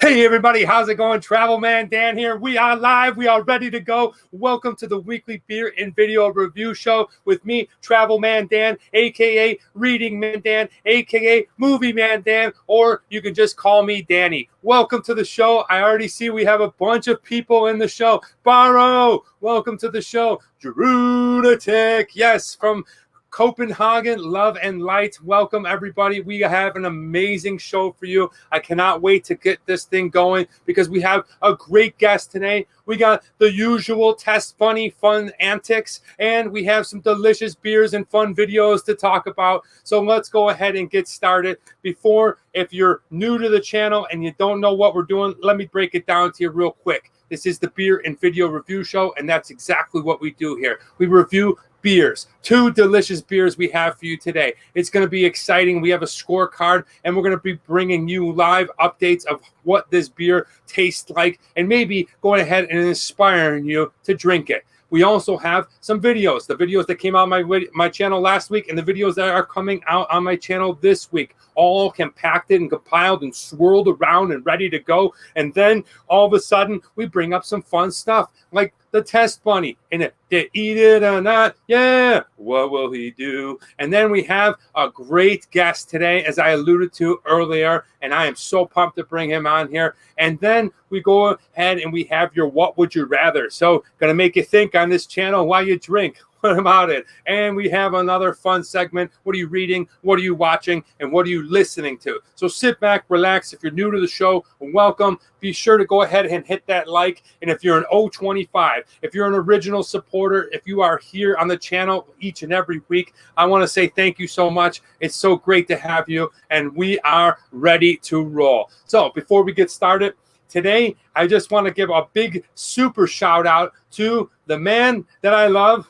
Hey everybody, how's it going? Travel Man Dan here. We are live. We are ready to go. Welcome to the weekly beer and video review show with me, Travel Man Dan, aka Reading Man Dan, aka Movie Man Dan, or you can just call me Danny. Welcome to the show. I already see we have a bunch of people in the show. Barrow, welcome to the show. Drunatic, yes, from Copenhagen, love and light. Welcome, everybody. We have an amazing show for you. I cannot wait to get this thing going because we have a great guest today. We got the usual test funny fun antics, and we have some delicious beers and fun videos to talk about. So let's go ahead and get started. Before, if you're new to the channel and you don't know what we're doing, let me break it down to you real quick. This is the beer and video review show, and that's exactly what we do here. We review beers, 2 delicious beers we have for you today. It's going to be exciting. We have a scorecard, and we're going to be bringing you live updates of what this beer tastes like, and maybe going ahead and inspiring you to drink it. We also have some videos, the videos that came out on my channel last week and the videos that are coming out on my channel this week, all compacted and compiled and swirled around and ready to go. And then all of a sudden we bring up some fun stuff like the test bunny and did eat it or not? Yeah, what will he do? And then we have a great guest today, as I alluded to earlier, and I am so pumped to bring him on here. And then we go ahead and we have your what would you rather. So gonna make you think on this channel while you drink. What about it? And we have another fun segment. What are you reading? What are you watching? And what are you listening to? So sit back, relax. If you're new to the show, welcome. Be sure to go ahead and hit that like. And if you're an 025, if you're an original supporter, if you are here on the channel each and every week, I want to say thank you so much. It's so great to have you. And we are ready to roll. So before we get started, today, I just want to give a big super shout out to the man that I love.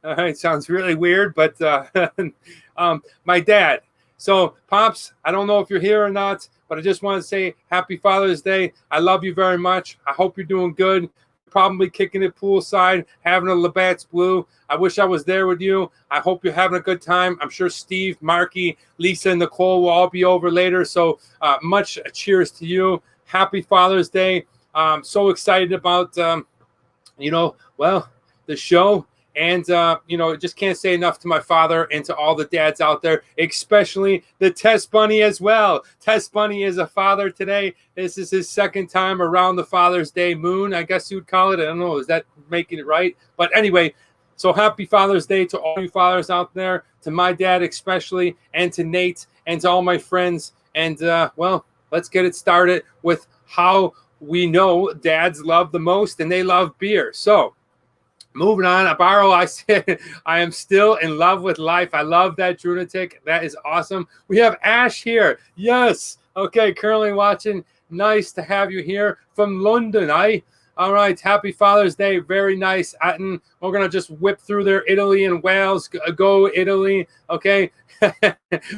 It sounds really weird, but my dad. So, Pops, I don't know if you're here or not, but I just want to say Happy Father's Day. I love you very much. I hope you're doing good. Probably kicking it poolside, having a Labatt's Blue. I wish I was there with you. I hope you're having a good time. I'm sure Steve, Marky, Lisa, and Nicole will all be over later. So, much cheers to you. Happy Father's Day. I'm so excited about, the show. And, just can't say enough to my father and to all the dads out there, especially the Test Bunny as well. Test Bunny is a father today. This is his second time around the Father's Day moon, I guess you'd call it. I don't know. Is that making it right? But anyway, so happy Father's Day to all you fathers out there, to my dad especially, and to Nate, and to all my friends. And, let's get it started with how we know dads love the most, and they love beer. So, moving on, Abaro, I said I am still in love with life. I love that, Drunatic. That is awesome. We have Ash here. Yes. Okay, currently watching. Nice to have you here from London. All right, happy Father's Day. Very nice. We're going to just whip through there. Italy and Wales. Go Italy. Okay.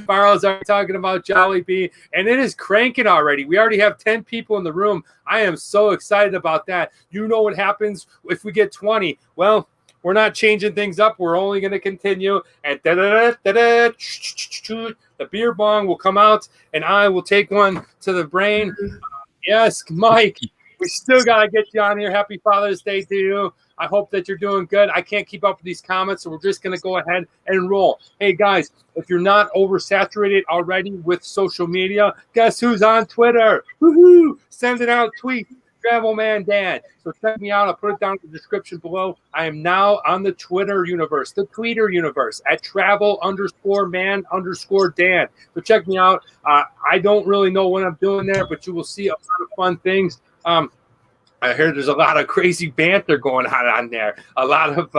Barrow's already talking about Jollibee, and it is cranking already. We already have 10 people in the room. I am so excited about that. You know what happens if we get 20? Well, we're not changing things up. We're only going to continue. And the beer bong will come out, and I will take one to the brain. Yes, Mike. We still got to get you on here. Happy Father's Day to you. I hope that you're doing good. I can't keep up with these comments, so we're just going to go ahead and roll. Hey, guys, if you're not oversaturated already with social media, guess who's on Twitter? Woohoo! Send it out, tweet, Travel Man Dan. So check me out. I'll put it down in the description below. I am now on the Twitter universe, the Tweeter universe, at travel_man_Dan. So check me out. I don't really know what I'm doing there, but you will see a lot of fun things. I heard there's a lot of crazy banter going on there, a lot of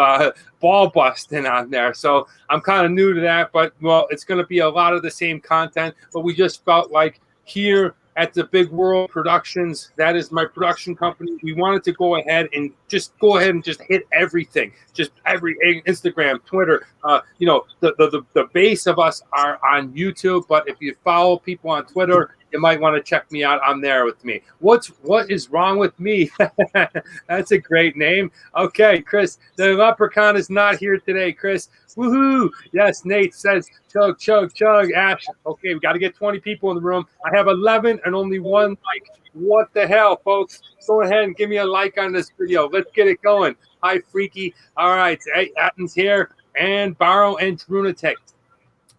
ball busting on there. So I'm kind of new to that, but, well, it's going to be a lot of the same content. But we just felt like here at the Big World Productions, that is my production company, we wanted to go ahead and just hit everything, just every Instagram, Twitter. The base of us are on YouTube, but if you follow people on Twitter, you might want to check me out on there with me. What is wrong with me? That's a great name. Okay, Chris, the leprechaun is not here today, Chris. Woohoo! Yes, Nate says chug, chug, chug. Ash, okay, we got to get 20 people in the room. I have 11 and only one like. What the hell, folks? Go ahead and give me a like on this video. Let's get it going. Hi, Freaky. All right, hey, Atten's here, and Barrow and Drunatic.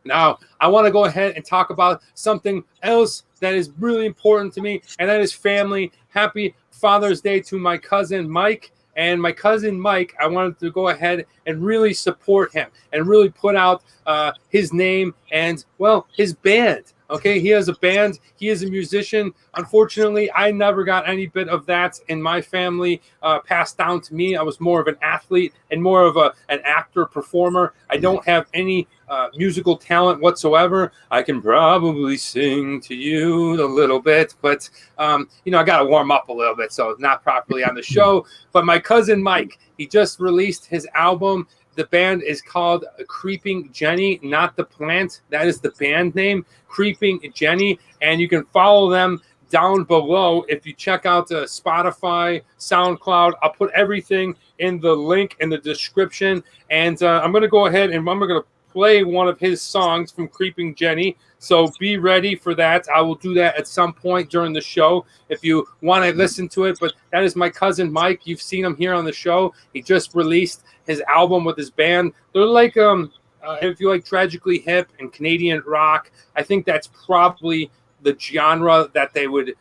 Now, I want to go ahead and talk about something else that is really important to me, and that is family. Happy Father's Day to my cousin Mike. And my cousin Mike, I wanted to go ahead and really support him and really put out his name and, well, his band. Okay, he has a band. He is a musician. Unfortunately, I never got any bit of that in my family passed down to me. I was more of an athlete and more of an actor, performer. I don't have any musical talent whatsoever. I can probably sing to you a little bit, but, I got to warm up a little bit, so not properly on the show. But my cousin Mike, he just released his album. The band is called Creeping Jennie, not the plant. That is the band name, Creeping Jennie. And you can follow them down below if you check out Spotify, SoundCloud. I'll put everything in the link in the description. And I'm going to go ahead and I'm going to play one of his songs from Creeping Jennie. So be ready for that. I will do that at some point during the show if you want to listen to it. But that is my cousin Mike. You've seen him here on the show. He just released his album with his band. They're like, if you like Tragically Hip and Canadian rock, I think that's probably the genre that they would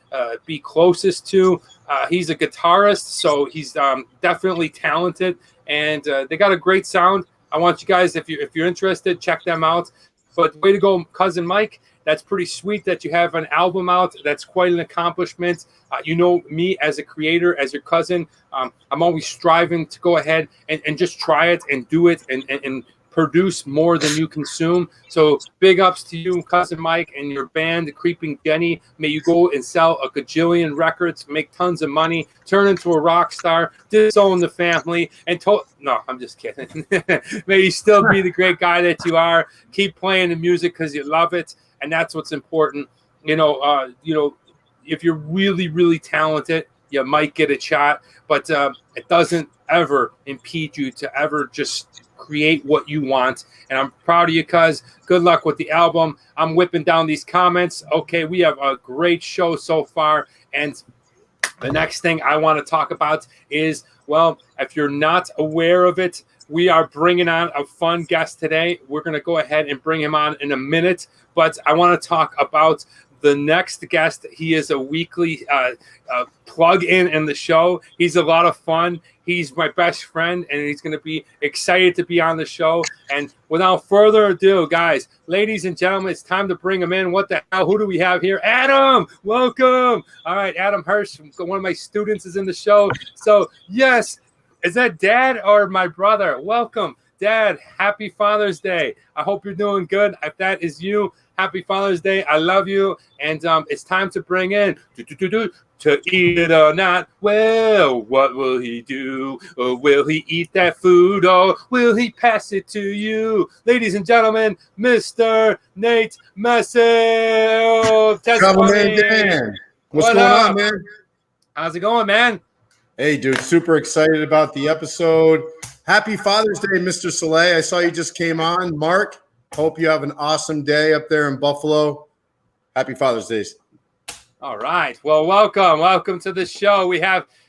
be closest to. He's a guitarist, so he's definitely talented, and they got a great sound. I want you guys, if you're interested, check them out. But way to go, cousin Mike. That's pretty sweet that you have an album out. That's quite an accomplishment. You know me as a creator, as your cousin. I'm always striving to go ahead and just try it and do it and produce more than you consume. So big ups to you, cousin Mike, and your band, Creeping Jennie. May you go and sell a gajillion records, make tons of money, turn into a rock star, disown the family, and no, I'm just kidding. May you still be the great guy that you are. Keep playing the music because you love it, and that's what's important. If you're really, really talented, you might get a shot, but it doesn't ever impede you to ever just create what you want. And I'm proud of you, cuz. Good luck with the album. I'm whipping down these comments. Okay, we have a great show so far. And the next thing I want to talk about is, well, if you're not aware of it, we are bringing on a fun guest today. We're going to go ahead and bring him on in a minute. But I want to talk about the next guest. He is a weekly plug-in in the show. He's a lot of fun. He's my best friend, and he's going to be excited to be on the show. And without further ado, guys, ladies and gentlemen, it's time to bring him in. What the hell? Who do we have here? Adam! Welcome! All right, Adam Hirsch, one of my students, is in the show. So, yes, is that Dad or my brother? Welcome. Dad, happy Father's Day. I hope you're doing good. If that is you, happy Father's Day. I love you. And it's time to bring in to eat it or not. Well, what will he do? Or will he eat that food? Or will he pass it to you? Ladies and gentlemen, Mr. Nate Massey. Travelman Dan. What's going on, man? How's it going, man? Hey, dude, super excited about the episode. Happy Father's Day, Mr. Soleil. I saw you just came on. Mark, hope you have an awesome day up there in Buffalo. Happy Father's Day. All right. Well, welcome. Welcome to the show.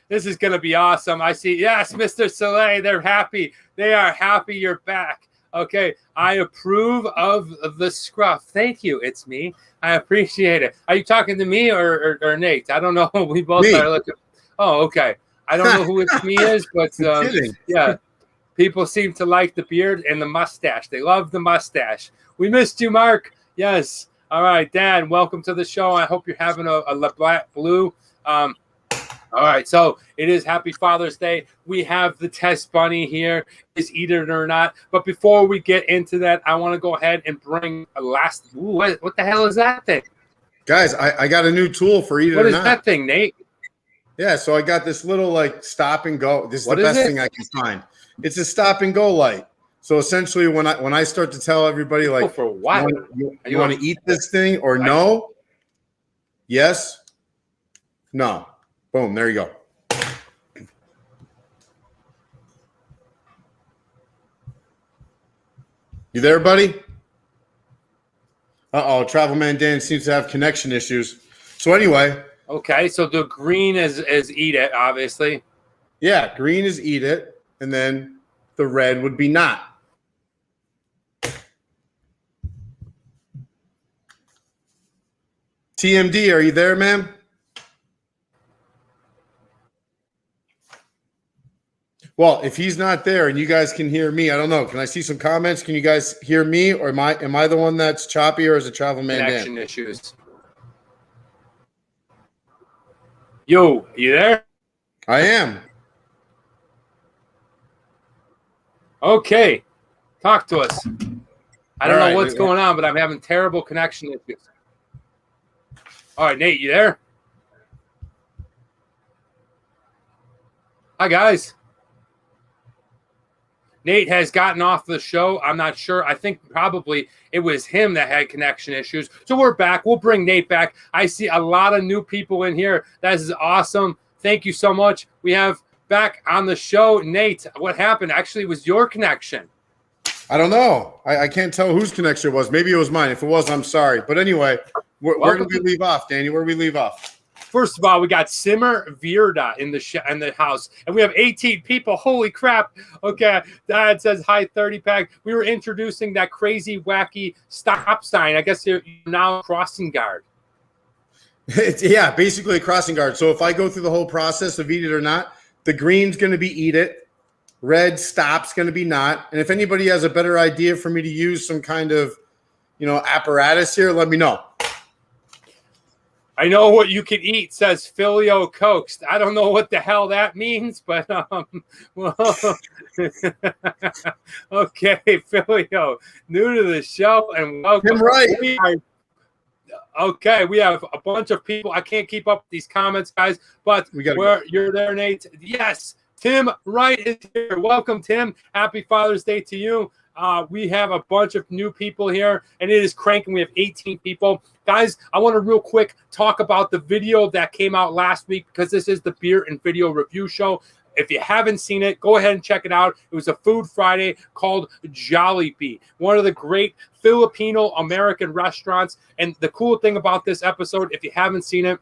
This is going to be awesome. I see. Yes, Mr. Soleil, they're happy. They are happy you're back. Okay. I approve of the scruff. Thank you. It's me. I appreciate it. Are you talking to me or Nate? I don't know. We both are looking. Oh, okay. I don't know who it's me is, but yeah. People seem to like the beard and the mustache. They love the mustache. We missed you, Mark. Yes. All right, Dad, welcome to the show. I hope you're having a black blue. All right, so it is Happy Father's Day. We have the test bunny here. Is eat it or not? But before we get into that, I want to go ahead and bring a last. Ooh, what the hell is that thing? Guys, I got a new tool for eat it or not. What is that thing, Nate? Yeah, so I got this little like stop and go. This is the best thing I can find. It's a stop and go light. So essentially, when I start to tell everybody like, for what you want to eat this thing or no, Yes? No. Boom. There you go. You there, buddy? Uh-oh. Travel Man Dan seems to have connection issues. So anyway. Okay, so the green is eat it, obviously. Yeah, green is eat it, and then the red would be not. TMD, are you there, ma'am? Well, if he's not there and you guys can hear me, I don't know. Can I see some comments? Can you guys hear me, or am I the one that's choppy, or is it Travel Man Dan? Connection issues. Yo, you there? I am. Okay, talk to us. I don't know what's Yeah. going on, but I'm having terrible connection issues. All right, Nate, you there? Hi, guys. Nate has gotten off the show. I'm not sure. I think probably it was him that had connection issues. So we're back. We'll bring Nate back. I see a lot of new people in here. That is awesome. Thank you so much. We have back on the show, Nate. What happened? Actually, it was your connection. I don't know. I can't tell whose connection it was. Maybe it was mine. If it was, I'm sorry. But anyway, where did we leave off, Danny? Where did we leave off? First of all, we got Simmer Virda in the house, and we have 18 people. Holy crap! Okay, that says hi 30 pack. We were introducing that crazy, wacky stop sign. I guess you're now a crossing guard. Yeah, basically a crossing guard. So if I go through the whole process of eat it or not, the green's going to be eat it, red stop's going to be not. And if anybody has a better idea for me to use some kind of, apparatus here, let me know. I know what you can eat, says Filio Coaxed. I don't know what the hell that means, but well, okay, Filio, new to the show and welcome. Right. Okay, we have a bunch of people. I can't keep up with these comments, guys, but you're there, Nate. Yes, Tim Wright is here. Welcome, Tim. Happy Father's Day to you. We have a bunch of new people here, and it is cranking. We have 18 people. Guys, I want to real quick talk about the video that came out last week because this is the beer and video review show. If you haven't seen it, go ahead and check it out. It was a Food Friday called Jollibee, one of the great Filipino-American restaurants. And the cool thing about this episode, if you haven't seen it,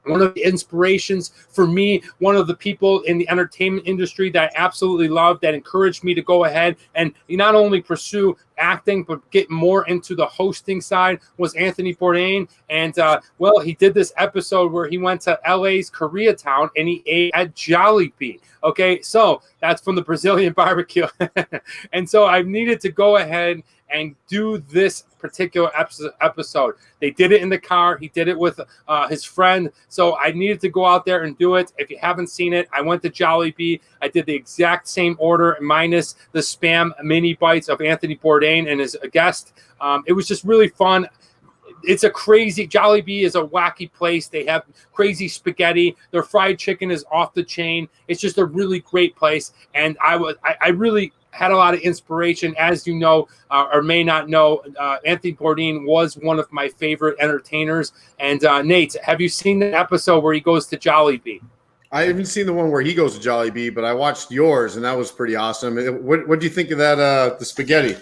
one of the inspirations for me, one of the people in the entertainment industry that I absolutely love, that encouraged me to go ahead and not only pursue acting, but get more into the hosting side, was Anthony Bourdain. And, he did this episode where he went to LA's Koreatown and he ate at Jollibee. Okay, so that's from the Brazilian barbecue. And so I needed to go ahead and do this particular episode. They did it in the car. He did it with his friend. So I needed to go out there and do it. If you haven't seen it, I went to Jollibee. I did the exact same order minus the spam mini bites of Anthony Bourdain and his guest. It was just really fun. It's a crazy, Jollibee is a wacky place. They have crazy spaghetti. Their fried chicken is off the chain. It's just a really great place. And I really had a lot of inspiration. As you know, or may not know, Anthony Bourdain was one of my favorite entertainers. And Nate, have you seen the episode where he goes to Jollibee? I haven't seen the one where he goes to Jollibee, but I watched yours, and that was pretty awesome. What do you think of that, the spaghetti?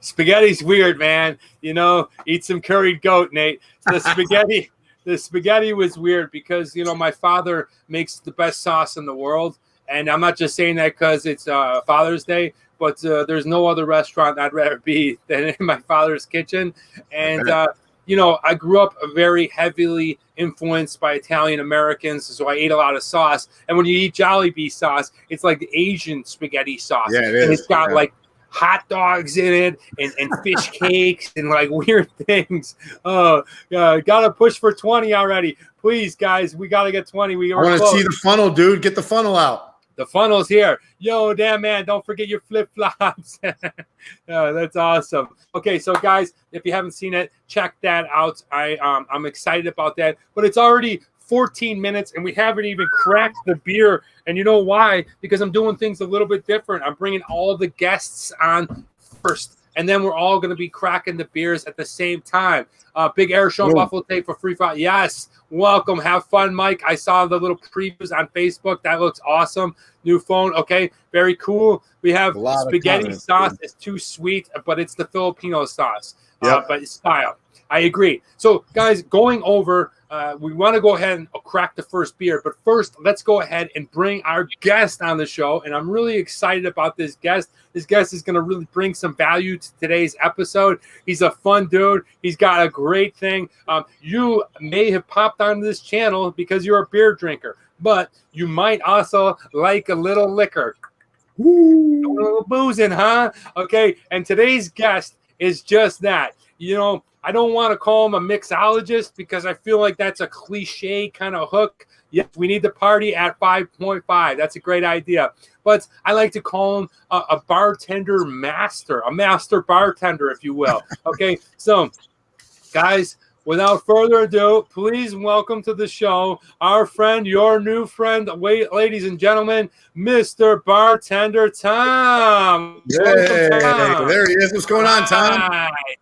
Spaghetti's weird, man. Eat some curried goat, Nate. The spaghetti was weird because, my father makes the best sauce in the world. And I'm not just saying that because it's Father's Day, but there's no other restaurant I'd rather be than in my father's kitchen. And, I grew up very heavily influenced by Italian Americans, so I ate a lot of sauce. And when you eat Jollibee sauce, it's like the Asian spaghetti sauce. Yeah, it is. And it's got like hot dogs in it and fish cakes and like weird things. Gotta push for 20 already. Please, guys, we gotta get 20. I want to see the funnel, dude. Get the funnel out. The funnel's here. Yo, damn, man, don't forget your flip-flops. That's awesome. Okay, so guys, if you haven't seen it, check that out. I'm excited about that. But it's already 14 minutes, and we haven't even cracked the beer. And you know why? Because I'm doing things a little bit different. I'm bringing all of the guests on first. and then we're all going to be cracking the beers at the same time. Big Air Show Buffalo Tape for free fry. Yes, welcome. Have fun, Mike. I saw the little previews on Facebook. That looks awesome. New phone. Okay, very cool. We have spaghetti sauce. It's too sweet, but it's the Filipino sauce. But it's style. I agree. So, guys, going over, we want to go ahead and crack the first beer. But first, let's go ahead and bring our guest on the show. And I'm really excited about this guest. This guest is going to really bring some value to today's episode. He's a fun dude. He's got a great thing. You may have popped onto this channel because you're a beer drinker, but you might also like a little liquor. Ooh. A little boozing, huh? Okay. And today's guest is just that. You know, I don't want to call him a mixologist because I feel like that's a cliche kind of hook. Yes, we need the party at 5.5. That's a great idea. But I like to call him a bartender master, a master bartender, if you will. Okay, so guys, without further ado, please welcome to the show our friend, your new friend, ladies and gentlemen, Mr. Bartender Tom. Yay. Welcome, Tom. There he is. What's going on, Tom? Right.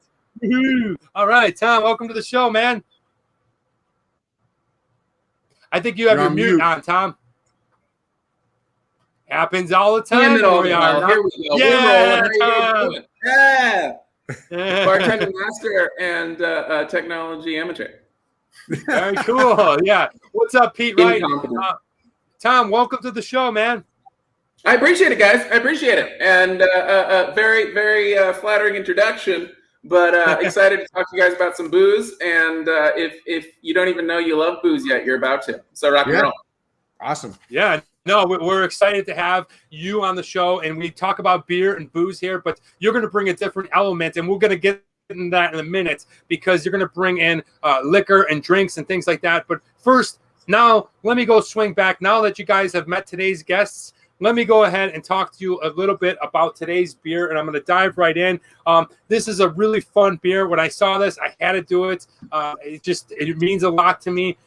All right, Tom, welcome to the show, man. I think you have your mute on, Tom. Happens all the time. Here we go. Yeah, Tom. Yeah. Bartender master and technology amateur. Very cool. Yeah. What's up, Pete? Right. Tom, welcome to the show, man. I appreciate it, guys. I appreciate it. And very, very flattering introduction. But excited to talk to you guys about some booze. And if you don't even know you love booze yet, you're about to. So rock and roll. Awesome. Yeah. No, we're excited to have you on the show. And we talk about beer and booze here, but you're going to bring a different element. And we're going to get into that in a minute because you're going to bring in liquor and drinks and things like that. But first, now let me go swing back. Now that you guys have met today's guests, let me go ahead and talk to you a little bit about today's beer, and I'm going to dive right in. This is a really fun beer. When I saw this, I had to do it. It means a lot to me.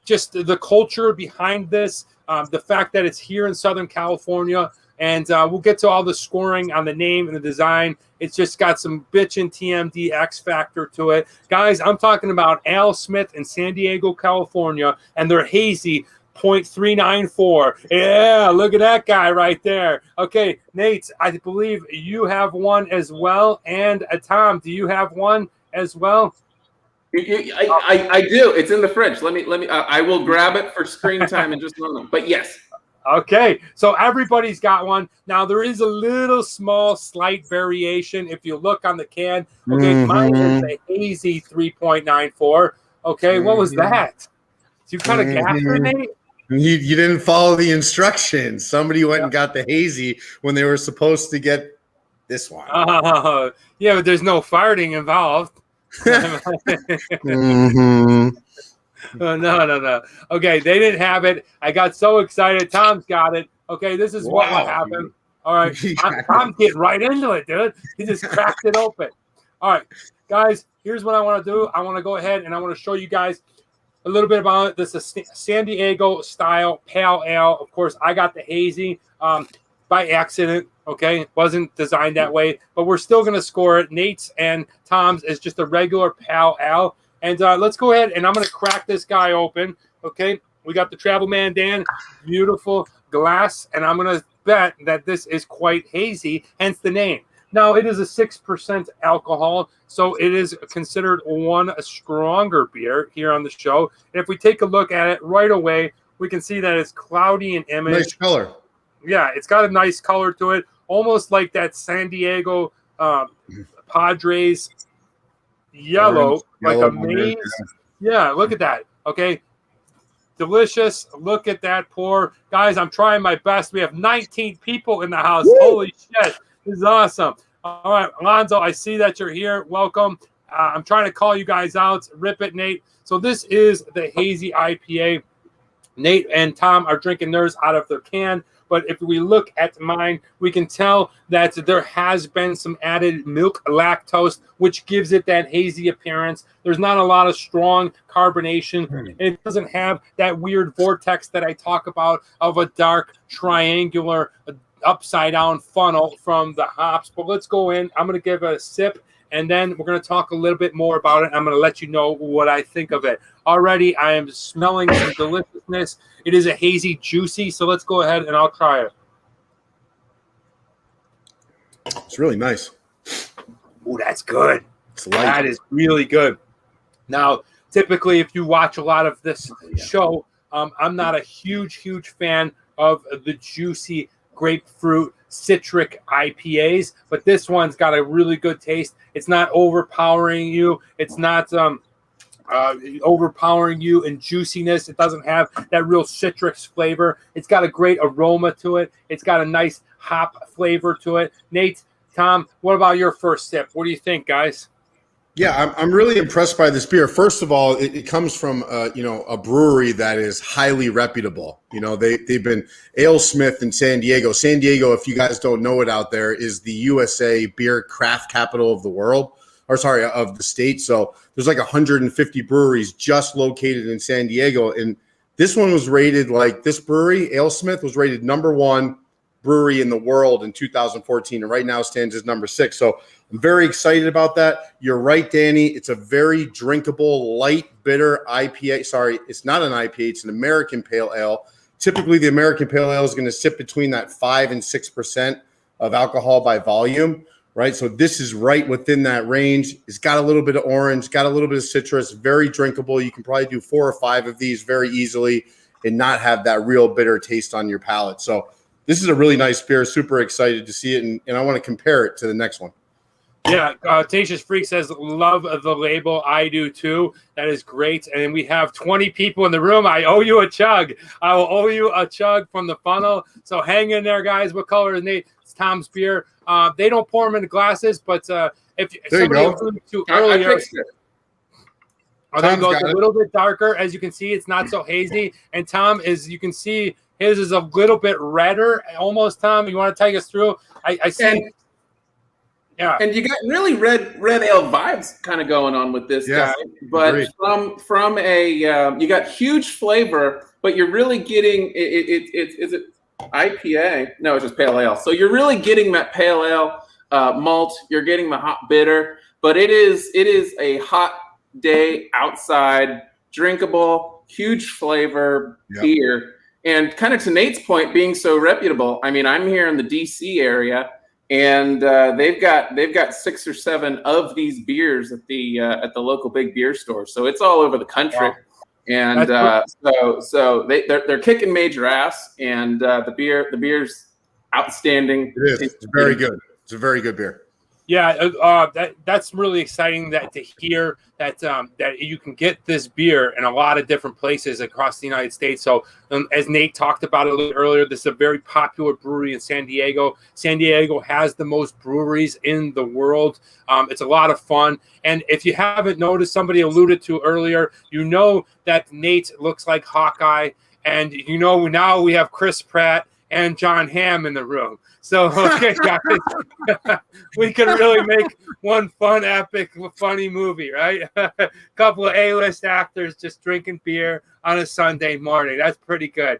Just the culture behind this, the fact that it's here in Southern California, and we'll get to all the scoring on the name and the design. It's just got some bitchin' TMD X factor to it. Guys, I'm talking about Al Smith in San Diego, California, and their Hazy 0.394. Yeah, look at that guy right there. Okay, Nate, I believe you have one as well. And Tom, do you have one as well? I do. It's in the fridge. Let me. I will grab it for screen time in just a moment. But yes. Okay, so everybody's got one. Now, there is a little small slight variation if you look on the can. Okay, mine is the Hazy 3.94. Okay, what was that? You kind of gasped, Nate? You didn't follow the instructions. Somebody went and got the Hazy when they were supposed to get this one. Yeah, but there's no farting involved. No. Okay, they didn't have it. I got so excited. Tom's got it. Okay, this is what happened. All right, I'm getting right into it, dude. He just cracked it open. All right, guys, here's what I want to do. I want to go ahead and I want to show you guys a little bit about it. This is San Diego style pale ale. Of course, I got the Hazy by accident. Okay, it wasn't designed that way, but we're still going to score it. Nate's and Tom's is just a regular pale ale. And let's go ahead and I'm going to crack this guy open. Okay, we got the Travel Man Dan, beautiful glass, and I'm going to bet that this is quite hazy, hence the name. Now, it is a 6% alcohol, so it is considered a stronger beer here on the show. And if we take a look at it right away, we can see that it's cloudy in image. Nice color. Yeah, it's got a nice color to it, almost like that San Diego Padres yellow, like a maize. Yeah, look at that. Okay. Delicious. Look at that pour. Guys, I'm trying my best. We have 19 people in the house. Woo! Holy shit. This is awesome. All right, Alonzo, I see that you're here. Welcome. I'm trying to call you guys out. Rip it, Nate. So this is the Hazy IPA. Nate and Tom are drinking theirs out of their can. But if we look at mine, we can tell that there has been some added milk lactose, which gives it that hazy appearance. There's not a lot of strong carbonation. And it doesn't have that weird vortex that I talk about of a dark triangular upside down funnel from the hops. But let's go in. I'm going to give it a sip, and then we're going to talk a little bit more about it. I'm going to let you know what I think of it. Already, I am smelling some deliciousness. It is a hazy juicy, so let's go ahead and I'll try it. It's really nice. Oh, that's good. It's light. That is really good. Now, typically, if you watch a lot of this show, I'm not a huge fan of the juicy grapefruit citric IPAs, but this one's got a really good taste. It's not overpowering you. It's not overpowering you in juiciness. It doesn't have that real citrus flavor. It's got a great aroma to it. It's got a nice hop flavor to it. Nate, Tom, what about your first sip? What do you think, guys? Yeah, I'm really impressed by this beer. First of all, it comes from a brewery that is highly reputable. They've been AleSmith in San Diego. San Diego, if you guys don't know it out there, is the USA beer craft capital of the world, of the state. So there's like 150 breweries just located in San Diego, and this one was rated this brewery, AleSmith, was rated #1 brewery in the world in 2014, and right now stands as #6. So I'm very excited about that. You're right, Danny. It's a very drinkable, light, bitter IPA. Sorry, it's not an IPA. It's an American Pale Ale. Typically, the American Pale Ale is going to sit between that 5 and 6% of alcohol by volume, right? So this is right within that range. It's got a little bit of orange, got a little bit of citrus, very drinkable. You can probably do 4 or 5 of these very easily and not have that real bitter taste on your palate. So this is a really nice beer. Super excited to see it, and I want to compare it to the next one. Yeah, Tatia's Freak says, love the label. I do too. That is great. And we have 20 people in the room. I owe you a chug. I will owe you a chug from the funnel. So hang in there, guys. What color is Nate? It's Tom's beer. They don't pour them into glasses, but if somebody alluded to earlier, they go a little bit darker. As you can see, it's not so hazy. And Tom, as you can see, his is a little bit redder, almost. Tom, you want to take us through? I see. Yeah. And you got really red ale vibes kind of going on with this guy, but agreed. from a you got huge flavor, but you're really getting is it IPA? No, it's just pale ale. So you're really getting that pale ale malt. You're getting the hot bitter, but it is a hot day outside, drinkable, huge flavor beer, and kind of to Nate's point, being so reputable. I mean, I'm here in the DC area. And they've got 6 or 7 of these beers at the local big beer store. So it's all over the country, and so they're kicking major ass. And the beer's outstanding. It is. It's very good. It's a very good beer. Yeah, that's really exciting to hear that you can get this beer in a lot of different places across the United States. So as Nate talked about a little earlier, this is a very popular brewery in San Diego. San Diego has the most breweries in the world. It's a lot of fun. And if you haven't noticed, somebody alluded to earlier, that Nate looks like Hawkeye. And now we have Chris Pratt and John Hamm in the room. So, okay, guys, we can really make one fun, epic, funny movie, right? A couple of A-list actors just drinking beer on a Sunday morning. That's pretty good.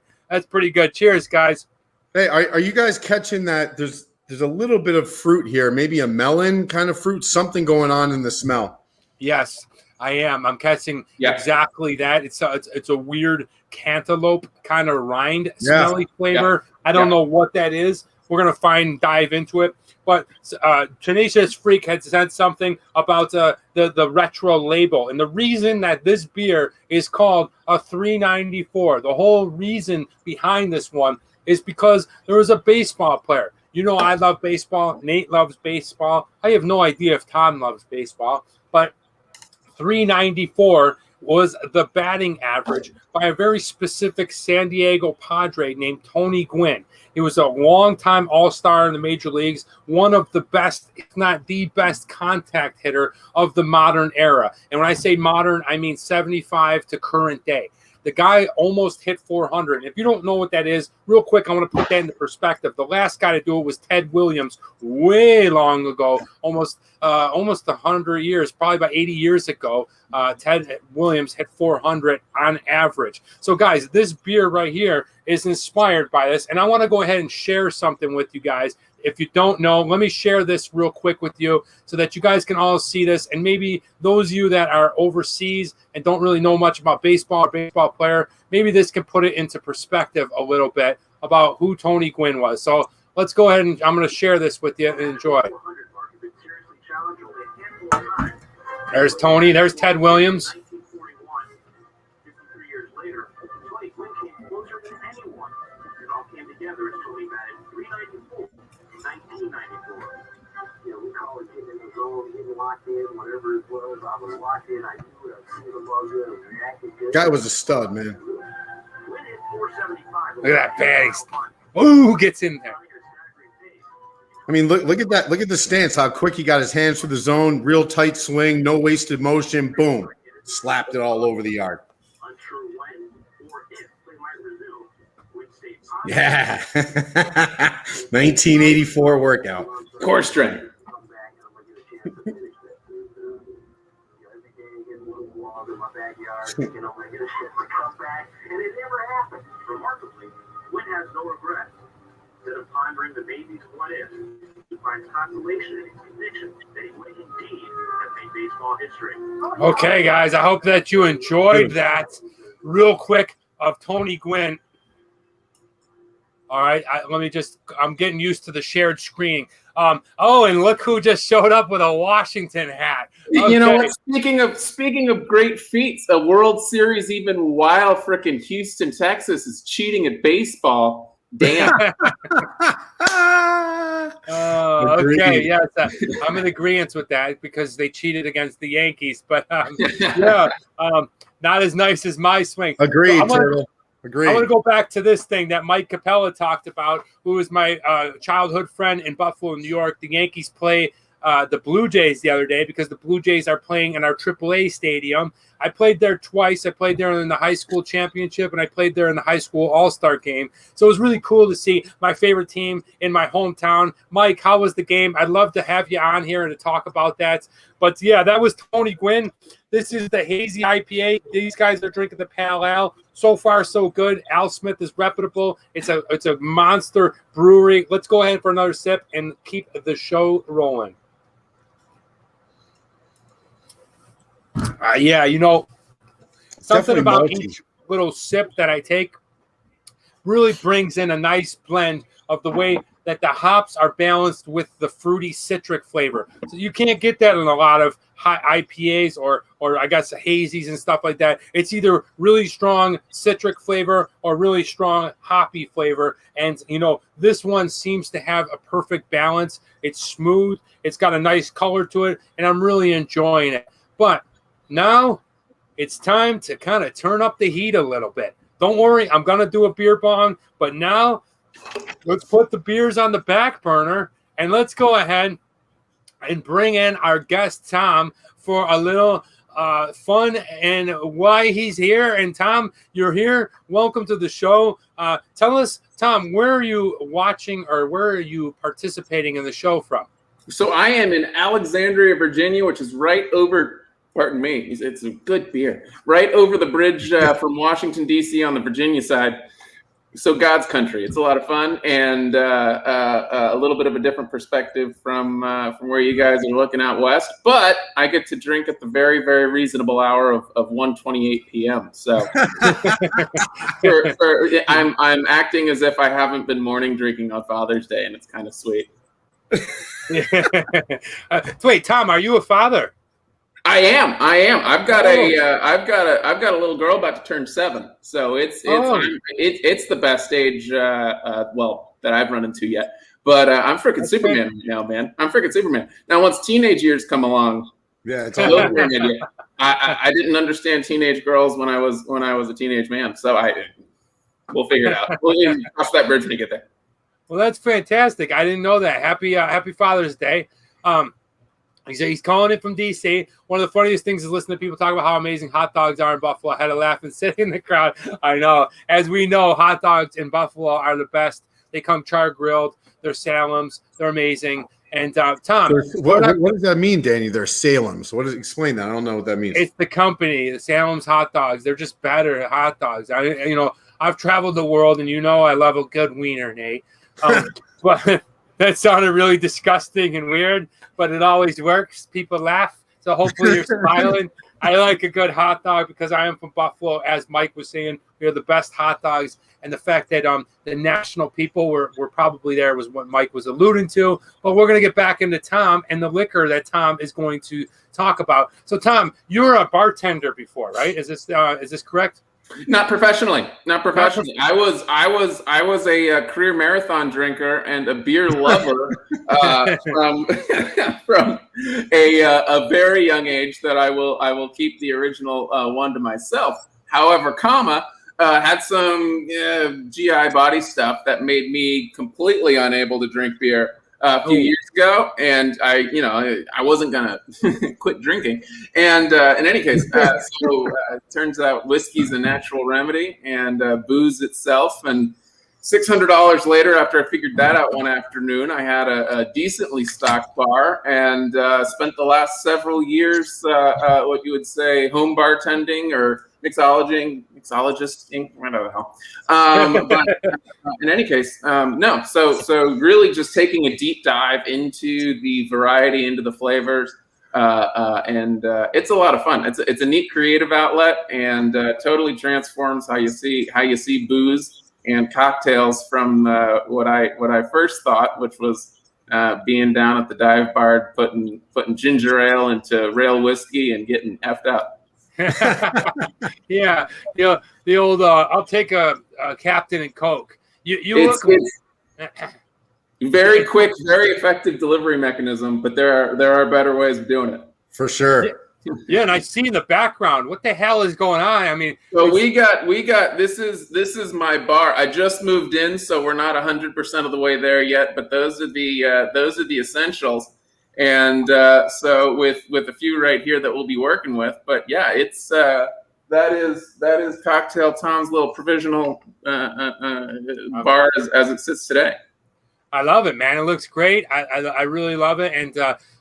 Cheers, guys. Hey, are you guys catching that? There's a little bit of fruit here, maybe a melon kind of fruit, something going on in the smell. Yes, I am. I'm catching exactly that. It's a weird cantaloupe kind of rind smelly flavor. I don't know what that is. We're going to dive into it. But Tenacious Freak had said something about the retro label. And the reason that this beer is called a 394, the whole reason behind this one is because there was a baseball player. I love baseball. Nate loves baseball. I have no idea if Tom loves baseball. But 394 was the batting average by a very specific San Diego Padre named Tony Gwynn. He was a longtime all-star in the major leagues, one of the best, if not the best, contact hitter of the modern era. And when I say modern, I mean 75 to current day. The guy almost hit 400. If you don't know what that is, real quick, I want to put that into perspective. The last guy to do it was Ted Williams way long ago, almost 100 years, probably about 80 years ago. Ted Williams hit 400 on average. So, guys, this beer right here is inspired by this, and I want to go ahead and share something with you guys. If you don't know, let me share this real quick with you so that you guys can all see this. And maybe those of you that are overseas and don't really know much about baseball or baseball player, maybe this can put it into perspective a little bit about who Tony Gwynn was. So let's go ahead and I'm going to share this with you and enjoy. There's Tony. There's Ted Williams. Guy was a stud, man. Look at that batting. Ooh, gets in there. I mean, look at that. Look at the stance, how quick he got his hands through the zone, real tight swing, no wasted motion, boom. Slapped it all over the yard. Yeah. 1984 workout. Core strength. Gwynn has no regrets. Instead of pondering the baby's what if, he finds consolation in his conviction that he would indeed have made baseball history. Okay, guys, I hope that you enjoyed that real quick of Tony Gwynn. All right, I'm getting used to the shared screen. Oh, and look who just showed up with a Washington hat. Okay. You know what? Speaking of great feats, a World Series even while frickin' Houston, Texas is cheating at baseball. Damn. Okay, yes, I'm in agreement with that because they cheated against the Yankees, but yeah, not as nice as my swing. Agreed, So Turtle. Agreed. I want to go back to this thing that Mike Capella talked about, who is my childhood friend in Buffalo, New York. The Yankees play the Blue Jays the other day because the Blue Jays are playing in our AAA stadium. I played there twice. I played there in the high school championship, and I played there in the high school all-star game. So it was really cool to see my favorite team in my hometown. Mike, how was the game? I'd love to have you on here and to talk about that. But, yeah, that was Tony Gwynn. This is the Hazy IPA. These guys are drinking the Pale Ale. So far, so good. Al Smith is reputable. It's a monster brewery. Let's go ahead for another sip and keep the show rolling. Yeah, you know, something Definitely about malty. each little sip that I take really brings in a nice blend of the way that the hops are balanced with the fruity citric flavor. So you can't get that in a lot of high IPAs or I guess hazies and stuff like that. It's either really strong citric flavor or really strong hoppy flavor. And, you know, this one seems to have a perfect balance. It's smooth. It's got a nice color to it, and I'm really enjoying it. But now it's time to kind of turn up the heat a little bit. Don't worry, I'm going to do a beer bong, but now let's put the beers on the back burner and let's go ahead and bring in our guest, Tom, for a little fun and why he's here. And Tom, you're here. Welcome to the show. Tell us, Tom, where are you watching or where are you participating in the show from? So I am in Alexandria, Virginia, which is right over, pardon me, it's a good beer, right over the bridge from Washington, D.C. on the Virginia side. So God's country. It's a lot of fun and a little bit of a different perspective from where you guys are looking out west. But I get to drink at the very, very reasonable hour of 1:28 p.m. So I'm acting as if I haven't been morning drinking on Father's Day, and it's kind of sweet. Wait, Tom, are you a father? I am. I've got a little girl about to turn 7. So it's the best age that I've run into yet. But I'm freaking Superman right now, man. I'm freaking Superman. Now once teenage years come along, yeah, it's all I didn't understand teenage girls when I was a teenage man. So we'll figure it out. We'll cross that bridge when we get there. Well, that's fantastic. I didn't know that. Happy Father's Day. He's calling it from DC. One of the funniest things is listening to people talk about how amazing hot dogs are in Buffalo. I had a laugh and sit in the crowd. I know. As we know, hot dogs in Buffalo are the best. They come char grilled. They're Salem's. They're amazing. And Tom, what does that mean, Danny? They're Salem's. Explain that? I don't know what that means. It's the company, the Salem's hot dogs. They're just better hot dogs. I've traveled the world, and I love a good wiener, Nate. But that sounded really disgusting and weird, but it always works. People laugh, so hopefully you're smiling. I like a good hot dog because I am from Buffalo. As Mike was saying, we are the best hot dogs. And the fact that the national people were probably there was what Mike was alluding to. But we're going to get back into Tom and the liquor that Tom is going to talk about. So, Tom, you were a bartender before, right? Is this correct? Not professionally. I was a career marathon drinker and a beer lover from a very young age that I will keep the original one to myself. However, had some GI body stuff that made me completely unable to drink beer a few years ago, and I wasn't gonna quit drinking. And in any case, it turns out whiskey's a natural remedy, and booze itself. And $600 later, after I figured that out one afternoon, I had a decently stocked bar and spent the last several years, what you would say, home bartending or mixologist, I don't know. But in any case, no. So really just taking a deep dive into the variety, into the flavors, and it's a lot of fun. It's a neat creative outlet, and totally transforms how you see booze and cocktails from what I first thought, which was being down at the dive bar, putting ginger ale into rail whiskey and getting effed up. Yeah, the old I'll take a Captain and Coke. It's very quick, very effective delivery mechanism, but there are better ways of doing it. For sure. Yeah, and I see in the background, what the hell is going on? I mean, so we got this is my bar. I just moved in, so we're not 100% of the way there yet, but those are the essentials. And so with a few right here that we'll be working with, but yeah, it's that is Cocktail Tom's little provisional bar as it sits today. I love it, man. It looks great. I really love it. And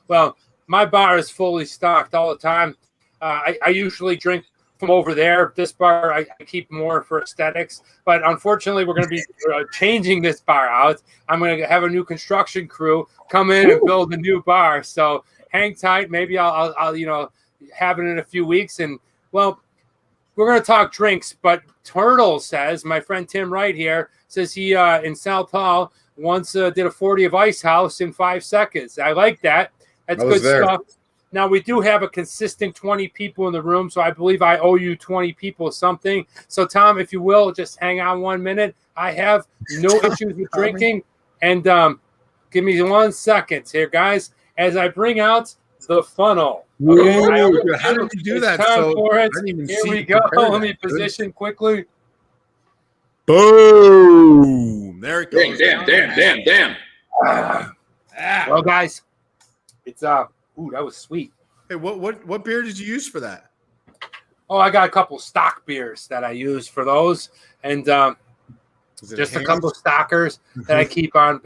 well, my bar is fully stocked all the time. I usually drink from over there. This bar I keep more for aesthetics, but unfortunately we're going to be changing this bar out. I'm going to have a new construction crew come in and build a new bar, so hang tight. Maybe I'll have it in a few weeks. And well, we're going to talk drinks, but Turtle says, my friend Tim Wright here says he in South Hall once did a 40 of Ice House in 5 seconds. I like that. That's good stuff. Now, we do have a consistent 20 people in the room, so I believe I owe you 20 people something. So, Tom, if you will, just hang on 1 minute. I have no issues with drinking. And give me 1 second here, guys, as I bring out the funnel. Okay? Ooh, how did you do that? Here we go. Let me position quickly. Boom. There it goes. Damn. Well, guys, it's ooh, that was sweet. Hey, what beer did you use for that? Oh, I got a couple stock beers that I use for those, and just a couple of stockers that I keep on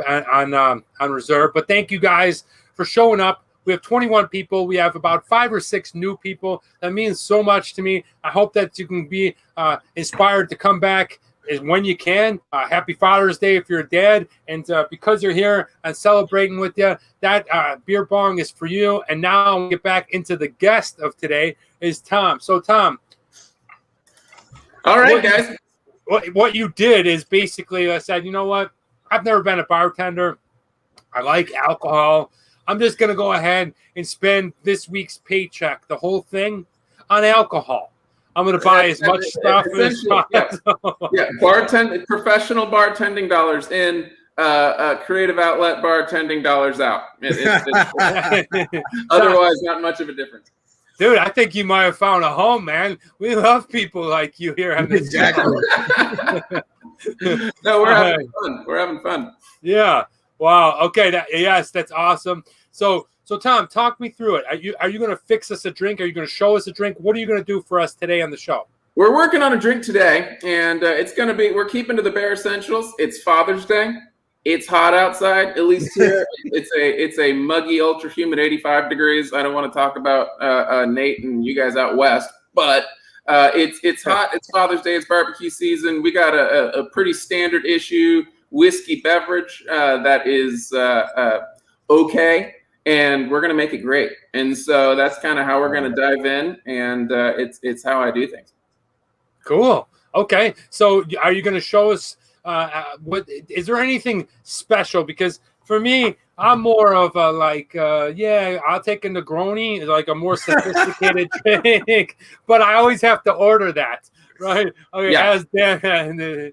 reserve. But thank you guys for showing up. We have 21 people. We have about 5 or 6 new people. That means so much to me. I hope that you can be inspired to come back when you can. Happy Father's Day if you're a dad. And because you're here and celebrating with you, that beer bong is for you. And now we'll get back into the guest of today is Tom. So, Tom. All right, guys. What you did is basically I said, you know what? I've never been a bartender. I like alcohol. I'm just going to go ahead and spend this week's paycheck, the whole thing, on alcohol. I'm going to buy as much stuff as possible. Yeah, professional bartending dollars in, creative outlet bartending dollars out. Otherwise, not much of a difference. Dude, I think you might have found a home, man. We love people like you here on this channel. No, we're having fun. We're having fun. Yeah. Wow. Okay. Yes, that's awesome. So Tom, talk me through it. Are you going to fix us a drink? Are you going to show us a drink? What are you going to do for us today on the show? We're working on a drink today, and it's going to be, we're keeping to the bare essentials. It's Father's Day. It's hot outside, at least here. It's a muggy, ultra humid 85 degrees. I don't want to talk about Nate and you guys out west, but it's hot. It's Father's Day. It's barbecue season. We got a pretty standard issue whiskey beverage that is okay, and we're going to make it great. And so that's kind of how we're going to dive in, and it's how I do things. Cool. Okay. So are you going to show us what is there anything special? Because for me, I'm more of a I'll take a Negroni, like a more sophisticated drink, but I always have to order that, right? Okay. Yeah. As Dan,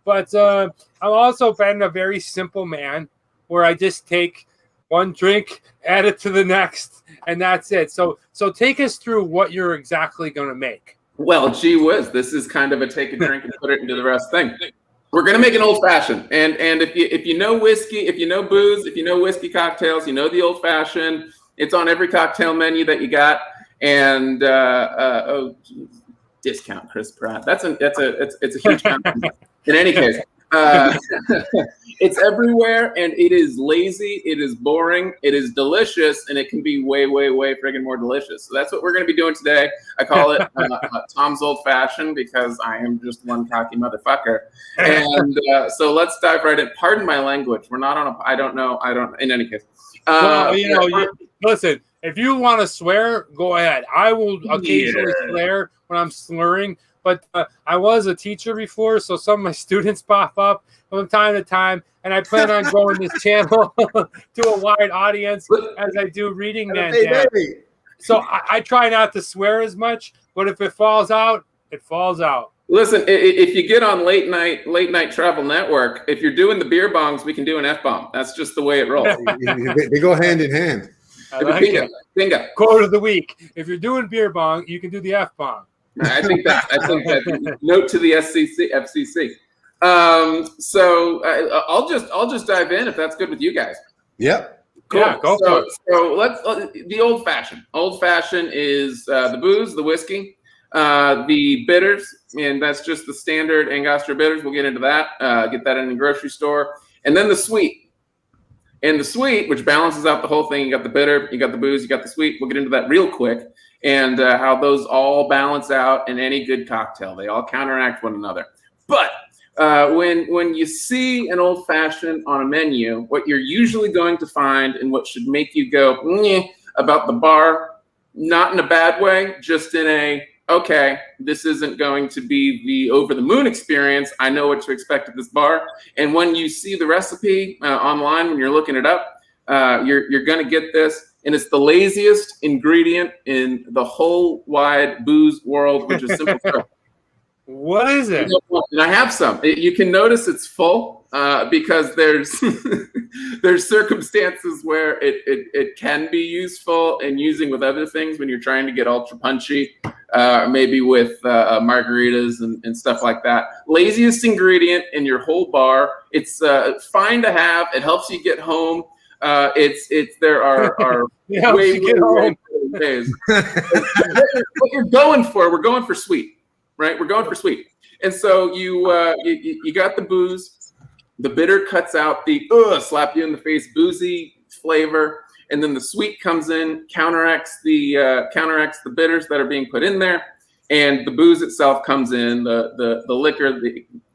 but I've also been a very simple man where I just take one drink, add it to the next, and that's it. So take us through what you're exactly going to make. Well, gee whiz, this is kind of a take a drink and put it into the rest thing. We're gonna make an old fashioned, and if you know whiskey, if you know booze, if you know whiskey cocktails, you know the old fashioned. It's on every cocktail menu that you got, and discount Chris Pratt. It's a huge compliment. In any case, it's everywhere, and it is lazy, it is boring, it is delicious, and it can be way, way, way friggin' more delicious. So that's what we're going to be doing today. I call it Tom's Old Fashioned because I am just one cocky motherfucker. And so let's dive right in. Pardon my language. We're not on I don't know. In any case. Listen, if you want to swear, go ahead. I will occasionally swear when I'm slurring. But I was a teacher before, so some of my students pop up from time to time, and I plan on growing this channel to a wide audience as I do Reading Man. So I try not to swear as much, but if it falls out, it falls out. Listen, if you get on late night travel network, if you're doing the beer bongs, we can do an F-bomb. That's just the way it rolls. They go hand in hand. Bingo. Quote of the week: if you're doing beer bong, you can do the F-bomb. I think that note to the FCC. So I'll just dive in if that's good with you guys. Yep. Cool. Yeah, go for it. So let's the old fashioned. Old fashioned is the booze, the whiskey, the bitters, and that's just the standard Angostura bitters. We'll get into that. Get that in the grocery store, and then the sweet. And the sweet, which balances out the whole thing. You got the bitter, you got the booze, you got the sweet. We'll get into that real quick. And how those all balance out in any good cocktail. They all counteract one another. But when you see an old fashioned on a menu, what you're usually going to find and what should make you go about the bar, not in a bad way, just in a, okay, this isn't going to be the over the moon experience. I know what to expect at this bar. And when you see the recipe online, when you're looking it up, you're going to get this. And it's the laziest ingredient in the whole wide booze world, which is simple syrup. What is it? And I have some. You can notice it's full because there's circumstances where it can be useful and using with other things when you're trying to get ultra punchy, maybe with margaritas and stuff like that. Laziest ingredient in your whole bar. It's fine to have. It helps you get home. There are way days. What you're going for, we're going for sweet, right? We're going for sweet. And so you got the booze, the bitter cuts out the slap you in the face boozy flavor, and then the sweet comes in, counteracts the bitters that are being put in there, and the booze itself comes in, the liquor,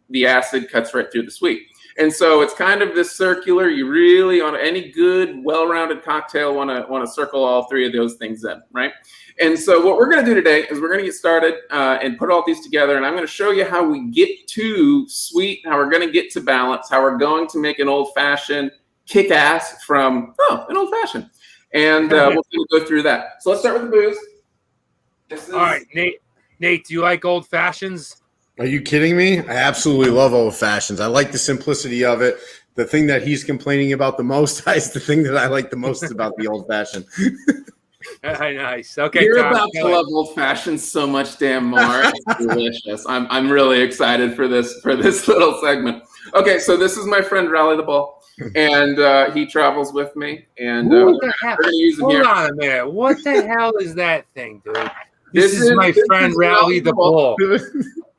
the acid cuts right through the sweet. And so it's kind of this circular. You really, on any good, well-rounded cocktail, want to circle all three of those things in, right? And so what we're going to do today is we're going to get started and put all these together. And I'm going to show you how we get to sweet, how we're going to get to balance, how we're going to make an old-fashioned kick ass from an old-fashioned. And we'll go through that. So let's start with the booze. All right, Nate, do you like old fashions? Are you kidding me? I absolutely love old fashions. I like the simplicity of it. The thing that he's complaining about the most is the thing that I like the most about the old fashioned. Nice. Okay, you're Tom, about to love old fashioned so much damn more. It's delicious. I'm really excited for this little segment. Okay, so this is my friend Rally the Bull, and he travels with me, and What the hell? we're gonna use him Hold here. on a minute. What the hell is that thing, dude? This This is is- my this friend is Rally the Bull.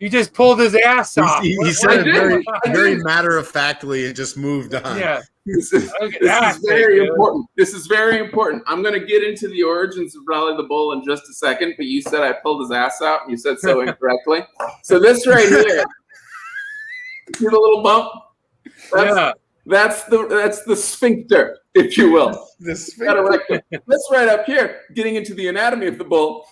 You just pulled his ass off. He said it I very did. matter of factly and just moved on. Yeah. This is Okay, this that's is very it, dude. important. This is very important. I'm going to get into the origins of Rally the Bull in just a second, but you said I pulled his ass out, and you said so incorrectly. So this right here, see the little bump? That's the sphincter, if you will. This Got a rectum. That's right up here, getting into the anatomy of the bull.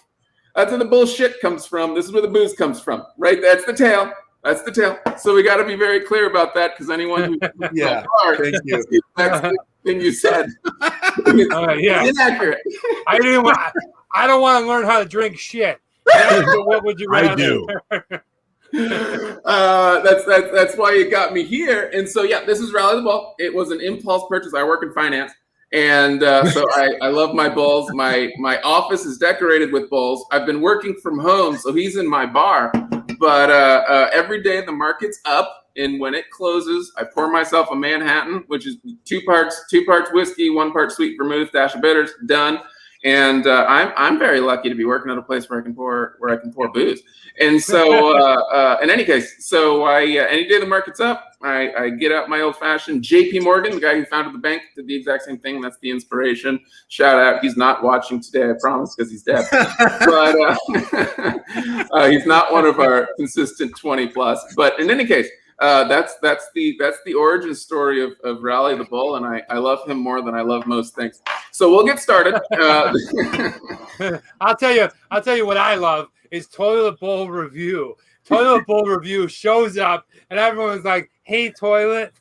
That's where the bullshit comes from. This is where the booze comes from. Right? That's the tail. That's the tail. So we got to be very clear about that, because anyone who Yeah, thank you. that's the thing you said. Yeah. Inaccurate. I don't want to learn how to drink shit. What would you rather? I do. That's why you got me here. And so yeah, this is Rally the Bull. It was an impulse purchase. I work in finance. And so I love my bulls. My office is decorated with bulls. I've been working from home, so he's in my bar. But every day the market's up, and when it closes, I pour myself a Manhattan, which is two parts whiskey, 1 part sweet vermouth, dash of bitters, done. And I'm very lucky to be working at a place where I can pour booze. And so in any case, so I any day the market's up, I get out my old fashioned JP Morgan, the guy who founded the bank, did the exact same thing. That's the inspiration. Shout out. He's not watching today, I promise, because he's dead. But he's not one of our consistent 20 plus. But in any case, that's the origin story of Rally the Bull, and I love him more than I love most things. So we'll get started. I'll tell you what I love is Toilet Bowl Review. Toilet Bowl Review shows up, and everyone's like, "Hey, toilet."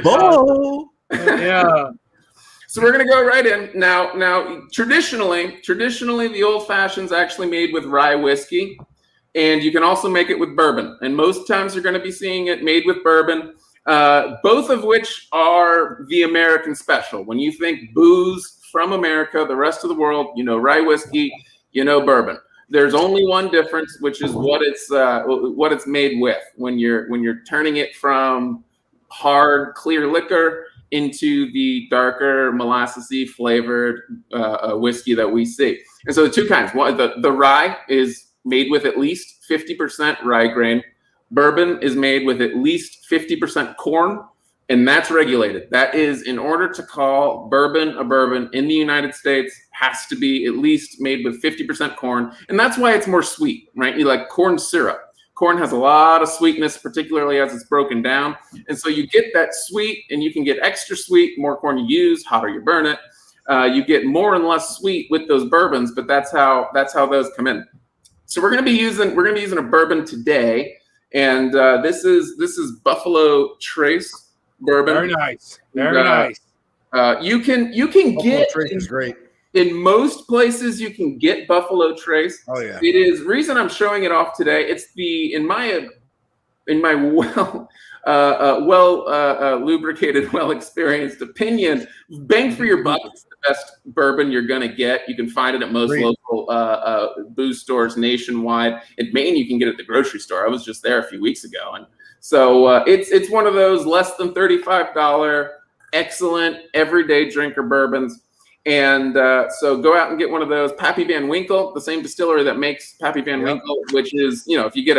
Bull. Yeah. So we're gonna go right in now. Traditionally, the old fashioned's actually made with rye whiskey. And you can also make it with bourbon. And most times you're going to be seeing it made with bourbon, both of which are the American special. When you think booze from America, the rest of the world, you know rye whiskey, you know bourbon. There's only one difference, which is what it's made with. When you're turning it from hard, clear liquor into the darker, molassesy flavored whiskey that we see. And so the two kinds. One, the rye is made with at least 50% rye grain. Bourbon is made with at least 50% corn, and that's regulated. That is, in order to call bourbon a bourbon in the United States, has to be at least made with 50% corn, and that's why it's more sweet, right? You like corn syrup. Corn has a lot of sweetness, particularly as it's broken down, and so you get that sweet, and you can get extra sweet. More corn you use, hotter you burn it. You get more and less sweet with those bourbons, but that's how those come in. So we're going to be using a bourbon today, and this is Buffalo Trace bourbon. Very nice. Very nice. You can Buffalo get Trace is great. in most places you can get Buffalo Trace. Oh yeah. It is reason I'm showing it off today. It's in my lubricated, well experienced opinion, bang for your buck. It's the best bourbon you're gonna get. You can find it at most local booze stores nationwide. In Maine, you can get it at the grocery store. I was just there a few weeks ago, and so it's one of those less than $35, excellent everyday drinker bourbons. And so go out and get one of those. Pappy Van Winkle, the same distillery that makes Pappy Van Winkle, which is, if you get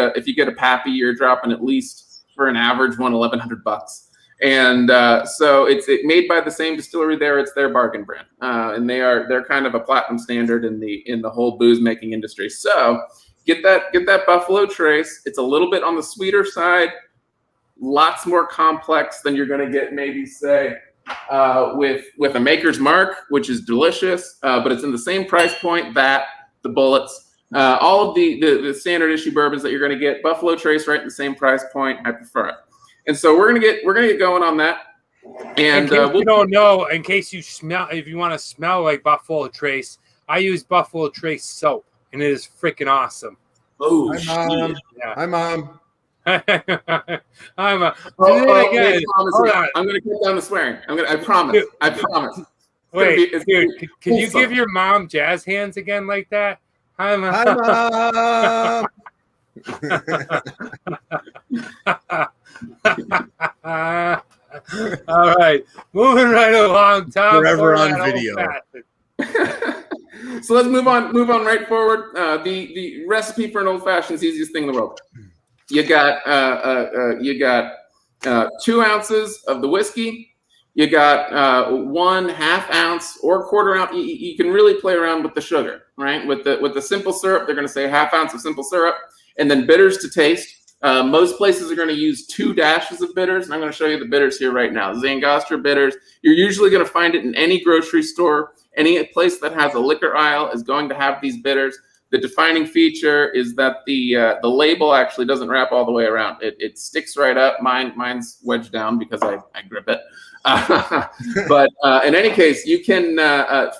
a Pappy, you're dropping at least for an average one $1,100. And so it's made by the same distillery there. It's their bargain brand, and they're kind of a platinum standard in the whole booze making industry. So get that Buffalo Trace. It's a little bit on the sweeter side, lots more complex than you're going to get maybe say with a Maker's Mark, which is delicious, but it's in the same price point that the Bullets. All of the standard issue bourbons that you're going to get, Buffalo Trace right in the same price point. I prefer it. And so we're gonna get going on that. And you don't know, in case you smell, if you want to smell like Buffalo Trace, I use Buffalo Trace soap, and it is freaking awesome. Oh, Hi, Mom. Yeah. Hi, Mom. I'm a. Again, I'm gonna cut down the swearing. I promise. Dude, I promise. Wait, dude, can you give your mom jazz hands again like that? Hi, Mom. Hi, Mom. All right, moving right along. Tom, Forever pour on that video. So let's move on right forward. The recipe for an old fashioned is the easiest thing in the world. You got 2 ounces of the whiskey. You got 1/2 ounce or 1/4 ounce. You can really play around with the sugar, right? With the simple syrup, they're going to say 1/2 ounce of simple syrup, and then bitters to taste. Most places are going to use 2 dashes of bitters, and I'm going to show you the bitters here right now. Angostura bitters. You're usually going to find it in any grocery store. Any place that has a liquor aisle is going to have these bitters. The defining feature is that the label actually doesn't wrap all the way around. It sticks right up. Mine's wedged down because I grip it. But in any case, you can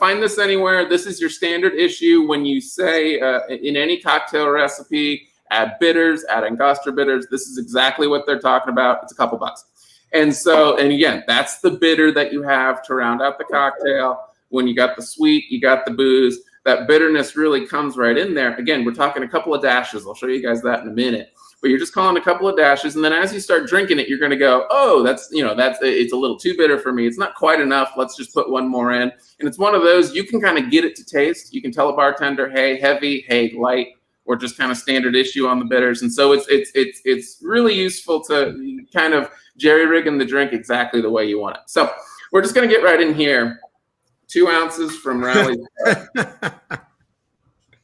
find this anywhere. This is your standard issue when you say in any cocktail recipe, add bitters, add Angostura bitters. This is exactly what they're talking about. It's a couple bucks. And again, that's the bitter that you have to round out the cocktail. When you got the sweet, you got the booze. That bitterness really comes right in there. Again, we're talking a couple of dashes. I'll show you guys that in a minute. But you're just calling a couple of dashes, and then as you start drinking it, you're going to go, oh, it's a little too bitter for me. It's not quite enough. Let's just put one more in. And it's one of those, you can kind of get it to taste. You can tell a bartender, hey, heavy, hey, light, or just kind of standard issue on the bitters. And so it's really useful to kind of jerry-rigging the drink exactly the way you want it. So we're just going to get right in here. 2 ounces from Raleigh.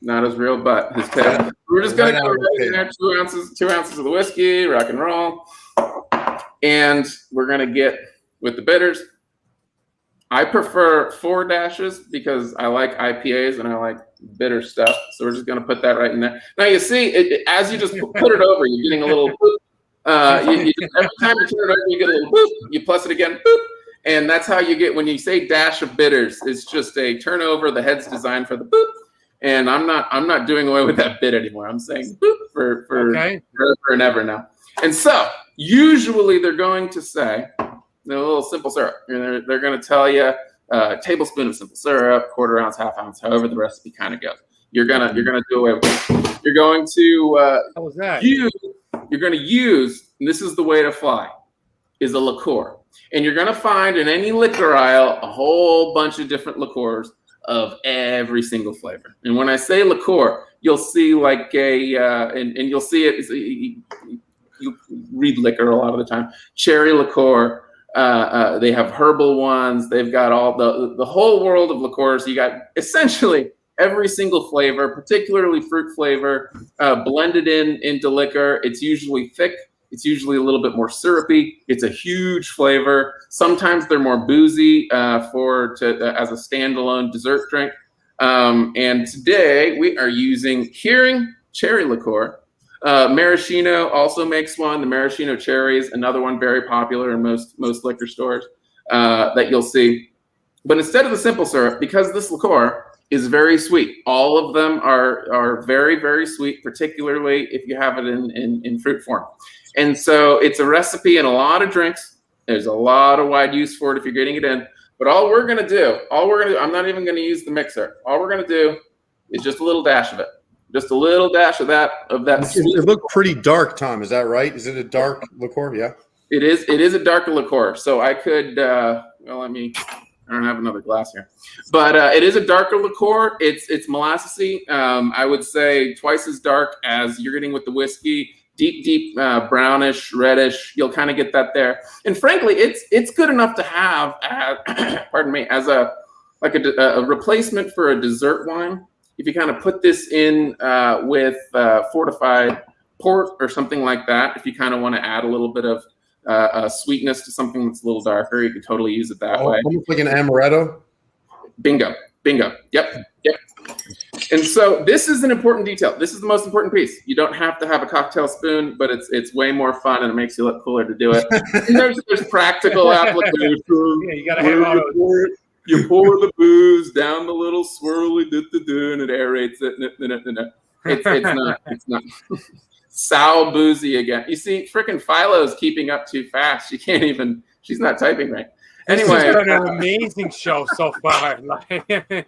Not his real butt, his tail. We're just going to go right in there. 2 ounces of the whiskey, rock and roll. And we're going to get with the bitters. I prefer 4 dashes because I like IPAs and I like bitter stuff. So we're just going to put that right in there. Now you see, as you just put it over, you're getting a little boop. Every time you turn it over, you get a little boop. You plus it again, boop. And that's how you get, when you say dash of bitters, it's just a turnover. The head's designed for the boop. And I'm not doing away with that bit anymore. I'm saying boop for forever and ever now. And so usually they're going to say a little simple syrup. And they're going to tell you a tablespoon of simple syrup, 1/4 ounce, 1/2 ounce, however the recipe kind of goes. You're gonna do away with it. You're going to How was that? You're going to use, and this is the way to fly, is a liqueur. And you're going to find in any liquor aisle a whole bunch of different liqueurs of every single flavor. And when I say liqueur, you'll see like and you'll see it. You read liquor a lot of the time. Cherry liqueur. They have herbal ones. They've got all the whole world of liqueurs. You got essentially every single flavor, particularly fruit flavor, blended into liquor. It's usually thick. It's usually a little bit more syrupy. It's a huge flavor. Sometimes they're more boozy as a standalone dessert drink. And today we are using Hearing Cherry Liqueur. Maraschino also makes one. The maraschino cherry is another one very popular in most liquor stores that you'll see. But instead of the simple syrup, because this liqueur is very sweet, all of them are very, very sweet, particularly if you have it in fruit form. And so it's a recipe in a lot of drinks. There's a lot of wide use for it if you're getting it in. But all we're going to do, I'm not even going to use the mixer. All we're going to do is just a little dash of it. Just a little dash of that. It looked pretty dark, Tom. Is that right? Is it a dark liqueur? Yeah. It is a darker liqueur. So I could, I don't have another glass here. But it is a darker liqueur. It's molassesy. I would say twice as dark as you're getting with the whiskey. Deep brownish, reddish. You'll kind of get that there. And frankly, it's good enough to have, as a replacement for a dessert wine. If you kind of put this in with fortified port or something like that, if you kind of want to add a little bit of sweetness to something that's a little darker, you can totally use it that way. Almost like an amaretto. Bingo. Yep. And so this is an important detail. This is the most important piece. You don't have to have a cocktail spoon, but it's way more fun and it makes you look cooler to do it. And there's practical applications. Yeah, you gotta have all those. You pour the booze down the little swirly and it aerates it. It's not. Sow boozy again. You see, frickin' Philo's keeping up too fast. She's not typing right. Anyway, this has been an amazing show so far. Like,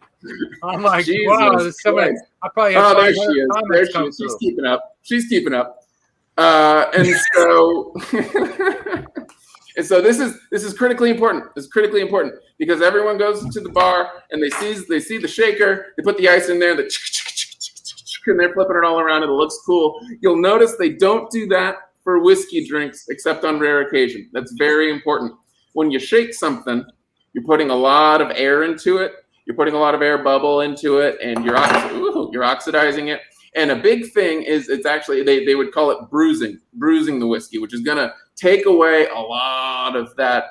I'm like, Jesus wow, there's so many. Christ. I probably have Oh, there 500 she is. comments There she come is. She's through. keeping up. She's keeping up. And so, and so this is critically important. This is critically important because everyone goes to the bar and they see the shaker. They put the ice in there. And they're flipping it all around and it looks cool. You'll notice they don't do that for whiskey drinks except on rare occasion. That's very important. When you shake something, you're putting a lot of air into it. You're putting a lot of air bubble into it, and you're oxidizing it. And a big thing is it's actually, they would call it bruising the whiskey, which is going to take away a lot of that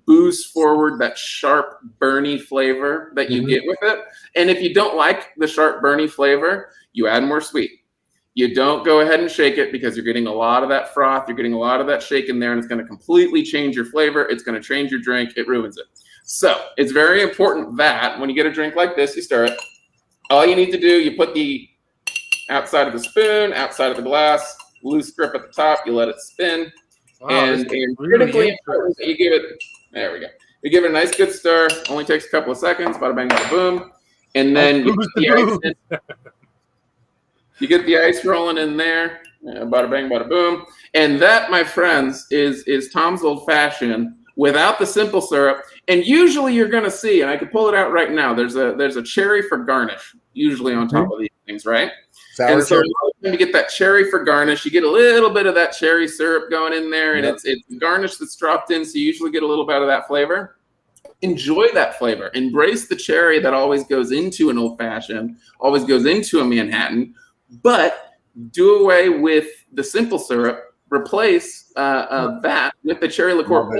booze forward, that sharp, burny flavor that you get with it. And if you don't like the sharp, burny flavor, you add more sweet. You don't go ahead and shake it because you're getting a lot of that froth. You're getting a lot of that shake in there, and it's going to completely change your flavor. It's going to change your drink. It ruins it. So it's very important that when you get a drink like this, you stir it. All you need to do, you put the outside of the spoon, outside of the glass, loose grip at the top. You let it spin. Wow, and critically important that you give it, there we go. You give it a nice good stir. Only takes a couple of seconds. Bada bang, bada boom. And then you put the ice in. You get the ice rolling in there, bada bang, bada boom. And that, my friends, is Tom's Old Fashioned without the simple syrup. And usually you're going to see, and I could pull it out right now, there's a cherry for garnish, usually on top of these things, right? Sour and so when you get that cherry for garnish, you get a little bit of that cherry syrup going in there, and it's garnish that's dropped in, so you usually get a little bit of that flavor. Enjoy that flavor. Embrace the cherry that always goes into an Old Fashioned, always goes into a Manhattan. But do away with the simple syrup. Replace that with the cherry liqueur.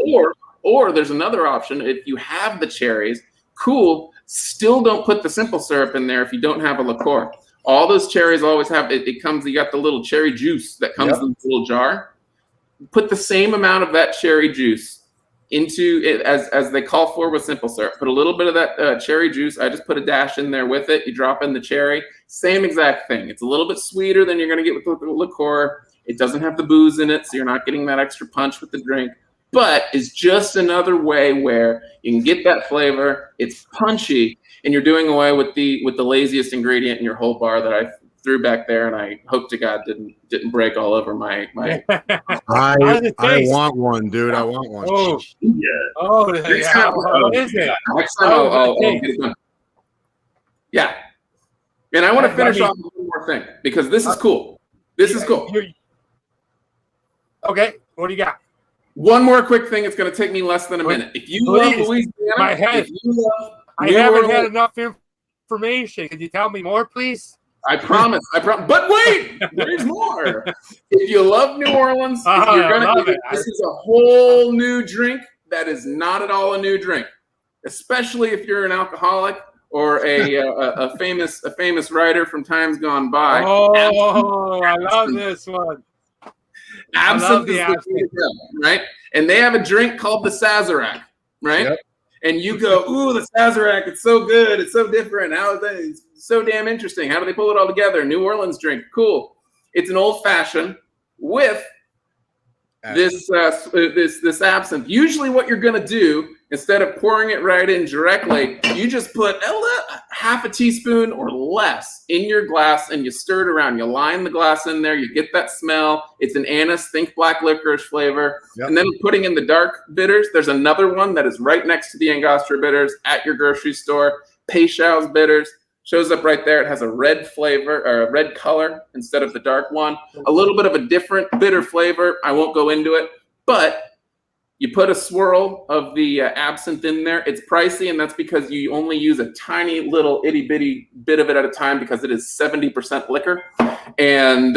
Or there's another option. If you have the cherries, cool. Still don't put the simple syrup in there if you don't have a liqueur. All those cherries always have it comes. You got the little cherry juice that comes in this little jar. Put the same amount of that cherry juice into it as they call for with simple syrup. Put a little bit of that cherry juice. I just put a dash in there with it. You drop in the cherry. Same exact thing. It's a little bit sweeter than you're going to get with the liqueur. It doesn't have the booze in it, so you're not getting that extra punch with the drink. But it's just another way where you can get that flavor. It's punchy, and you're doing away with the laziest ingredient in your whole bar that I threw back there, and I hope to God didn't break all over my. I want one, dude. I want one. Oh, yeah. Oh, yeah. What is it? Next time I'll get it done. Yeah. And I want to finish off with one more thing because this is cool. This is cool. Okay, what do you got? One more quick thing. It's going to take me less than a minute. If you love Louisiana, my head. if you love I haven't had enough information. Could you tell me more, please? I promise. But wait, there's more. If you love New Orleans, you're gonna this is a whole new drink that is not at all a new drink, especially if you're an alcoholic or a famous writer from times gone by. Oh, I love this one. Absinthe is the key to them, right? And they have a drink called the Sazerac, right? Yep. And you go, ooh, the Sazerac, it's so good, it's so different. How is that? It's so damn interesting. How do they pull it all together? New Orleans drink, cool. It's an old fashioned with this absinthe. Usually, what you're gonna do instead of pouring it right in directly, you just put half a teaspoon or less in your glass and you stir it around. You line the glass in there. You get that smell. It's an anise, think black licorice flavor. Yep. And then putting in the dark bitters. There's another one that is right next to the Angostura bitters at your grocery store. Peychaud's bitters. Shows up right there. It has a red flavor or a red color instead of the dark one. A little bit of a different bitter flavor. I won't go into it, but you put a swirl of the absinthe in there. It's pricey, and that's because you only use a tiny little itty bitty bit of it at a time because it is 70% liquor. And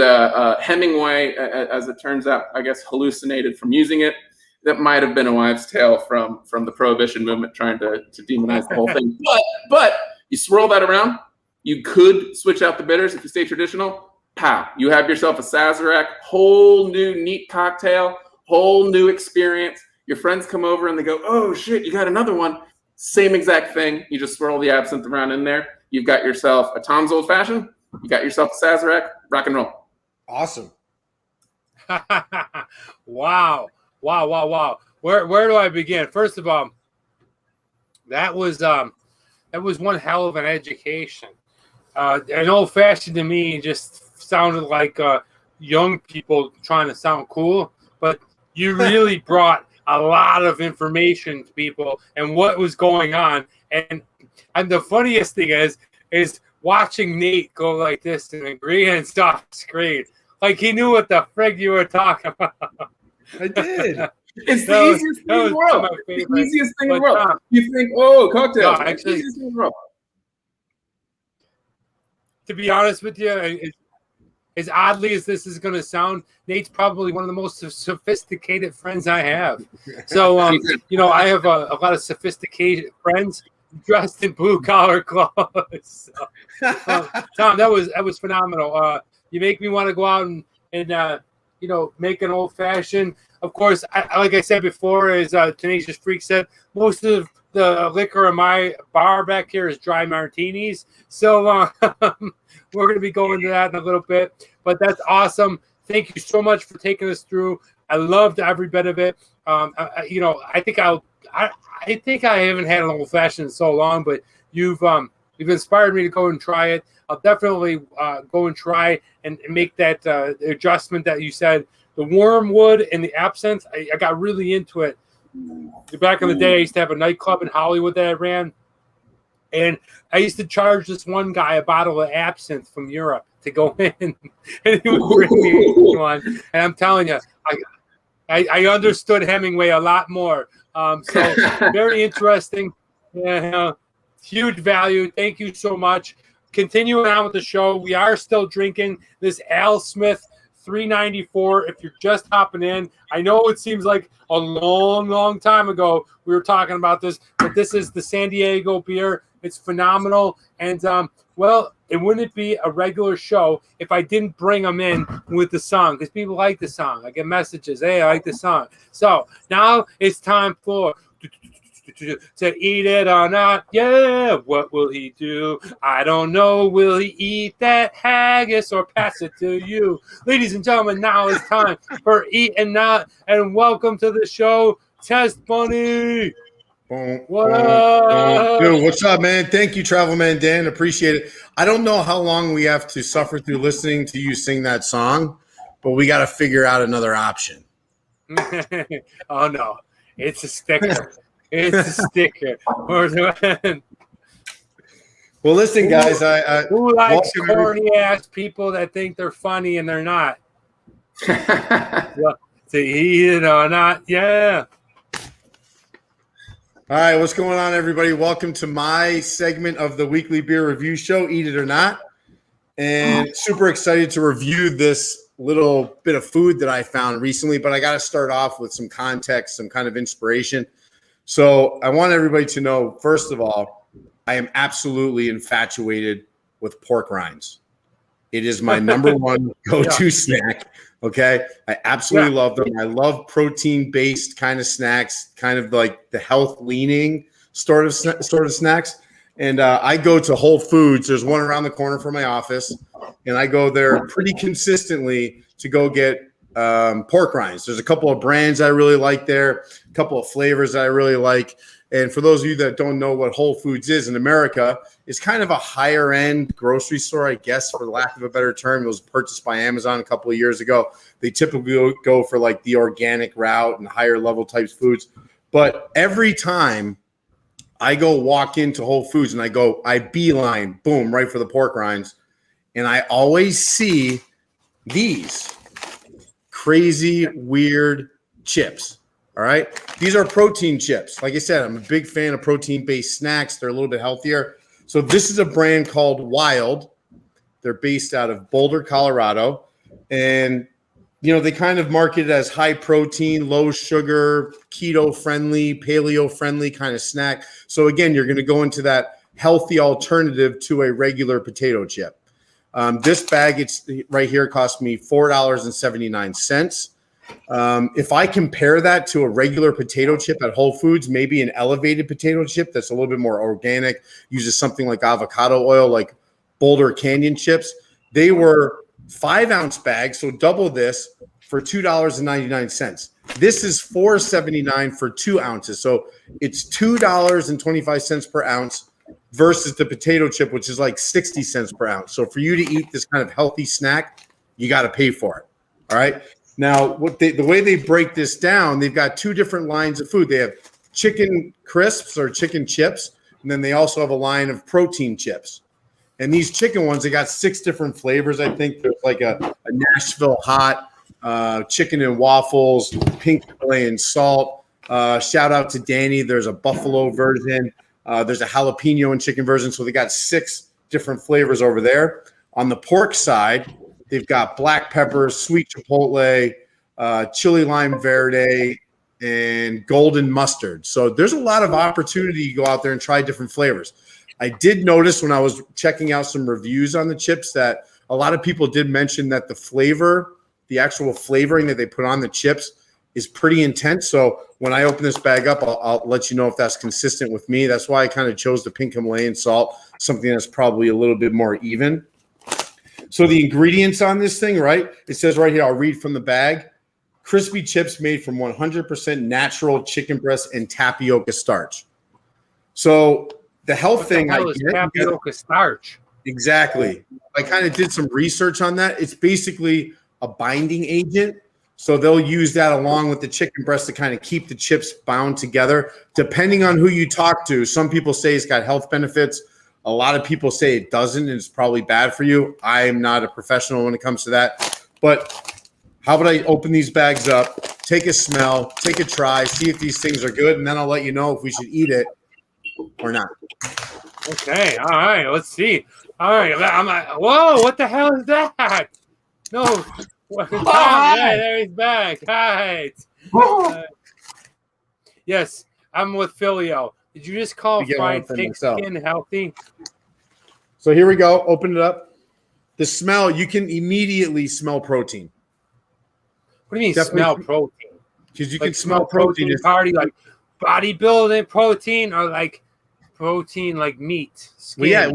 Hemingway, as it turns out, I guess hallucinated from using it. That might have been a wives' tale from the Prohibition movement trying to demonize the whole thing. But you swirl that around. You could switch out the bitters if you stay traditional. Pow! You have yourself a Sazerac, whole new neat cocktail, whole new experience. Your friends come over and they go, oh shit, you got another one. Same exact thing. You just swirl the absinthe around in there. You've got yourself a Tom's Old Fashioned. You got yourself a Sazerac. Rock and roll. Awesome. Wow. Where do I begin? First of all, that was one hell of an education. An old fashioned to me just sounded like young people trying to sound cool, but you really brought a lot of information to people and what was going on. And the funniest thing is watching Nate go like this and agree and stop screen. Like he knew what the frig you were talking about. I did. It's the easiest thing in the world. It's the easiest thing in the world. You think, oh, cocktails. No, actually, it's the easiest thing in the world. To be honest with you, as oddly as this is going to sound, Nate's probably one of the most sophisticated friends I have. So, I have a lot of sophisticated friends dressed in blue collar clothes. So, Tom, that was phenomenal. You make me want to go out and make an old fashioned. Of course, like I said before, as Tenacious Freak said, most of the liquor in my bar back here is dry martinis. So we're going to be going to that in a little bit. But that's awesome. Thank you so much for taking us through. I loved every bit of it. I think I haven't had an old fashioned in so long, but you've inspired me to go and try it. I'll definitely go and try and make that adjustment that you said. The wormwood and the absinthe, I got really into it. Back in the day, I used to have a nightclub in Hollywood that I ran, and I used to charge this one guy a bottle of absinthe from Europe to go in, and he would bring me one. And I'm telling you, I understood Hemingway a lot more. So very interesting. Yeah, huge value. Thank you so much. Continuing on with the show, we are still drinking this Al Smith 394. If you're just hopping in, I know it seems like a long time ago we were talking about this, but this is the San Diego beer. It's phenomenal. And it wouldn't be a regular show if I didn't bring them in with the song, because people like the song. I get messages, hey, I like the song. So now it's time for to eat it or not. Yeah, what will he do? I don't know. Will he eat that haggis or pass it to you? Ladies and gentlemen, now it's time for Eat and Not, and welcome to the show, Test Bunny. What up? Dude, what's up, man? Thank you, Travel Man Dan. Appreciate it. I don't know how long we have to suffer through listening to you sing that song, but we got to figure out another option. Oh, no. It's a sticker. It's a sticker. Well, listen, guys. Who likes corny-ass people that think they're funny and they're not? To eat it or not, yeah. All right, what's going on, everybody? Welcome to my segment of the weekly beer review show, Eat It or Not. And super excited to review this little bit of food that I found recently, but I got to start off with some context, some kind of inspiration. So I want everybody to know, first of all, I am absolutely infatuated with pork rinds. It is my number one go-to snack. Okay. I absolutely love them. I love protein-based kind of snacks, kind of like the health-leaning sort of snacks. And I go to Whole Foods. There's one around the corner from my office, and I go there pretty consistently to go get pork rinds. There's a couple of brands I really like there, a couple of flavors I really like. And for those of you that don't know what Whole Foods is in America, it's kind of a higher end grocery store, I guess, for lack of a better term. It was purchased by Amazon a couple of years ago. They typically go for like the organic route and higher level types foods. But every time I go walk into Whole Foods and I beeline, boom, right for the pork rinds. And I always see these crazy, weird chips. All right. These are protein chips. Like I said, I'm a big fan of protein-based snacks. They're a little bit healthier. So this is a brand called Wild. They're based out of Boulder, Colorado. And, they kind of market it as high protein, low sugar, keto-friendly, paleo-friendly kind of snack. So, again, you're going to go into that healthy alternative to a regular potato chip. This bag, it's right here, cost me $4.79. If I compare that to a regular potato chip at Whole Foods, maybe an elevated potato chip that's a little bit more organic, uses something like avocado oil, like Boulder Canyon chips, they were 5-ounce bags, so double this, for $2.99. This is $4.79 for 2 ounces. So it's $2.25 per ounce versus the potato chip, which is like 60 cents per ounce. So for you to eat this kind of healthy snack, you got to pay for it. All right. Now, the way they break this down, they've got 2 different lines of food. They have chicken crisps or chicken chips, and then they also have a line of protein chips. And these chicken ones, they got 6 different flavors. I think there's like a Nashville hot, chicken and waffles, pink Himalayan salt. Shout out to Danny. There's a buffalo version. There's a jalapeno and chicken version. So they got 6 different flavors over there. On the pork side, they've got black pepper, sweet chipotle, chili lime verde, and golden mustard. So there's a lot of opportunity to go out there and try different flavors. I did notice when I was checking out some reviews on the chips that a lot of people did mention that the flavor, the actual flavoring that they put on the chips is pretty intense. So when I open this bag up, I'll let you know if that's consistent with me. That's why I kind of chose the pink Himalayan salt, something that's probably a little bit more even. So the ingredients on this thing, right? It says right here, I'll read from the bag. Crispy chips made from 100% natural chicken breast and tapioca starch. So the health thing, I get tapioca starch. Exactly. I kind of did some research on that. It's basically a binding agent. So they'll use that along with the chicken breast to kind of keep the chips bound together. Depending on who you talk to, some people say it's got health benefits. A lot of people say it doesn't, and it's probably bad for you. I am not a professional when it comes to that. But how about I open these bags up, take a smell, take a try, see if these things are good, and then I'll let you know if we should eat it or not. Okay, all right, let's see. All right, I'm like, whoa, what the hell is that? No, yeah, there he's back. All right. Yes, I'm with Filio. Did you just call fried pig skin healthy? So here we go. Open it up. The smell, you can immediately smell protein. What do you mean smell protein? Because you can smell protein. Party like bodybuilding protein or like protein like meat. Well, yeah,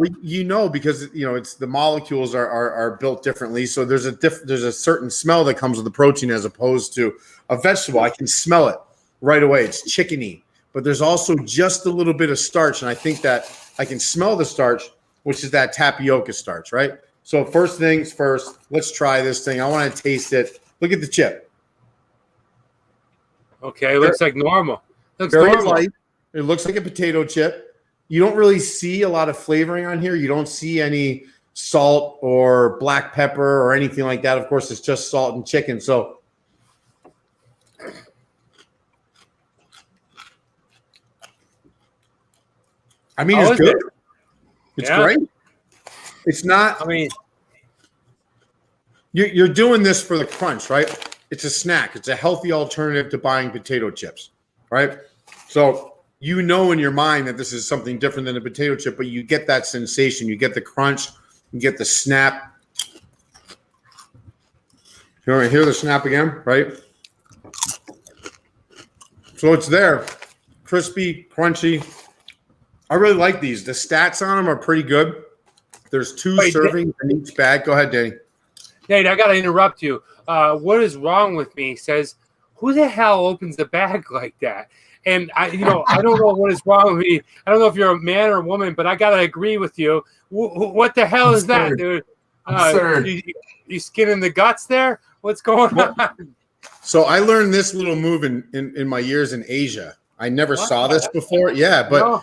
because it's the molecules are built differently. So there's a certain smell that comes with the protein as opposed to a vegetable. I can smell it right away. It's chickeny, but there's also just a little bit of starch, and I think that I can smell the starch, which is that tapioca starch, right? So first things first, let's try this thing. I want to taste it. Look at the chip. Okay, it looks like normal. Looks very normal. light. It looks like a potato chip. You don't really see a lot of flavoring on here. You don't see any salt or black pepper or anything like that. Of course, it's just salt and chicken. So I mean, it's good. It's great. It's not. I mean, you're doing this for the crunch, right? It's a snack. It's a healthy alternative to buying potato chips, right? So in your mind that this is something different than a potato chip, but you get that sensation. You get the crunch. You get the snap. You want to hear the snap again, right? So it's there. Crispy, crunchy. I really like these. The stats on them are pretty good. There's 2 servings in each bag. Go ahead, Danny. Nate, I got to interrupt you. What is wrong with me? Says, who the hell opens the bag like that? And I don't know what is wrong with me. I don't know if you're a man or a woman, but I got to agree with you. What the hell is that, dude? You skinning the guts there? What's going on? So I learned this little move in my years in Asia. I never saw this before. Yeah, but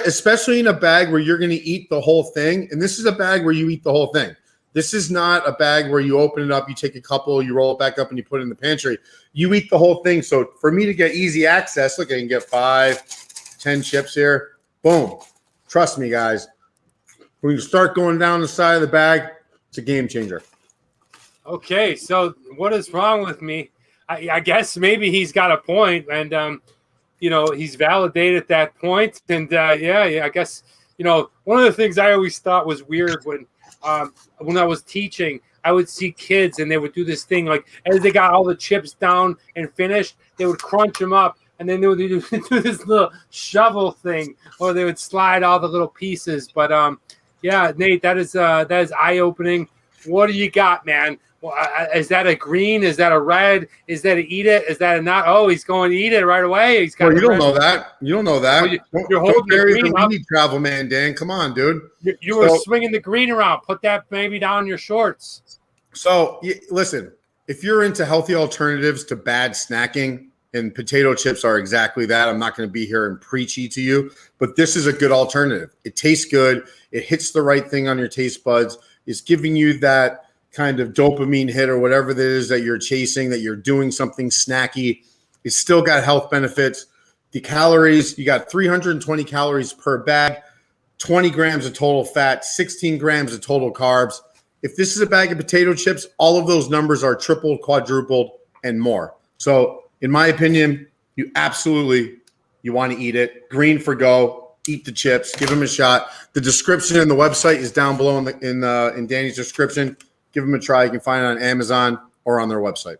especially in a bag where you're going to eat the whole thing. And this is a bag where you eat the whole thing. This is not a bag where you open it up, you take a couple, you roll it back up, and you put it in the pantry. You eat the whole thing. So for me to get easy access, look, I can get 5, 10 chips here. Boom. Trust me, guys. When you start going down the side of the bag, it's a game changer. Okay, so what is wrong with me? I guess maybe he's got a point, and he's validated that point. And I guess one of the things I always thought was weird when I was teaching, I would see kids and they would do this thing like as they got all the chips down and finished, they would crunch them up and then they would do this little shovel thing, or they would slide all the little pieces. But Nate, that is eye opening. What do you got, man? Well, is that a green? Is that a red? Is that a eat it? Is that a not? Oh, he's going to eat it right away. He's got. Well, you don't know that. You don't know that. Well, you're don't holding the bury green the up. lead, travel man, Dan. Come on, dude. You were swinging the green around. Put that maybe down your shorts. So listen, if you're into healthy alternatives to bad snacking, and potato chips are exactly that. I'm not going to be here and preachy to you, but this is a good alternative. It tastes good. It hits the right thing on your taste buds. It's giving you that kind of dopamine hit or whatever it is that you're chasing, that you're doing something snacky. It's still got health benefits. The calories, you got 320 calories per bag, 20 grams of total fat, 16 grams of total carbs. If this is a bag of potato chips, all of those numbers are tripled, quadrupled, and more. So in my opinion, you want to eat it. Green for go. Eat the chips. Give them a shot. The description and the website is down below in Danny's description. Give them a try. You can find it on Amazon or on their website.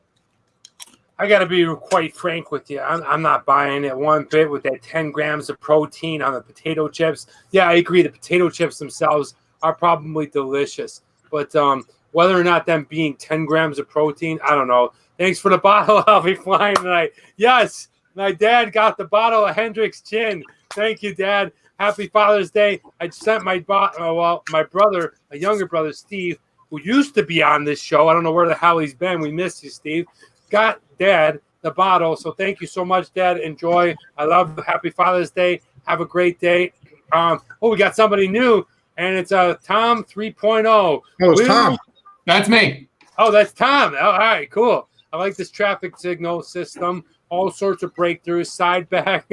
I got to be quite frank with you. I'm not buying it one bit with that 10 grams of protein on the potato chips. Yeah, I agree. The potato chips themselves are probably delicious. But whether or not them being 10 grams of protein, I don't know. Thanks for the bottle. I'll be flying tonight. Yes, my dad got the bottle of Hendrick's Gin. Thank you, Dad. Happy Father's Day. I sent my brother, a younger brother, Steve, who used to be on this show. I don't know where the hell he's been. We missed you, Steve. Got Dad the bottle. So thank you so much, Dad. Enjoy. I love you. Happy Father's Day. Have a great day. We got somebody new, and it's Tom 3.0. Oh, it's Tom. That's me. Oh, that's Tom. Oh, all right, cool. I like this traffic signal system. All sorts of breakthroughs, side back,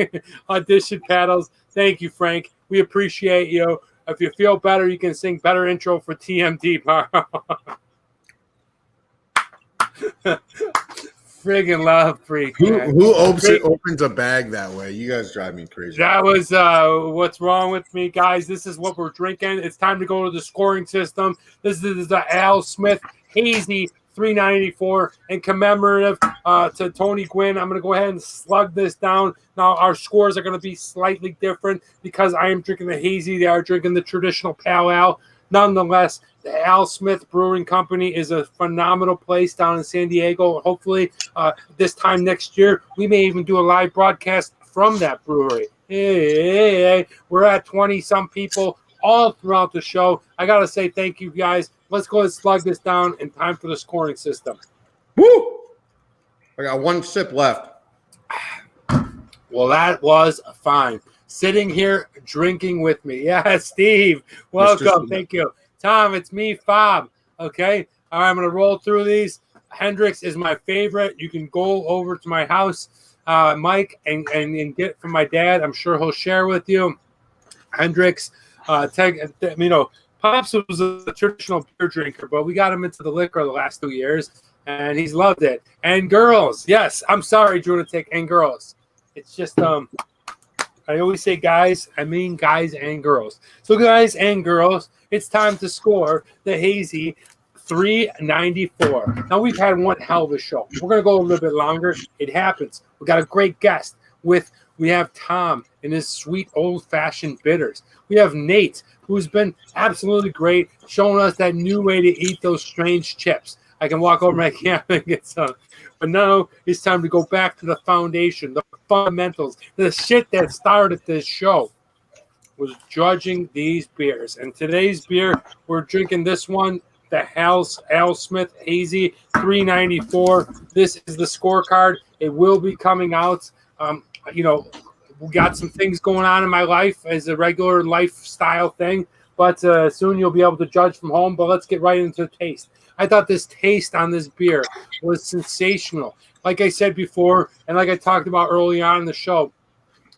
audition paddles. Thank you, Frank. We appreciate you. If you feel better, you can sing better intro for TMD. Friggin' love freak. Who opens a bag that way? You guys drive me crazy. That was what's wrong with me, guys. This is what we're drinking. It's time to go to the scoring system. This is the Al Smith Hazy 394 and commemorative to Tony Gwynn. I'm going to go ahead and slug this down. Now, our scores are going to be slightly different because I am drinking the Hazy. They are drinking the traditional Pale Ale. Nonetheless, the Al Smith Brewing Company is a phenomenal place down in San Diego. Hopefully, this time next year, we may even do a live broadcast from that brewery. Hey, we're at 20-some people all throughout the show. I got to say thank you, guys. Let's go and slug this down in time for the scoring system. Woo! I got one sip left. Well, that was fine. Sitting here drinking with me. Yeah, Steve. Welcome. Thank you. Tom, it's me, Fob. Okay. All right, I'm going to roll through these. Hendrick's is my favorite. You can go over to my house, Mike, and get it from my dad. I'm sure he'll share with you. Hendrick's, Pops was a traditional beer drinker, but we got him into the liquor the last 2 years, and he's loved it. And girls. Yes, I'm sorry, Drunatic, and girls. It's just, I always say guys, I mean guys and girls. So guys and girls, it's time to score the Hazy 394. Now, we've had one hell of a show. We're going to go a little bit longer. It happens. We got a great guest. We have Tom and his sweet old-fashioned bitters. We have Nate, who's been absolutely great, showing us that new way to eat those strange chips. I can walk over my camp and get some. But now it's time to go back to the foundation, the fundamentals, the shit that started this show was judging these beers. And today's beer, we're drinking this one, the Al Smith Hazy 394. This is the scorecard. It will be coming out. We got some things going on in my life as a regular lifestyle thing, but soon you'll be able to judge from home. But let's get right into the taste. I thought this taste on this beer was sensational. Like I said before, and like I talked about early on in the show,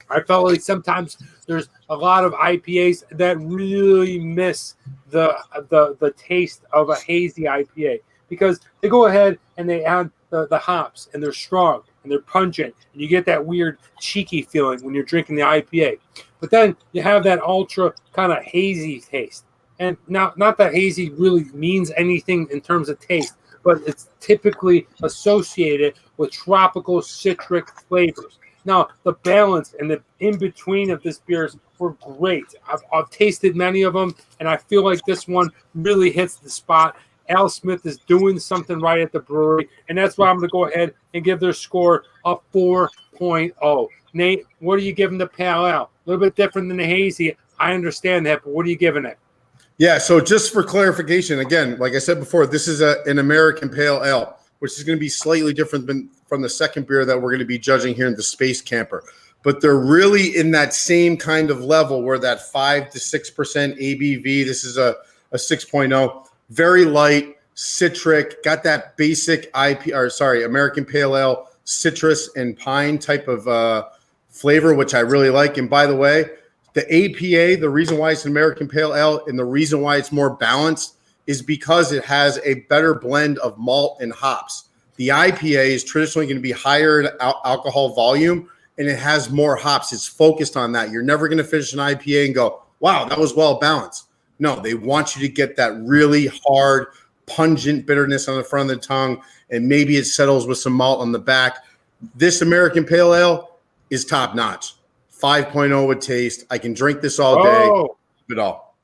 I felt like sometimes there's a lot of IPAs that really miss the taste of a hazy IPA because they go ahead and they add the hops, and they're strong, and they're pungent, and you get that weird cheeky feeling when you're drinking the IPA. But then you have that ultra kind of hazy taste. And now, not that hazy really means anything in terms of taste, but it's typically associated with tropical citric flavors. Now, the balance and the in-between of this beers were great. I've tasted many of them, and I feel like this one really hits the spot. Al Smith is doing something right at the brewery, and that's why I'm going to go ahead and give their score a 4.0. Nate, what are you giving the Pale Ale? A little bit different than the Hazy. I understand that, but what are you giving it? Yeah, so just for clarification, again, like I said before, this is an American Pale Ale, which is going to be slightly different from the second beer that we're going to be judging here in the Space Camper. But they're really in that same kind of level where that 5 to 6% ABV. This is a 6.0, very light, citric, got that basic American Pale Ale citrus and pine type of flavor, which I really like. And by the way, the APA, the reason why it's an American Pale Ale and the reason why it's more balanced is because it has a better blend of malt and hops. The IPA is traditionally going to be higher in alcohol volume, and it has more hops. It's focused on that. You're never going to finish an IPA and go, wow, that was well balanced. No, they want you to get that really hard, pungent bitterness on the front of the tongue, and maybe it settles with some malt on the back. This American Pale Ale is top notch. 5.0 with taste. I can drink this all day. Keep it all.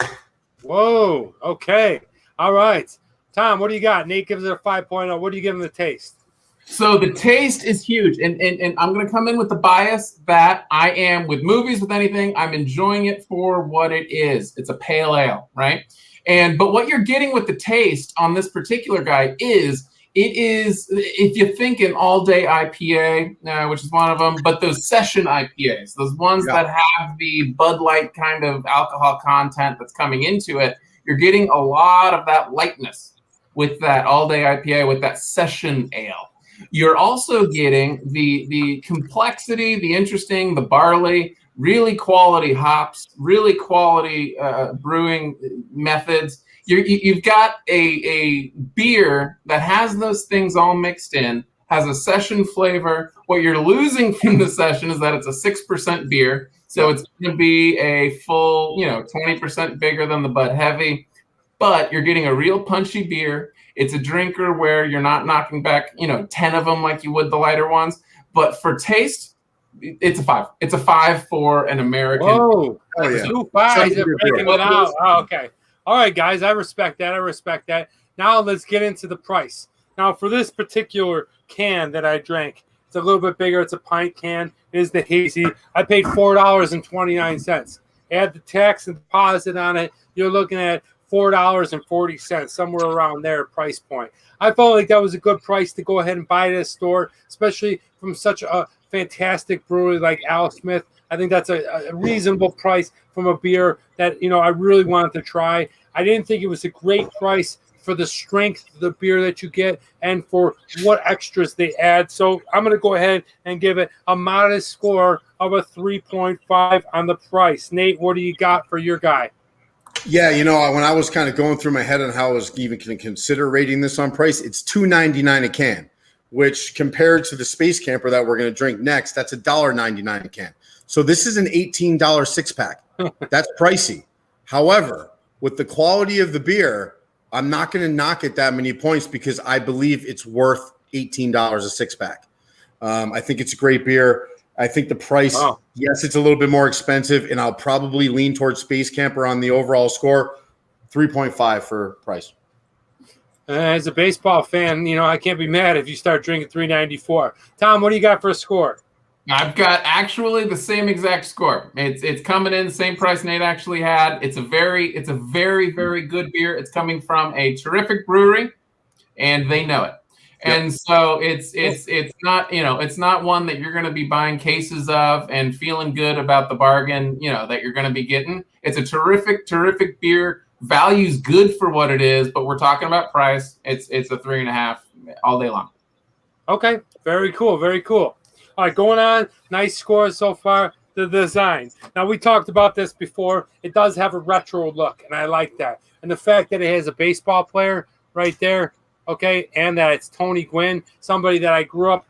Whoa. Okay. All right. Tom, what do you got? Nate gives it a 5.0. What do you give him the taste? So the taste is huge, and I'm going to come in with the bias that I am with movies, with anything. I'm enjoying it for what it is. It's a pale ale, right? But what you're getting with the taste on this particular guy is, it is, if you think an all-day IPA, which is one of them, but those session IPAs, those ones that have the Bud Light kind of alcohol content that's coming into it, you're getting a lot of that lightness with that all-day IPA, with that session ale. You're also getting the complexity, the interesting, the barley, really quality hops, really quality brewing methods. You've got a beer that has those things all mixed in, has a session flavor. What you're losing from the session is that it's a 6% beer. So it's going to be a full, 20% bigger than the Bud Heavy. But you're getting a real punchy beer. It's a drinker where you're not knocking back, 10 of them like you would the lighter ones. But for taste, it's a 5. It's a 5 for an American. Whoa. Oh, yeah. 2 5s are breaking it out. Oh, okay. All right, guys. I respect that. Now let's get into the price. Now, for this particular can that I drank, it's a little bit bigger. It's a pint can. It is the Hazy. I paid $4.29. Add the tax and deposit on it, you're looking at $4.40, somewhere around there price point. I felt like that was a good price to go ahead and buy at a store, especially from such a fantastic brewery like Al Smith. I think that's a reasonable price from a beer that, I really wanted to try. I didn't think it was a great price for the strength of the beer that you get and for what extras they add. So I'm going to go ahead and give it a modest score of a 3.5 on the price. Nate, what do you got for your guy? Yeah, when I was kind of going through my head on how I was even going to consider rating this on price, it's $2.99 a can, which compared to the Space Camper that we're going to drink next, that's $1.99 a can. So this is an $18 six-pack. That's pricey. However, with the quality of the beer, I'm not going to knock it that many points because I believe it's worth $18 a six-pack. I think it's a great beer. I think the price, yes, it's a little bit more expensive, and I'll probably lean towards Space Camper on the overall score. 3.5 for price. As a baseball fan, I can't be mad if you start drinking $3.94. Tom, what do you got for a score? I've got actually the same exact score. It's coming in the same price Nate actually had. It's a very, very good beer. It's coming from a terrific brewery, and they know it. And so it's not, it's not one that you're going to be buying cases of and feeling good about the bargain, that you're going to be getting. It's a terrific beer. Value's good for what it is, but we're talking about price. It's a 3.5 all day long. Okay. Very cool. All right, going on. Nice score so far. The design. Now, we talked about this before. It does have a retro look, and I like that. And the fact that it has a baseball player right there, okay, and that it's Tony Gwynn, somebody that I grew up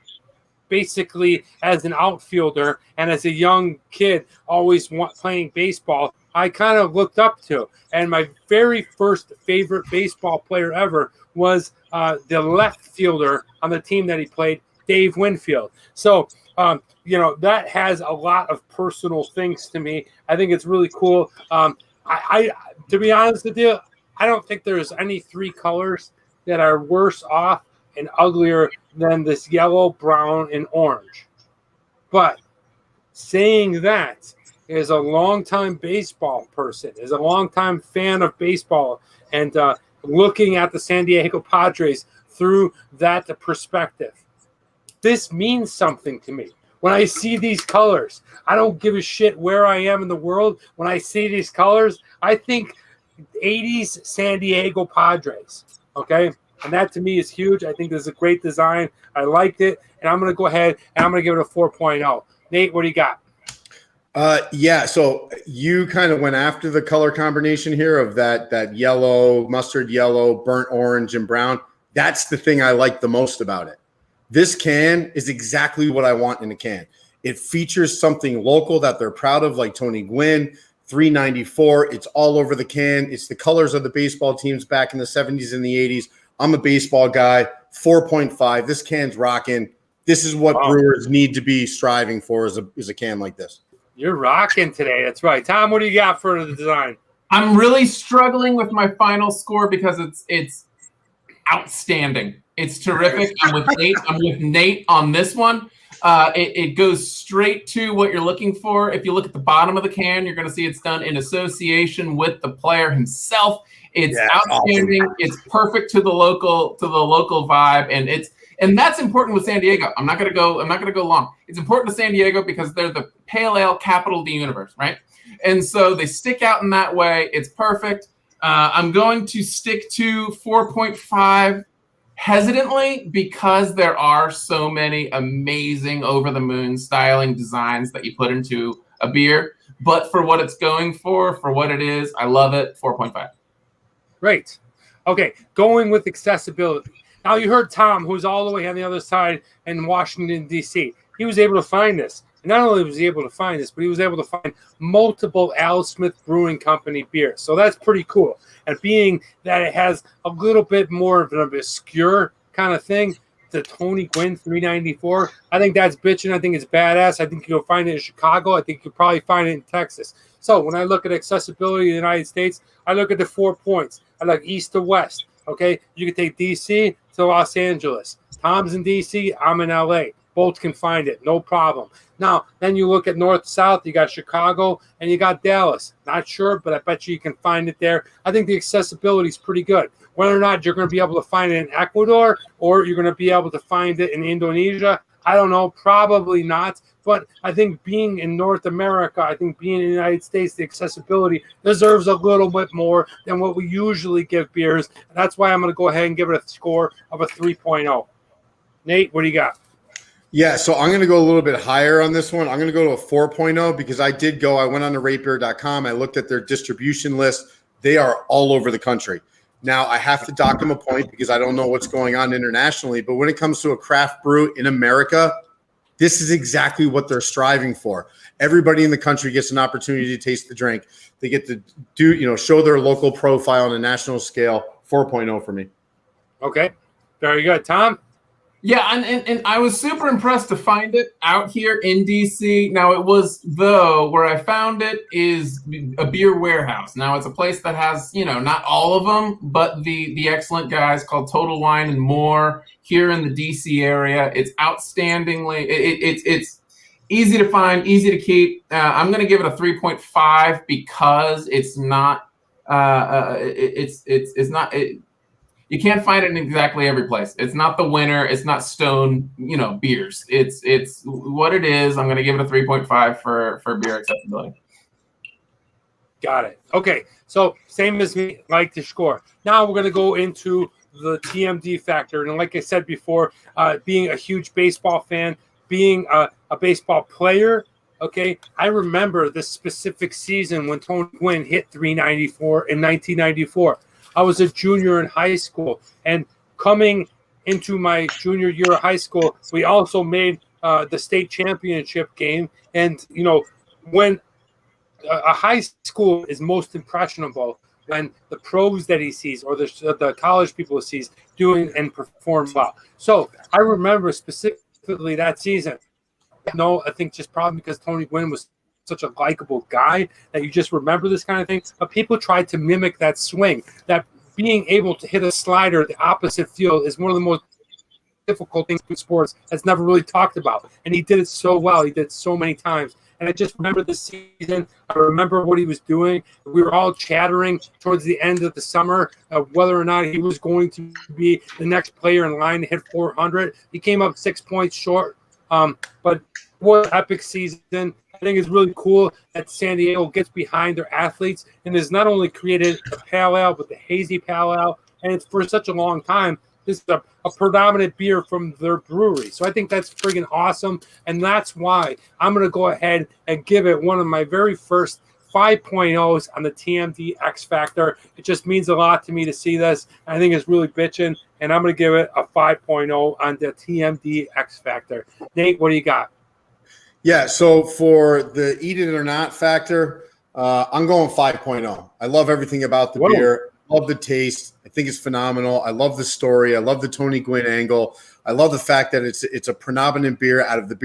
basically as an outfielder and as a young kid always playing baseball, I kind of looked up to. And my very first favorite baseball player ever was the left fielder on the team that he played, Dave Winfield. So, that has a lot of personal things to me. I think it's really cool. I to be honest with you, I don't think there's any 3 colors that are worse off and uglier than this yellow, brown, and orange. But saying that, is a longtime baseball person, is a longtime fan of baseball, and looking at the San Diego Padres through that perspective. This means something to me. When I see these colors, I don't give a shit where I am in the world. When I see these colors, I think 80s San Diego Padres, okay? And that to me is huge. I think this is a great design. I liked it, and I'm going to go ahead and I'm going to give it a 4.0. Nate, what do you got? Yeah, so you kind of went after the color combination here of that yellow, mustard yellow, burnt orange, and brown. That's the thing I like the most about it. This can is exactly what I want in a can. It features something local that they're proud of, like Tony Gwynn, 394. It's all over the can. It's the colors of the baseball teams back in the 70s and the 80s. I'm a baseball guy. 4.5. This can's rocking. This is what brewers need to be striving for is a can like this. You're rocking today. That's right. Tom, what do you got for the design? I'm really struggling with my final score because it's outstanding. It's terrific. I'm with Nate on this one. It goes straight to what you're looking for. If you look at the bottom of the can, you're going to see it's done in association with the player himself. It's outstanding. Awesome. It's perfect to the local vibe, and that's important with San Diego. I'm not going to go long. It's important to San Diego because they're the pale ale capital of the universe, right? And so they stick out in that way. It's perfect. I'm going to stick to 4.5 hesitantly because there are so many amazing over-the-moon styling designs that you put into a beer. But for what it's going for what it is, I love it. 4.5. Great. Okay, going with accessibility. Now, you heard Tom, who's all the way on the other side in Washington, D.C. He was able to find this. And not only was he able to find this, but he was able to find multiple Al Smith Brewing Company beers. So that's pretty cool. And being that it has a little bit more of an obscure kind of thing, the Tony Gwynn 394, I think that's bitching. I think it's badass. I think you'll find it in Chicago. I think you'll probably find it in Texas. So when I look at accessibility in the United States, I look at the 4 points. I look east to west. Okay, you can take D.C. to Los Angeles. Tom's in D.C., I'm in L.A. Both can find it, no problem. Now, then you look at north-south, you got Chicago, and you got Dallas. Not sure, but I bet you can find it there. I think the accessibility is pretty good. Whether or not you're going to be able to find it in Ecuador or you're going to be able to find it in Indonesia, I don't know, probably not. But I think being in North America, I think being in the United States, the accessibility deserves a little bit more than what we usually give beers. And that's why I'm going to go ahead and give it a score of a 3.0. Nate, what do you got? Yeah, so I'm going to go a little bit higher on this one. I'm going to go to a 4.0 because I went on to ratebeer.com. I looked at their distribution list. They are all over the country. Now, I have to dock them a point because I don't know what's going on internationally. But when it comes to a craft brew in America, this is exactly what they're striving for. Everybody in the country gets an opportunity to taste the drink. They get to show their local profile on a national scale. 4.0 for me. Okay, very good. Tom? Yeah, and I was super impressed to find it out here in DC. Now, it was, though, where I found it is a beer warehouse. Now, it's a place that has, not all of them, but the excellent guys called Total Wine and More here in the DC area. It's outstandingly, it's easy to find, easy to keep. I'm going to give it a 3.5 because it's not, you can't find it in exactly every place. It's not the winner. It's not Stone, beers. It's what it is. I'm going to give it a 3.5 for beer accessibility. Got it. Okay, so same as me, like the score. Now we're going to go into the TMD factor. And like I said before, being a huge baseball fan, being a baseball player, okay, I remember this specific season when Tony Gwynn hit 394 in 1994. I was a junior in high school, and coming into my junior year of high school, we also made the state championship game. And, when a high school is most impressionable, when the pros that he sees or the college people he sees doing and perform well. So I remember specifically that season. No, I think just probably because Tony Gwynn was such a likable guy that you just remember this kind of thing. But people tried to mimic that swing, that being able to hit a slider the opposite field is one of the most difficult things in sports that's never really talked about. And he did it so well. He did it so many times. And I just remember this season. I remember what he was doing. We were all chattering towards the end of the summer of whether or not he was going to be the next player in line to hit 400. He came up 6 points short. But what an epic season. I think it's really cool that San Diego gets behind their athletes and has not only created a pale ale, but the Hazy pale ale. And it's for such a long time. This is a predominant beer from their brewery. So I think that's friggin' awesome. And that's why I'm going to go ahead and give it one of my very first 5.0s on the TMD X Factor. It just means a lot to me to see this. I think it's really bitching. And I'm going to give it a 5.0 on the TMD X Factor. Nate, what do you got? Yeah, so for the eat it or not factor, I'm going 5.0. I love everything about the beer. Love the taste. I think it's phenomenal. I love the story. I love the Tony Gwynn angle. I love the fact that it's a predominant beer out of the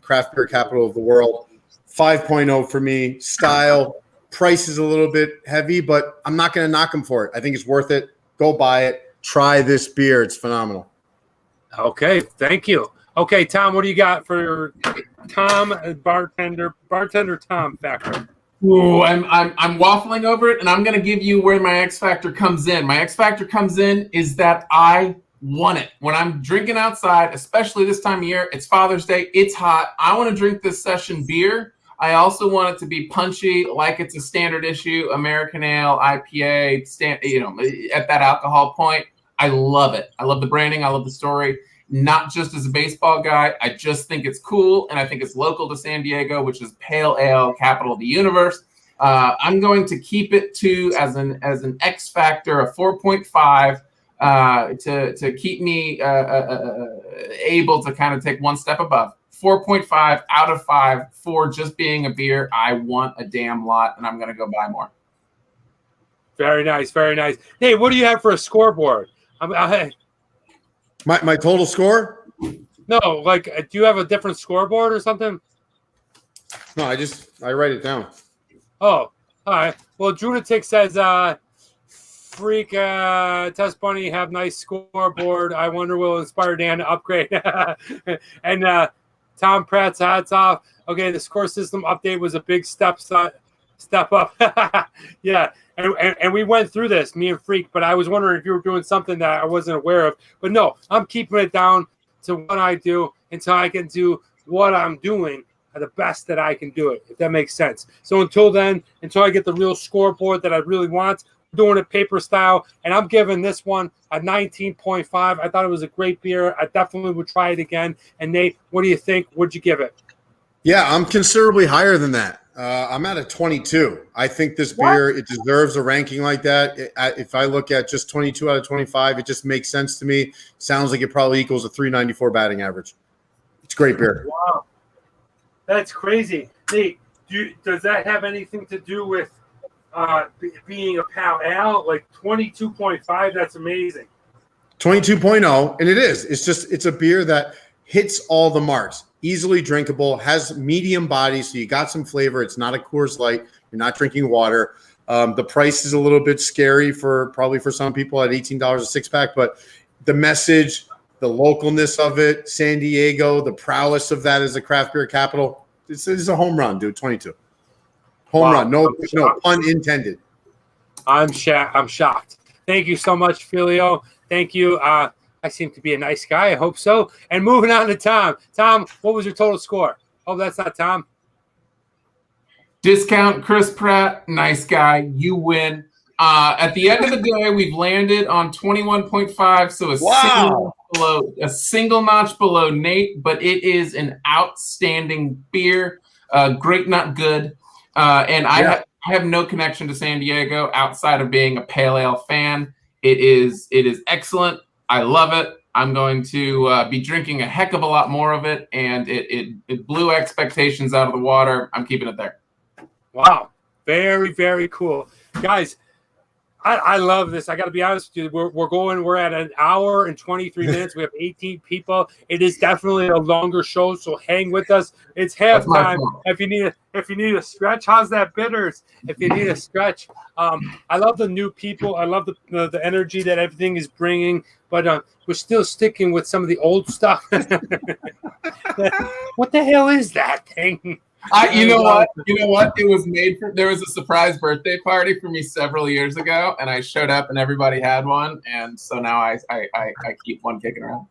craft beer capital of the world. 5.0 for me. Style, price is a little bit heavy, but I'm not going to knock them for it. I think it's worth it. Go buy it. Try this beer. It's phenomenal. Okay, thank you. Okay, Tom, what do you got for Tom bartender Tom factor? Ooh, I'm waffling over it, and I'm going to give you where my X factor comes in. My X factor comes in is that I want it. When I'm drinking outside, especially this time of year, it's Father's Day, it's hot. I want to drink this session beer. I also want it to be punchy, like it's a standard issue American Ale, IPA, at that alcohol point. I love it. I love the branding. I love the story. Not just as a baseball guy, I just think it's cool, and I think it's local to San Diego, which is pale ale capital of the universe. I'm going to keep it to as an X factor of 4.5 to keep me able to kind of take one step above. 4.5 out of 5 for just being a beer. I want a damn lot, and I'm going to go buy more. Very nice, very nice. Hey, what do you have for a scoreboard? My total score? No, like, do you have a different scoreboard or something? No, I write it down. Oh, all right. Well, Drunatic says, freak, Test Bunny have nice scoreboard. I wonder will inspire Dan to upgrade. And Tom Pratt's hats off. Okay, the score system update was a big step up. Yeah. And we went through this, me and Freak, but I was wondering if you were doing something that I wasn't aware of. But no, I'm keeping it down to what I do until I can do what I'm doing the best that I can do it, if that makes sense. So until then, until I get the real scoreboard that I really want, I'm doing it paper style, and I'm giving this one a 19.5. I thought it was a great beer. I definitely would try it again. And Nate, what do you think? What'd you give it? Yeah, I'm considerably higher than that. I'm at a 22. I think this beer, it deserves a ranking like that. If I look at just 22 out of 25, it just makes sense to me. Sounds like it probably equals a 394 batting average. It's great beer. Wow. That's crazy. Nate, does that have anything to do with being a pale ale? Like 22.5, that's amazing. 22.0, and it is. It's a beer that hits all the marks. Easily drinkable, has medium body, so you got some flavor. It's not a Coors Light. You're not drinking water. The price is a little bit scary probably for some people at $18 a six-pack, but the message, the localness of it, San Diego, the prowess of that as a craft beer capital, this is a home run, dude, 22. Home run, no pun intended. I'm shocked. Thank you so much, Filio. Thank you. I seem to be a nice guy. I hope so. And moving on to Tom. Tom, what was your total score? Oh, that's not Tom. Discount Chris Pratt. Nice guy. You win. At the end of the day, we've landed on 21.5, so a single notch below Nate, but it is an outstanding beer. Great, not good. And I have no connection to San Diego outside of being a pale ale fan. It is excellent. I love it. I'm going to be drinking a heck of a lot more of it, and it blew expectations out of the water. I'm keeping it there. Wow. Very, very cool. Guys, I love this. I got to be honest with you. We're at an hour and 23 minutes. We have 18 people. It is definitely a longer show, so hang with us. It's halftime. If you need a stretch, how's that bitters? If you need a stretch, I love the new people. I love the energy that everything is bringing. But we're still sticking with some of the old stuff. What the hell is that thing? You know what? It was made for. There was a surprise birthday party for me several years ago, and I showed up, and everybody had one, and so now I keep one kicking around.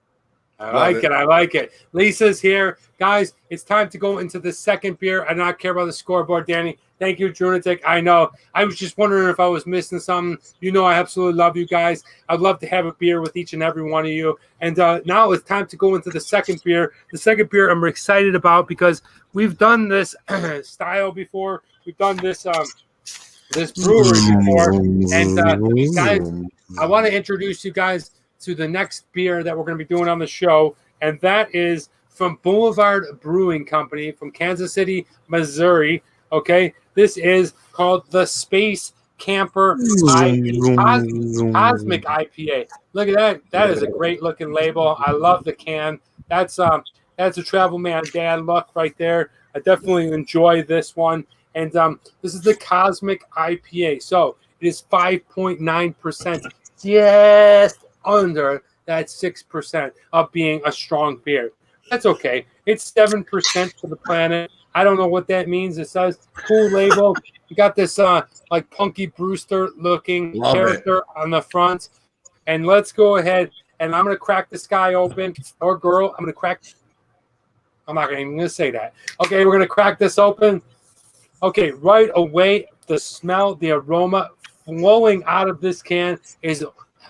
I like it. Lisa's here, guys. It's time to go into the second beer. I do not care about the scoreboard, Danny. Thank you, Drunatic. I know. I was just wondering if I was missing something. You know, I absolutely love you guys. I'd love to have a beer with each and every one of you. And now it's time to go into the second beer. The second beer I'm excited about because we've done this style before. We've done this this brewery before. And guys, I want to introduce you guys to the next beer that we're going to be doing on the show, and that is from Boulevard Brewing Company from Kansas City, Missouri. Okay, this is called the Space Camper Cosmic IPA. Look at that. That is a great looking label. I love the can. That's a Travel Man Dan look right there. I definitely enjoy this one. And this is the Cosmic IPA. So it is 5.9%. Yes, under that 6% of being a strong beer. That's okay. It's 7% for the planet. I don't know what that means. It says cool label. You got this like Punky Brewster looking character on the front. And let's go ahead and I'm gonna crack this guy open or girl. I'm not even gonna say that. Okay, we're gonna crack this open. Okay, right away, the smell, the aroma flowing out of this can is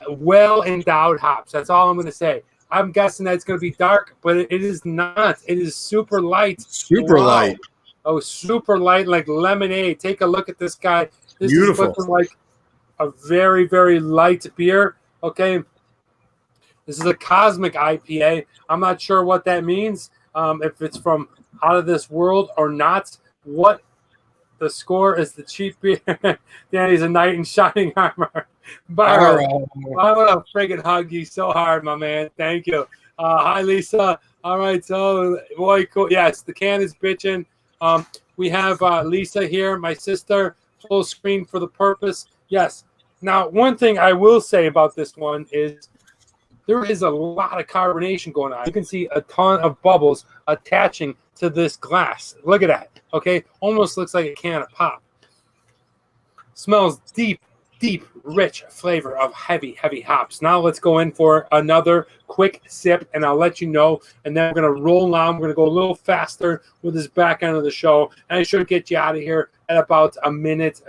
well endowed hops. That's all I'm going to say. I'm guessing that it's going to be dark, but it is not. It is super light. Super light. Oh, super light, like lemonade. Take a look at this guy. This Beautiful. is looking like a very, very light beer. Okay. This is a Cosmic IPA. I'm not sure what that means. If it's from out of this world or not. What the score is the cheap beer. Danny's a knight in shining armor. Byron, I want to freaking hug you so hard, my man. Thank you. Hi, Lisa. All right, so boy, cool. Yes, the can is bitching. We have Lisa here, my sister, full screen for the purpose. Yes. Now, one thing I will say about this one is there is a lot of carbonation going on. You can see a ton of bubbles attaching to this glass. Look at that. Okay, almost looks like a can of pop. Smells deep, rich flavor of heavy hops. Now let's go in for another quick sip, and I'll let you know. And then we're going to roll on. We're going to go a little faster with this back end of the show. And I should get you out of here at about a minute,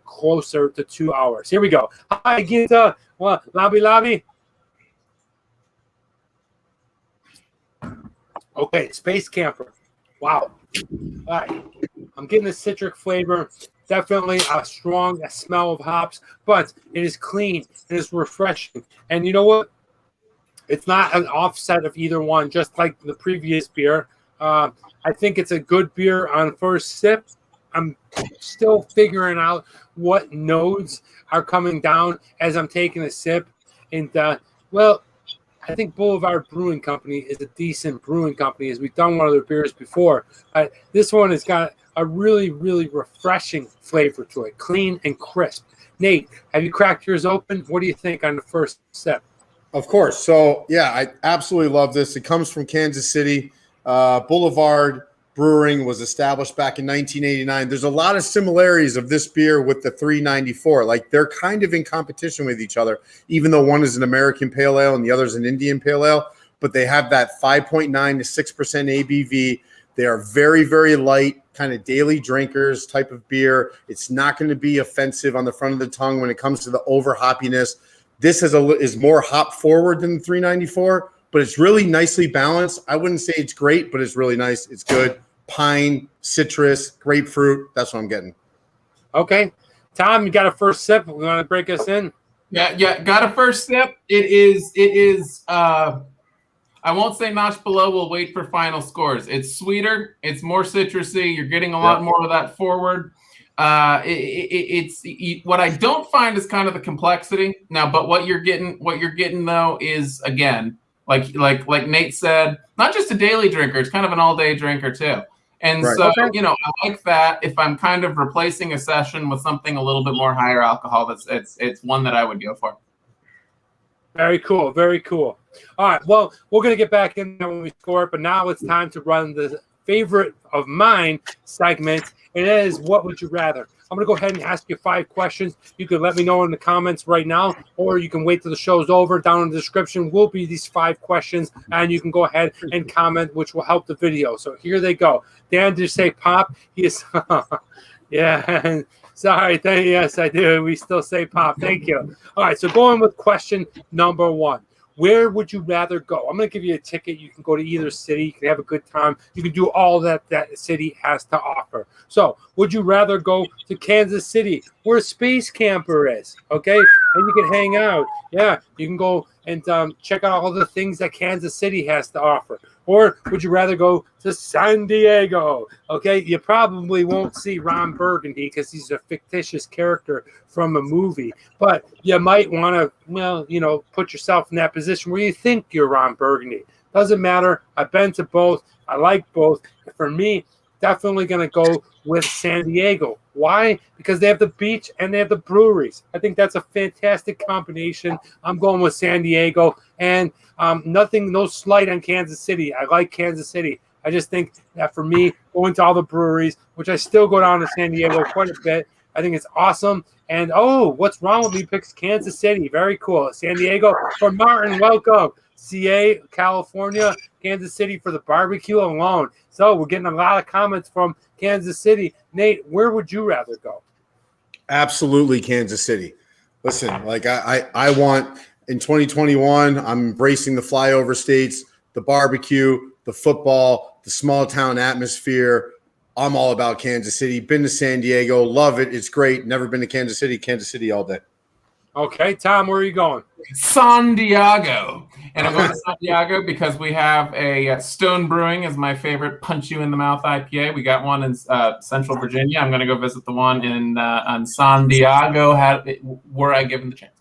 closer to 2 hours. Here we go. Hi, Ginta. What? Lobby. Okay, Space Camper. Wow. All right. I'm getting a citric flavor. Definitely a strong smell of hops, but it is clean. It is refreshing. And you know what? It's not an offset of either one, just like the previous beer. I think it's a good beer on first sip. I'm still figuring out what nodes are coming down as I'm taking a sip. And, well, I think Boulevard Brewing Company is a decent brewing company, as we've done one of their beers before. This one has got a really, really refreshing flavor to it, clean and crisp. Nate, have you cracked yours open? What do you think on the first sip? Of course. So, yeah, I absolutely love this. It comes from Kansas City. Boulevard Brewing was established back in 1989. There's a lot of similarities of this beer with the 394. Like, they're kind of in competition with each other, even though one is an American Pale Ale and the other is an Indian Pale Ale. But they have that 5.9 to 6% ABV. They are very, very light, kind of daily drinkers type of beer. It's not going to be offensive on the front of the tongue when it comes to the over hoppiness. This is more hop forward than the 394, but it's really nicely balanced. I wouldn't say it's great, but it's really nice. It's good. Pine, citrus, grapefruit. That's what I'm getting. Okay. Tom, you got a first sip. We want to break us in? Yeah. Got a first sip. It is I won't say notch below. We'll wait for final scores. It's sweeter. It's more citrusy. You're getting a lot more of that forward. What I don't find is kind of the complexity now. But what you're getting though is, again, like Nate said, not just a daily drinker. It's kind of an all day drinker too. And Right. so, Okay. I like that. If I'm kind of replacing a session with something a little bit more higher alcohol, it's one that I would go for. Very cool. Very cool. All right. Well, we're going to get back in there when we score, but now it's time to run the favorite of mine segment. It is What Would You Rather? I'm going to go ahead and ask you 5 questions. You can let me know in the comments right now, or you can wait till the show's over. Down in the description will be these 5 questions, and you can go ahead and comment, which will help the video. So here they go. Dan, did you say pop? He is. Yeah. Sorry. Yes, I do. We still say pop. Thank you. All right. So going with question number 1. Where would you rather go? I'm going to give you a ticket. You can go to either city. You can have a good time. You can do all that city has to offer. So would you rather go to Kansas City, where Space Camper is, okay? And you can hang out. Yeah, you can go and check out all the things that Kansas City has to offer. Or would you rather go to San Diego? Okay, you probably won't see Ron Burgundy because he's a fictitious character from a movie. But you might want to, put yourself in that position where you think you're Ron Burgundy. Doesn't matter. I've been to both. I like both. For me, definitely going to go with San Diego. Why? Because they have the beach and they have the breweries. I think that's a fantastic combination. I'm going with San Diego. And no slight on Kansas City. I like Kansas City. I just think that for me, going to all the breweries, which I still go down to San Diego quite a bit, I think it's awesome. And, what's wrong with me picks Kansas City. Very cool. San Diego for Martin, welcome. CA, California, Kansas City for the barbecue alone. So we're getting a lot of comments from Kansas City. Nate, where would you rather go? Absolutely Kansas City. Listen, like I want in 2021, I'm embracing the flyover states, the barbecue, the football, the small town atmosphere. I'm all about Kansas City. Been to San Diego, love it. It's great. Never been to Kansas City all day. Okay, Tom, where are you going? San Diego. And I'm going to San Diego because we have a Stone Brewing is my favorite punch you in the mouth IPA. We got one in Central Virginia. I'm going to go visit the one in San Diego where I give them the chance.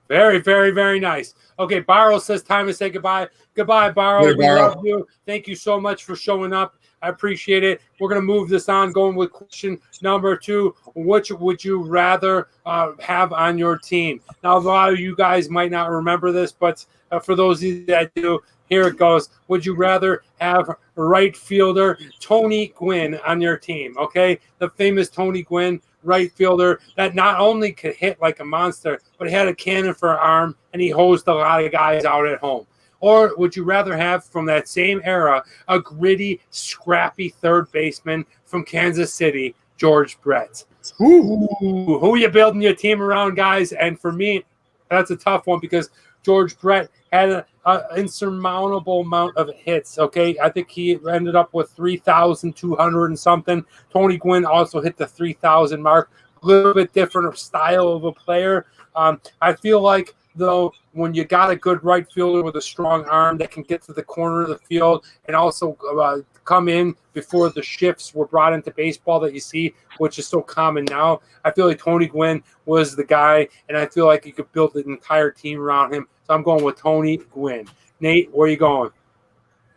Very, very, very nice. Okay, Barrow says time to say goodbye. Goodbye, Barrow. Later, We Barrow. love you. Thank you so much for showing up. I appreciate it. We're going to move this on, going with question number 2. Which would you rather have on your team? Now, a lot of you guys might not remember this, but for those of you that do, here it goes. Would you rather have right fielder Tony Gwynn on your team? Okay, the famous Tony Gwynn, right fielder that not only could hit like a monster, but he had a cannon for an arm, and he hosed a lot of guys out at home. Or would you rather have, from that same era, a gritty, scrappy third baseman from Kansas City, George Brett? Ooh, who are you building your team around, guys? And for me, that's a tough one because George Brett had an insurmountable amount of hits, okay? I think he ended up with 3,200 and something. Tony Gwynn also hit the 3,000 mark. A little bit different style of a player. I feel like, though, when you got a good right fielder with a strong arm that can get to the corner of the field and also come in before the shifts were brought into baseball that you see, which is so common now, I feel like Tony Gwynn was the guy, and I feel like you could build an entire team around him. So I'm going with Tony Gwynn. Nate, where are you going?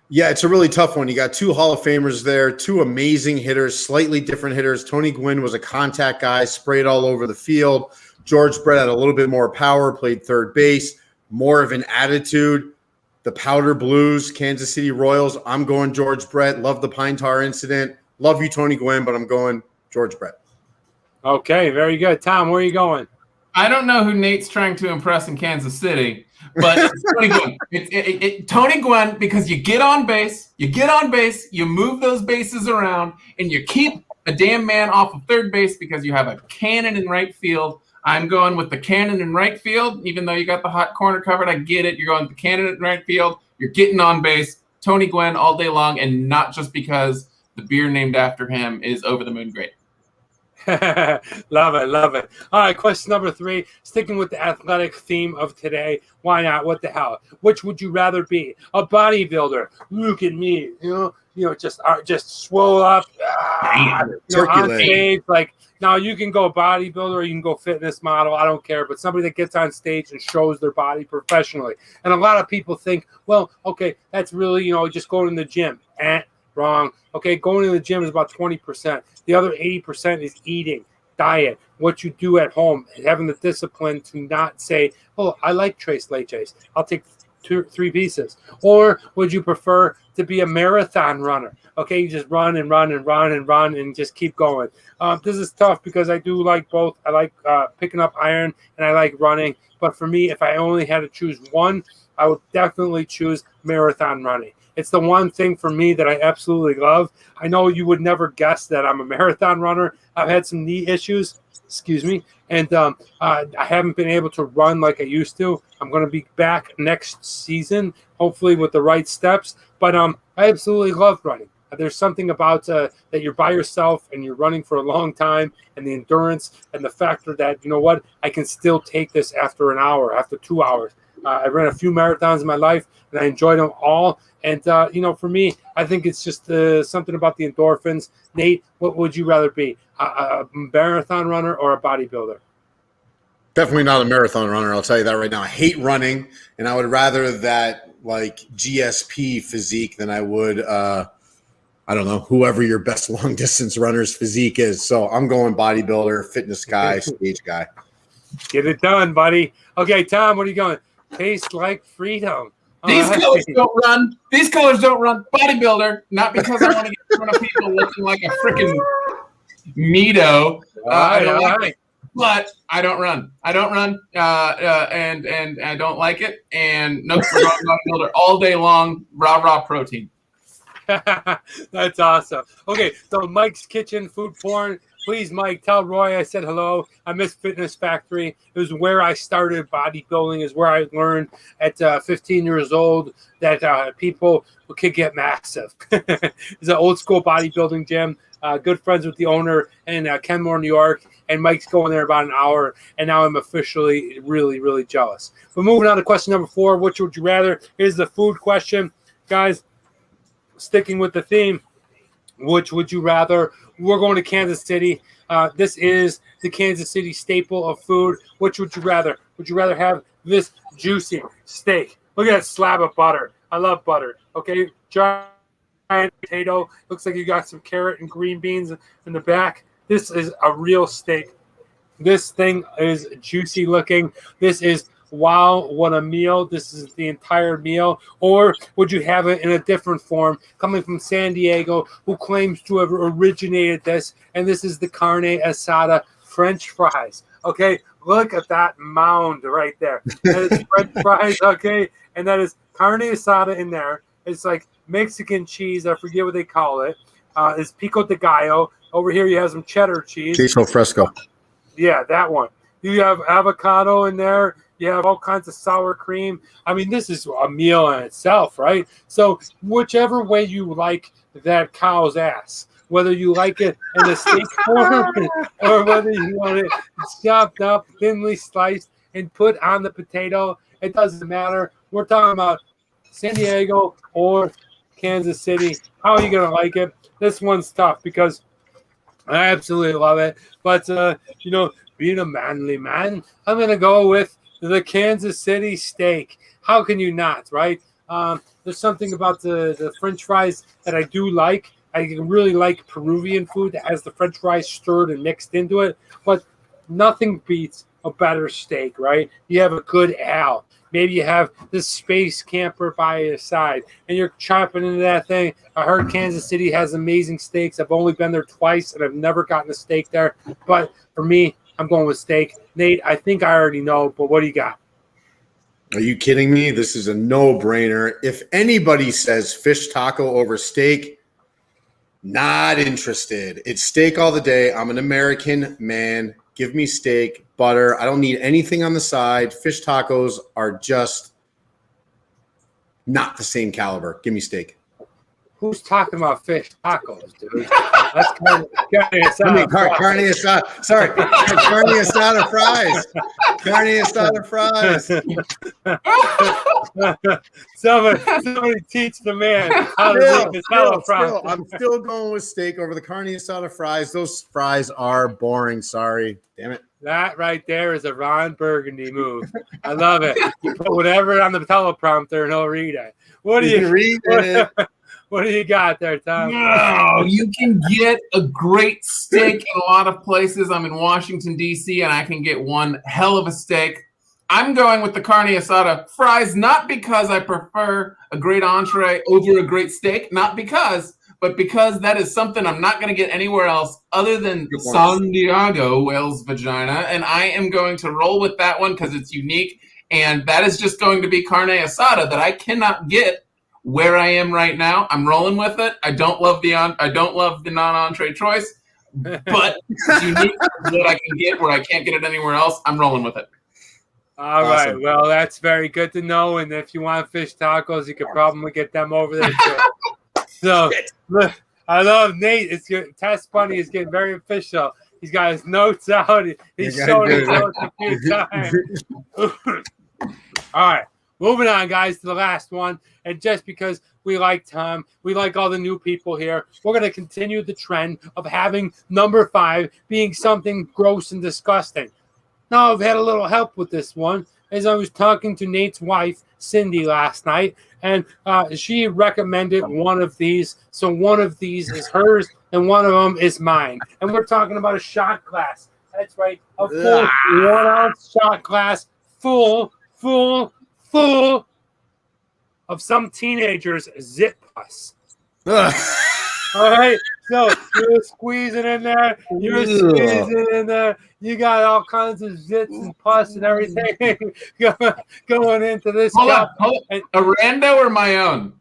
Yeah, it's a really tough one. You got 2 Hall of Famers there, 2 amazing hitters, slightly different hitters. Tony Gwynn was a contact guy, sprayed all over the field. George Brett had a little bit more power, played third base, more of an attitude. The Powder Blues, Kansas City Royals, I'm going George Brett. Love the Pine Tar incident. Love you, Tony Gwynn, but I'm going George Brett. Okay, very good. Tom, where are you going? I don't know who Nate's trying to impress in Kansas City, but it's Tony Gwynn. Tony Gwynn, because you get on base, you move those bases around, and you keep a damn man off of third base because you have a cannon in right field. I'm going with the cannon in right field, even though you got the hot corner covered. I get it. You're going with the cannon in right field. You're getting on base. Tony Gwynn all day long, and not just because the beer named after him is over the moon great. Love it, love it. All right, question number 3. Sticking with the athletic theme of today, why not? What the hell? Which would you rather be? A bodybuilder? Look at me, just swole up, on Circulate. stage. Like now, you can go bodybuilder, or you can go fitness model. I don't care, but somebody that gets on stage and shows their body professionally. And a lot of people think, well, okay, that's really just going to the gym. Wrong. Okay, going to the gym is about 20%. The other 80% is eating, diet, what you do at home, having the discipline to not say, oh, I like tres leches, I'll take 2-3 pieces. Or would you prefer to be a marathon runner? Okay, you just run and run and run and run and just keep going. This is tough because I do like both. I like picking up iron and I like running. But for me, if I only had to choose one, I would definitely choose marathon running. It's the one thing for me that I absolutely love. I know you would never guess that I'm a marathon runner. I've had some knee issues, and I haven't been able to run like I used to. I'm going to be back next season, hopefully with the right steps. But I absolutely love running. There's something about that you're by yourself and you're running for a long time, and the endurance and the factor that, I can still take this after an hour, after 2 hours. I ran a few marathons in my life, and I enjoyed them all. And, for me, I think it's just something about the endorphins. Nate, what would you rather be, a marathon runner or a bodybuilder? Definitely not a marathon runner. I'll tell you that right now. I hate running, and I would rather that like GSP physique than I would, I don't know, whoever your best long distance runner's physique is. So I'm going bodybuilder, fitness guy, stage guy. Get it done, buddy. Okay, Tom, what are you going? Taste like freedom. These colors don't run. These colors don't run. Bodybuilder, not because I want to get in front of people looking like a freaking Meato. But I don't run. I don't run, and I don't like it. And no, we're going bodybuilder all day long. Raw protein. That's awesome. Okay, so Mike's Kitchen Food Porn. Please, Mike, tell Roy I said hello. I miss Fitness Factory. It was where I started bodybuilding. Is where I learned at 15 years old that people could get massive. It's an old school bodybuilding gym. Good friends with the owner in Kenmore, New York. And Mike's going there about an hour. And now I'm officially really, really jealous. But moving on to question number 4. Which would you rather? Here's the food question. Guys, sticking with the theme. Which would you rather? We're going to Kansas City. This is the Kansas City staple of food. Which would you rather? Would you rather have this juicy steak? Look at that slab of butter. I love butter. Okay, giant potato. Looks like you got some carrot and green beans in the back. This is a real steak. This thing is juicy looking. This is wow, what a meal. This is the entire meal. Or would you have it in a different form, coming from San Diego, who claims to have originated this, and this is the carne asada French fries. Okay, look at that mound right there. That is French fries, okay, and that is carne asada in there. It's like Mexican cheese. I forget what they call it. It's pico de gallo. Over here you have some cheddar cheese. Queso fresco. Yeah, that one. You have avocado in there. You have all kinds of sour cream. I mean, this is a meal in itself, right? So whichever way you like that cow's ass, whether you like it in a steak form or whether you want it chopped up, thinly sliced, and put on the potato, it doesn't matter. We're talking about San Diego or Kansas City. How are you going to like it? This one's tough because I absolutely love it. But, being a manly man, I'm going to go with the Kansas City steak. How can you not, right? There's something about the French fries that I do like. I really like Peruvian food that has the French fries stirred and mixed into it. But nothing beats a better steak, right? You have a good Al. Maybe you have this space camper by your side, and you're chomping into that thing. I heard Kansas City has amazing steaks. I've only been there twice, and I've never gotten a steak there. But for me, I'm going with steak. Nate, I think I already know, but what do you got? Are you kidding me? This is a no-brainer. If anybody says fish taco over steak, not interested. It's steak all the day. I'm an American man. Give me steak, butter. I don't need anything on the side. Fish tacos are just not the same caliber. Give me steak. Who's talking about fish tacos, dude? That's carne carne asada. Sorry, carne asada fries. Carne asada fries. somebody teach the man how to make his teleprompter. I'm still going with steak over the carne asada fries. Those fries are boring. Sorry, damn it. That right there is a Ron Burgundy move. I love it. You put whatever on the teleprompter and he'll read it. What do you read it? What do you got there, Tom? No, you can get a great steak in a lot of places. I'm in Washington, D.C., and I can get one hell of a steak. I'm going with the carne asada fries, not because I prefer a great entree over a great steak, but because that is something I'm not going to get anywhere else other than San Diego whale's vagina, and I am going to roll with that one because it's unique, and that is just going to be carne asada that I cannot get where I am right now. I'm rolling with it. I don't love the non-entree choice, but it's unique what I can get where I can't get it anywhere else. I'm rolling with it. All right. Well, that's very good to know. And if you want fish tacos, you could probably get them over there too. So, look, I love Nate. It's your Test Bunny is getting very official. He's got his notes out. He's showing his notes a few times. All right. Moving on, guys, to the last one. And just because we like Tom, we like all the new people here, we're going to continue the trend of having number 5 being something gross and disgusting. Now, I've had a little help with this one as I was talking to Nate's wife, Cindy, last night, and she recommended one of these. So one of these is hers, and one of them is mine. And we're talking about a shot glass. That's right, a full 1-ounce shot glass, full of some teenager's zit pus. All right, so you're squeezing in there. You got all kinds of zits and pus and everything going into this cup. A rando or my own?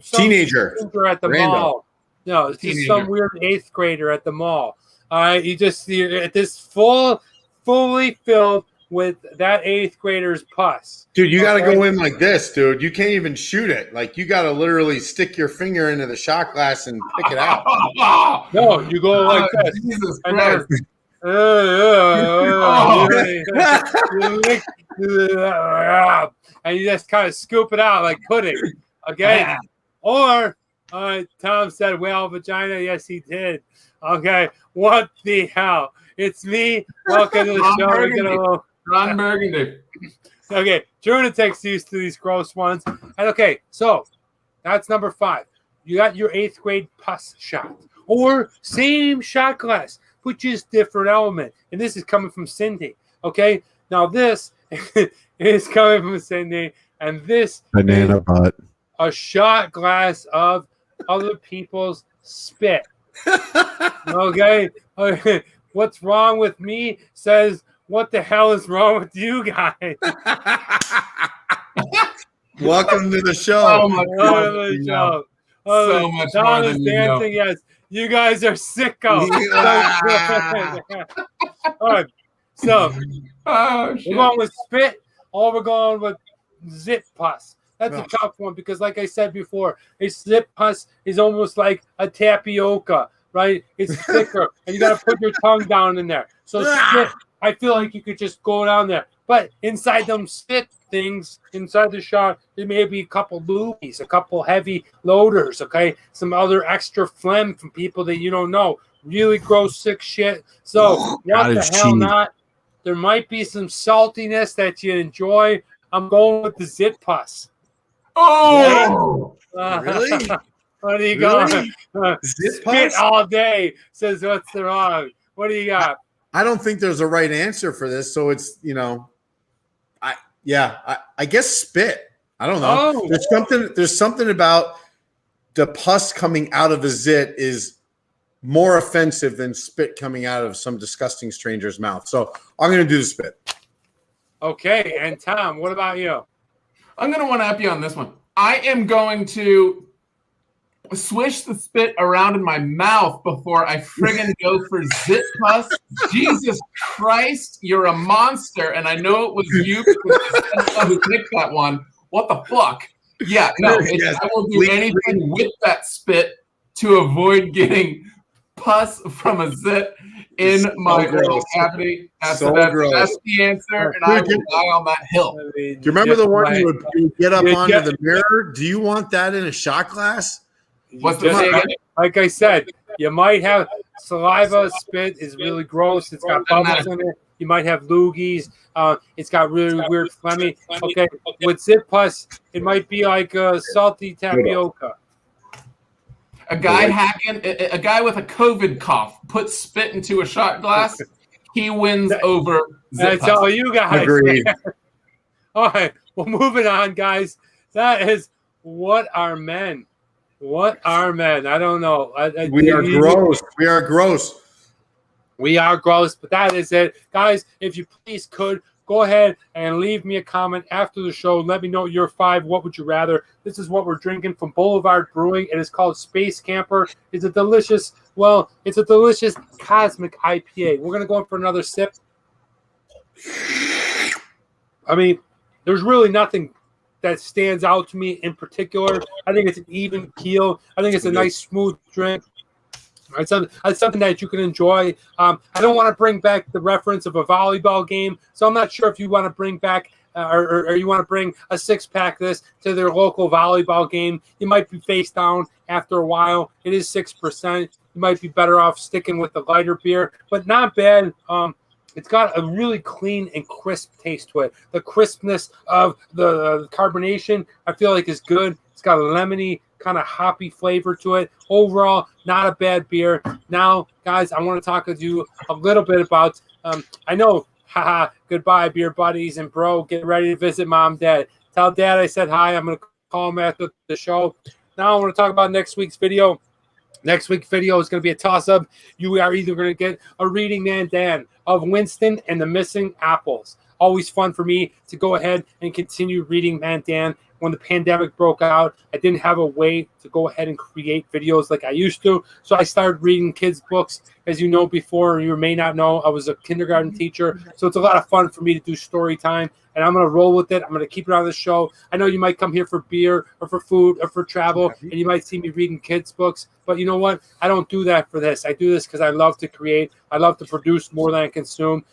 Teenager at the mall. No, it's just some weird 8th grader at the mall. All right, you're at this fully filled with that 8th grader's pus. Dude, you got to go in like this, dude. You can't even shoot it. Like, you got to literally stick your finger into the shot glass and pick it out. No, you go like this. Jesus Christ. And you just kind of scoop it out like pudding. Okay? Or, Tom said, well, vagina. Yes, he did. Okay. What the hell? It's me. Welcome to the show. Ron Burgundy. Okay, Jordan takes used to these gross ones. And okay, so that's number 5. You got your 8th grade pus shot. Or same shot glass, but just different element. And this is coming from Cindy. Okay? Now this is coming from Cindy. And this banana butt. A shot glass of other people's spit. Okay? What's wrong with me says, what the hell is wrong with you guys? Welcome to the show. Oh, my God. So much more than dancing. Yes, you guys are sickos. All right. So, we're going with spit, or we're going with zit pus. That's a tough one because, like I said before, a zit pus is almost like a tapioca, right? It's thicker, and you got to put your tongue down in there. So spit, I feel like you could just go down there. But inside them spit things, inside the shot, there may be a couple loopies, a couple heavy loaders, okay? Some other extra phlegm from people that you don't know. Really gross, sick shit. So what the hell not? There might be some saltiness that you enjoy. I'm going with the zit pus. Oh! Really? What do you got? Zit Spit pus? all day says what's wrong. What do you got? I don't think there's a right answer for this. So it's, I guess spit. I don't know. Oh. There's something about the pus coming out of a zit is more offensive than spit coming out of some disgusting stranger's mouth. So I'm going to do the spit. Okay. And Tom, what about you? I'm going to one-up you on this one. I am going to swish the spit around in my mouth before I friggin' go for zit pus. Jesus Christ, you're a monster, and I know it was you who picked that one. What the fuck? Yeah, no, Yes. I will do anything with that spit to avoid getting pus from a zit in my oral cavity. That's the answer, and I will die on that hill. Do you remember the one you would get up onto the mirror? Do you want that in a shot glass? What's the say again? Like I said, you might have saliva. Spit is really gross. It's got bubbles in it. You might have loogies. It's got really weird phlegmy. Okay, with zit pus, it might be like salty tapioca. A guy a guy with a COVID cough puts spit into a shot glass. He wins over zit That's all you guys. Agreed. All right, well, moving on, guys. That is What Are Men? What are men? I don't know. We are gross. We are gross. We are gross, but that is it. Guys, if you please could, go ahead and leave me a comment after the show. Let me know your 5. What would you rather? This is what we're drinking from Boulevard Brewing. It is called Space Camper. It's a delicious cosmic IPA. We're going to go in for another sip. I mean, there's really nothing that stands out to me in particular. I think it's an even keel. I think it's a nice, smooth drink. It's something that you can enjoy. I don't want to bring back the reference of a volleyball game, so I'm not sure if you want to bring back or you want to bring a 6-pack of this to their local volleyball game. You might be face down after a while. It is 6%. You might be better off sticking with the lighter beer, but not bad. It's got a really clean and crisp taste to it. The crispness of the carbonation, I feel like, is good. It's got a lemony, kind of hoppy flavor to it. Overall, not a bad beer. Now, guys, I want to talk with you a little bit about, I know, goodbye, beer buddies, and bro, get ready to visit mom, dad. Tell dad I said hi. I'm going to call him after the show. Now I want to talk about next week's video. Next week's video is going to be a toss-up. You are either going to get a reading man Dan of Winston and the Missing Apples. Always fun for me to go ahead and continue reading Man Dan. When the pandemic broke out, I didn't have a way to go ahead and create videos like I used to. So I started reading kids' books. As you know before, or you may not know, I was a kindergarten teacher. So it's a lot of fun for me to do story time. And I'm going to roll with it. I'm going to keep it on the show. I know you might come here for beer or for food or for travel, and you might see me reading kids' books. But you know what? I don't do that for this. I do this because I love to create. I love to produce more than I consume.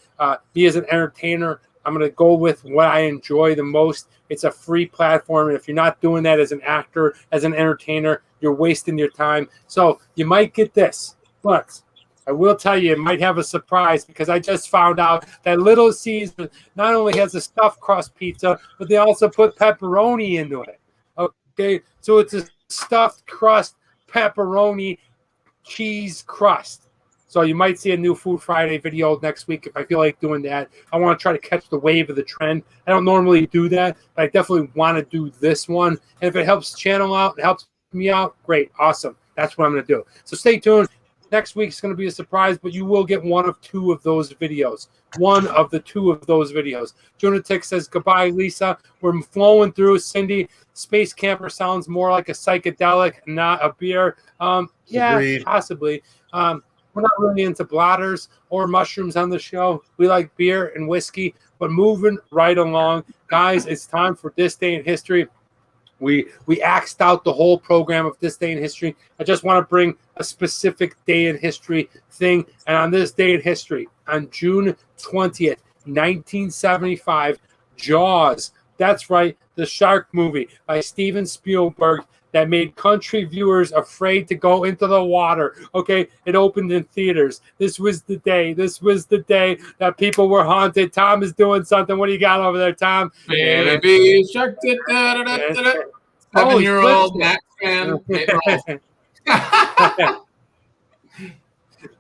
Me as an entertainer, I'm going to go with what I enjoy the most. It's a free platform. And if you're not doing that as an actor, as an entertainer, you're wasting your time. So you might get this, but I will tell you, it might have a surprise because I just found out that Little Caesar not only has a stuffed crust pizza, but they also put pepperoni into it. Okay, so it's a stuffed crust pepperoni cheese crust. So you might see a new Food Friday video next week if I feel like doing that. I want to try to catch the wave of the trend. I don't normally do that, but I definitely want to do this one. And if it helps channel out, it helps me out, great, awesome. That's what I'm going to do. So stay tuned. Next week's going to be a surprise, but you will get one of 2 of those videos. One of the 2 of those videos. Junatic says, goodbye, Lisa. We're flowing through. Cindy, Space Camper sounds more like a psychedelic, not a beer. Yeah, Agreed. Possibly. We're not really into blotters or mushrooms on the show. We like beer and whiskey, but moving right along. Guys, it's time for This Day in History. We axed out the whole program of This Day in History. I just want to bring a specific day in history thing. And on this day in history, on June 20th, 1975, Jaws. That's right, the shark movie by Steven Spielberg that made country viewers afraid to go into the water. Okay, it opened in theaters. This was the day that people were haunted. Tom is doing something. What do you got over there, Tom? Baby shark. 7-year-old Max fan.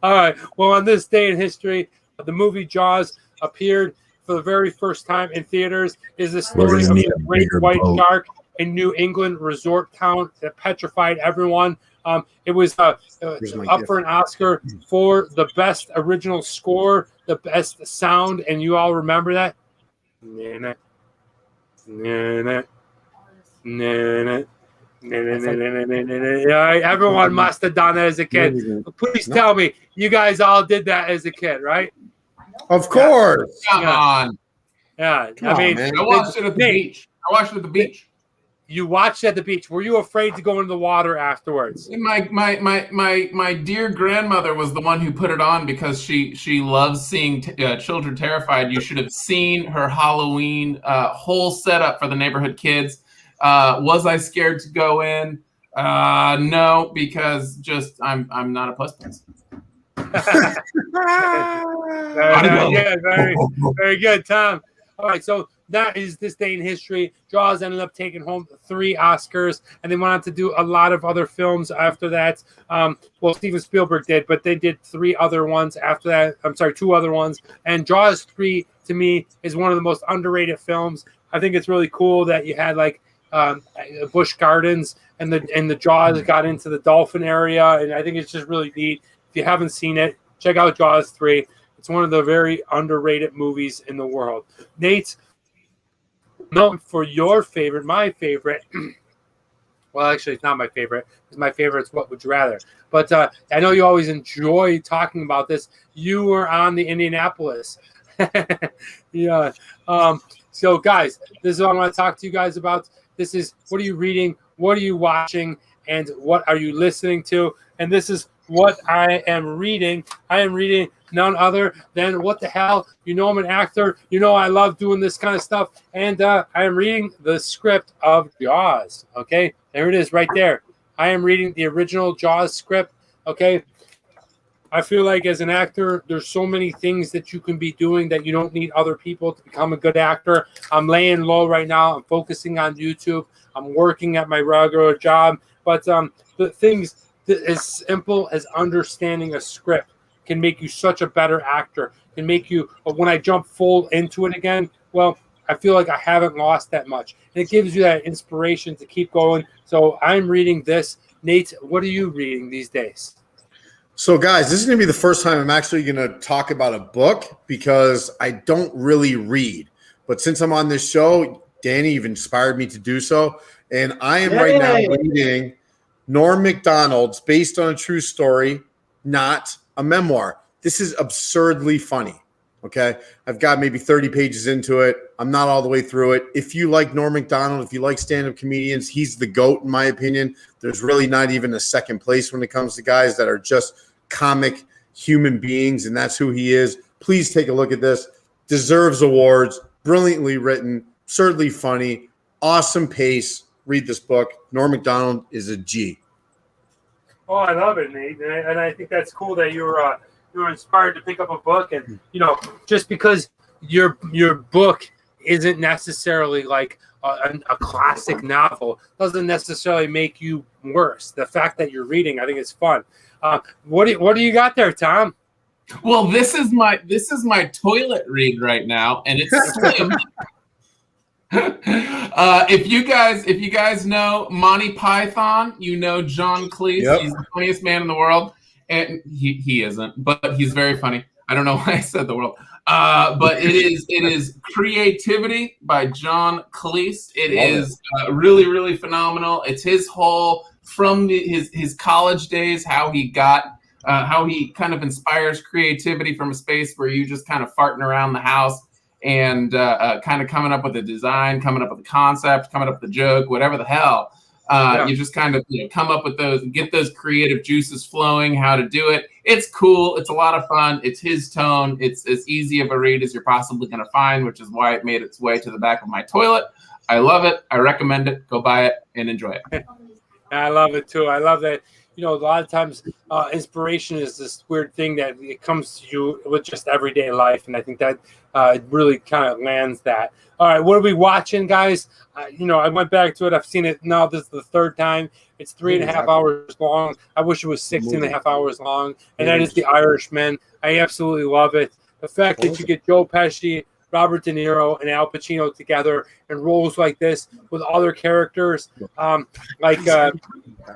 All right. Well, on this day in history, the movie Jaws appeared for the very first time in theaters. Is the story of the great white shark in New England resort town that petrified everyone. It was up for an Oscar for the best original score, the best sound, and you all remember that? Everyone must have done that as a kid. Please tell me you guys all did that as a kid, right? Of course. Come on. Yeah. I watched it at the beach. You watched at the beach. Were you afraid to go in the water afterwards? My dear grandmother was the one who put it on because she loves seeing children terrified. You should have seen her Halloween whole setup for the neighborhood kids. Was I scared to go in? No, because just I'm not a puss. Yeah, very good, Tom. All right, so that is this day in history. Jaws ended up taking home 3 Oscars, and they went on to do a lot of other films after that. Well, Steven Spielberg did, but they did 3 other ones after that. I'm sorry, 2 other ones. And Jaws 3, to me, is one of the most underrated films. I think it's really cool that you had like Busch Gardens and the Jaws got into the dolphin area, and I think it's just really neat. If you haven't seen it, check out Jaws 3. It's one of the very underrated movies in the world. Nate, known for your favorite, my favorite. Well, actually, it's not my favorite. Because my favorite is What Would You Rather. But I know you always enjoy talking about this. You were on the Indianapolis. Yeah. So, guys, this is what I want to talk to you guys about. This is what are you reading? What are you watching? And what are you listening to? And this is what I am reading. I am reading none other than what the hell. You know I'm an actor. You know I love doing this kind of stuff. And I am reading the script of Jaws. Okay, there it is right there. I am reading the original Jaws script. Okay, I feel like as an actor, there's so many things that you can be doing that you don't need other people to become a good actor. I'm laying low right now. I'm focusing on YouTube. I'm working at my regular job. But the things as simple as understanding a script can make you such a better actor, can make you, when I jump full into it again, well, I feel like I haven't lost that much. And it gives you that inspiration to keep going. So I'm reading this. Nate, what are you reading these days? So, guys, this is going to be the first time I'm actually going to talk about a book because I don't really read. But since I'm on this show, Danny, you've inspired me to do so. And I am right now reading Norm Macdonald's based on a true story, not a memoir. This is absurdly funny. Okay. I've got maybe 30 pages into it. I'm not all the way through it. If you like Norm Macdonald, if you like stand-up comedians, he's the GOAT, in my opinion. There's really not even a second place when it comes to guys that are just comic human beings, and that's who he is. Please take a look at this. Deserves awards, brilliantly written, absurdly funny, awesome pace. Read this book. Norm Macdonald is a G. Oh, I love it, Nate, and I think that's cool that you were inspired to pick up a book, and just because your book isn't necessarily like a classic novel doesn't necessarily make you worse. The fact that you're reading, I think, is fun. What do you got there, Tom? Well, this is my toilet read right now, and it's slim. If you guys know Monty Python, you know John Cleese. Yep. He's the funniest man in the world, and he isn't, but he's very funny. I don't know why I said the world. But it is Creativity by John Cleese. It is really, really phenomenal. It's his whole from his college days, how he kind of inspires creativity from a space where you just kind of farting around the house and kind of coming up with a design, coming up with a concept, coming up with a joke, whatever the hell. You just kind of come up with those, get those creative juices flowing, how to do it. It's cool. It's a lot of fun. It's his tone. It's as easy of a read as you're possibly going to find, which is why it made its way to the back of my toilet. I love it. I recommend it. Go buy it and enjoy it. I love it too. I love that. A lot of times inspiration is this weird thing that it comes to you with just everyday life. And I think that it really kind of lands that. All right, what are we watching, guys? I went back to it. I've seen it now. This is the 3rd time. It's 3.5 hours long. I wish it was 16.5 hours long. And that is The Irishman. I absolutely love it. The fact that you get Joe Pesci, Robert De Niro, and Al Pacino together in roles like this with other characters,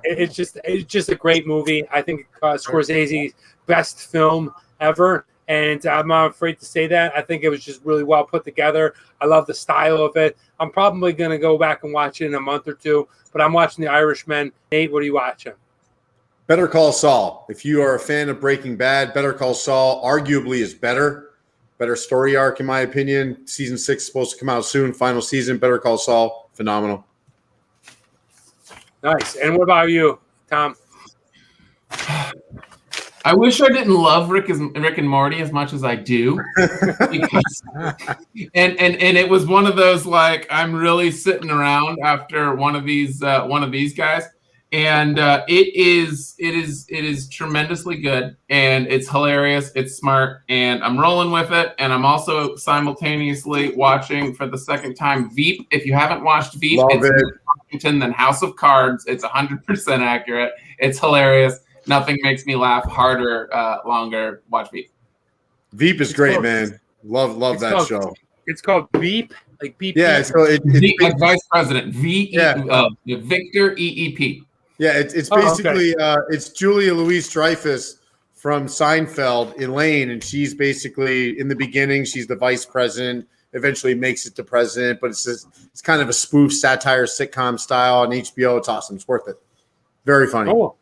it's just a great movie. I think Scorsese's best film ever, and I'm not afraid to say that. I think it was just really well put together. I love the style of it. I'm probably going to go back and watch it in a month or two, but I'm watching The Irishman. Nate, what are you watching? Better Call Saul. If you are a fan of Breaking Bad, Better Call Saul arguably is better story arc, in my opinion. Season 6 is supposed to come out soon. Final season. Better Call Saul. Phenomenal. Nice. And what about you, Tom? I wish I didn't love Rick and Morty as much as I do, because, and it was one of those, like, I'm really sitting around after one of these guys, and it is tremendously good, and it's hilarious, it's smart, and I'm rolling with it, and I'm also simultaneously watching for the second time Veep. If you haven't watched Veep, it's more Washington than House of Cards. It's 100% accurate. It's hilarious. Nothing makes me laugh harder, longer. Watch Veep. Veep is great, man. Love that show. It's called Veep, like Beep. Yeah, Beep. so it's like Vice President Victor EEP. Yeah, it's basically it's Julia Louis-Dreyfus from Seinfeld, Elaine, and she's basically in the beginning she's the vice president, eventually makes it to president, but it's kind of a spoof satire sitcom style on HBO. It's awesome. It's worth it. Very funny. Oh.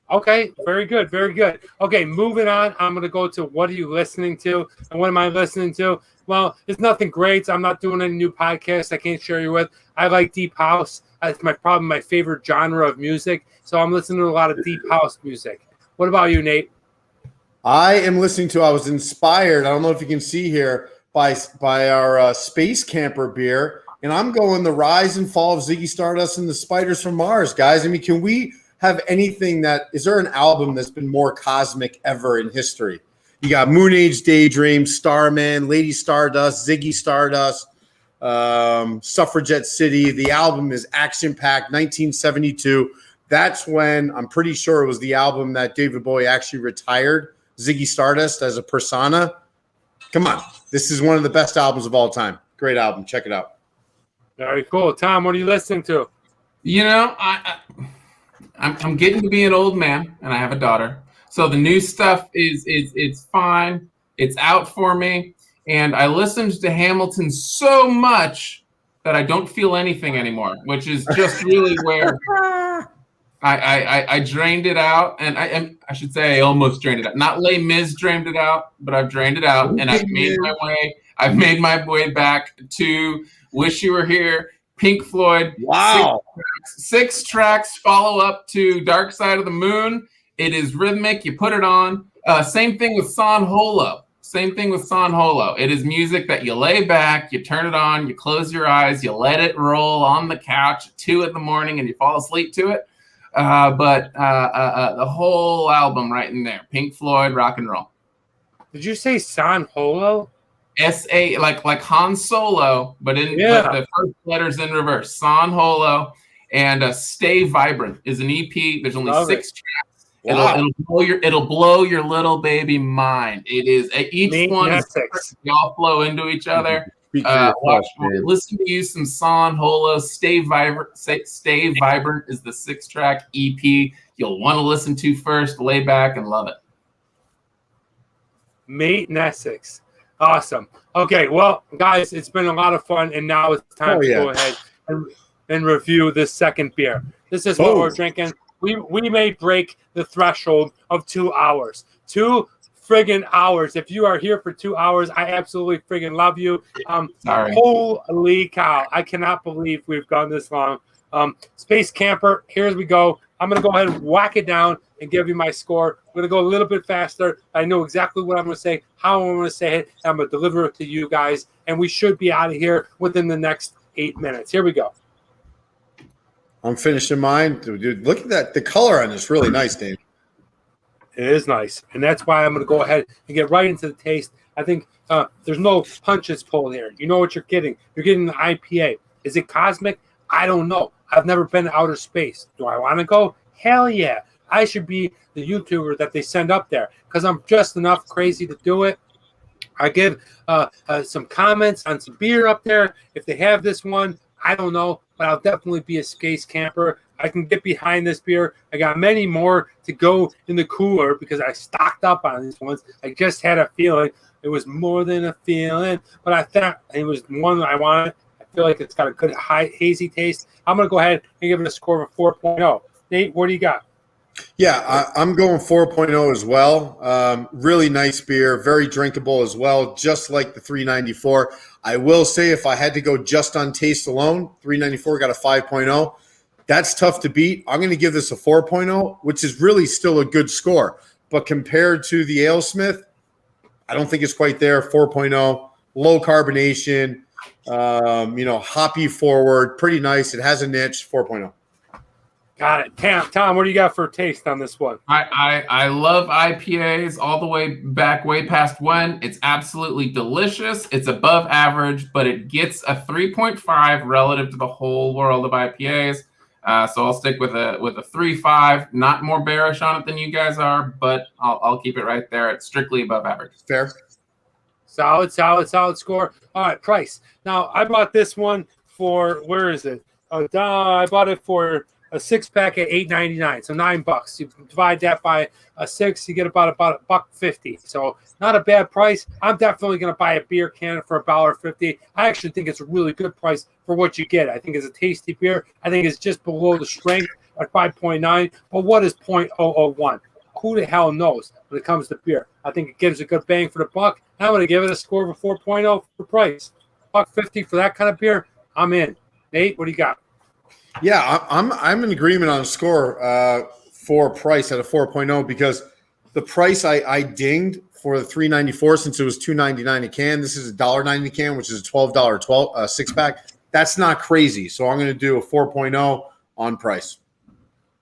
Okay, very good, very good. Okay, moving on. I'm going to go to what are you listening to? And what am I listening to? Well, it's nothing great. I'm not doing any new podcasts I can't share you with. I like deep house. It's probably my favorite genre of music. So I'm listening to a lot of deep house music. What about you, Nate? I am listening to, I was inspired, I don't know if you can see here, by our Space Camper beer. And I'm going the rise and fall of Ziggy Stardust and the Spiders from Mars, guys. I mean, can we have anything is there an album that's been more cosmic ever in history? You got Moon Age Daydream, Starman, Lady Stardust, Ziggy Stardust, Suffragette City. The album is action-packed, 1972. That's when, I'm pretty sure it was the album that David Bowie actually retired Ziggy Stardust as a persona. Come on. This is one of the best albums of all time. Great album. Check it out. Very cool. Tom, what are you listening to? You know, I'm getting to be an old man, and I have a daughter. So the new stuff it's fine. It's out for me. And I listened to Hamilton so much that I don't feel anything anymore, which is just really where I drained it out. And I should say I almost drained it out. Not Les Mis drained it out, but I've drained it out. And I've made my way back to Wish You Were Here, Pink Floyd. Wow. Six tracks follow up to Dark Side of the Moon. It is rhythmic. You put it on. Same thing with San Holo. It is music that you lay back, you turn it on, you close your eyes, you let it roll on the couch at 2 a.m, and you fall asleep to it. But the whole album right in there. Pink Floyd, rock and roll. Did you say San Holo? S-A, like Han Solo, but the first letters in reverse. San Holo. And Stay Vibrant is an EP. There's only 6 tracks. Wow. It'll blow your little baby mind. It is each one is they all flow into each other. Listen to you some San Holo. Stay Vibrant is the 6-track EP you'll want to listen to first. Lay back and love it. Mate in Essex. Awesome. Okay, well, guys, it's been a lot of fun, and now it's time to go ahead and review this second beer. This is what we're drinking. We may break the threshold of 2 hours. 2 friggin' hours. If you are here for 2 hours, I absolutely friggin' love you. Sorry. Holy cow. I cannot believe we've gone this long. Space Camper, here we go. I'm going to go ahead and whack it down and give you my score. I'm going to go a little bit faster. I know exactly what I'm going to say, how I'm going to say it, and I'm going to deliver it to you guys. And we should be out of here within the next 8 minutes. Here we go. I'm finishing mine. Dude, look at that. The color on this is really nice, Dave. It is nice. And that's why I'm going to go ahead and get right into the taste. I think there's no punches pulled here. You know what you're getting. You're getting the IPA. Is it cosmic? I don't know. I've never been to outer space. Do I want to go? Hell yeah. I should be the YouTuber that they send up there because I'm just enough crazy to do it. I give some comments on some beer up there. If they have this one, I don't know, but I'll definitely be a Space Camper. I can get behind this beer. I got many more to go in the cooler because I stocked up on these ones. I just had a feeling. It was more than a feeling, but I thought it was one that I wanted. I feel like it's got a good hazy taste. I'm going to go ahead and give it a score of a 4.0. Nate, what do you got? Yeah, I'm going 4.0 as well. Really nice beer, very drinkable as well, just like the 394. I will say if I had to go just on taste alone, 394 got a 5.0. That's tough to beat. I'm going to give this a 4.0, which is really still a good score. But compared to the AleSmith, I don't think it's quite there. 4.0, low carbonation, hoppy forward, pretty nice. It has a niche, 4.0. Got it. Tom, what do you got for a taste on this one? I love IPAs all the way back, way past when. It's absolutely delicious. It's above average, but it gets a 3.5 relative to the whole world of IPAs. So I'll stick with a 3.5. Not more bearish on it than you guys are, but I'll keep it right there. It's strictly above average. Fair. Solid score. All right, price. Now I bought this one for, where is it? I bought it for a 6-pack at $8.99, so $9. You divide that by a 6, you get about $1.50. So not a bad price. I'm definitely going to buy a beer can for $1.50. I actually think it's a really good price for what you get. I think it's a tasty beer. I think it's just below the strength at 5.9. But what is 0.001? Who the hell knows when it comes to beer? I think it gives a good bang for the buck. I'm going to give it a score of a 4.0 for price. $1.50 for that kind of beer. I'm in. Nate, what do you got? Yeah, I'm in agreement on a score for price at a 4.0 because the price I dinged for the $3.94 since it was $2.99 a can. This is $1.90 a can, which is a $12 6-pack. That's not crazy. So I'm going to do a 4.0 on price.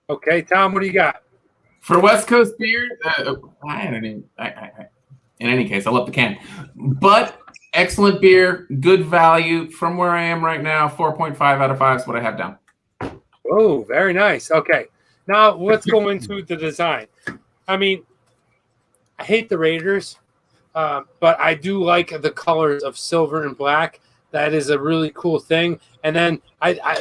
Okay, Tom, what do you got? For West Coast beer, in any case, I love the can. But excellent beer, good value. From where I am right now, 4.5 out of 5 is what I have down. Oh, very nice. Okay, now let's go into the design. I mean, I hate the Raiders, but I do like the colors of silver and black. That is a really cool thing. And then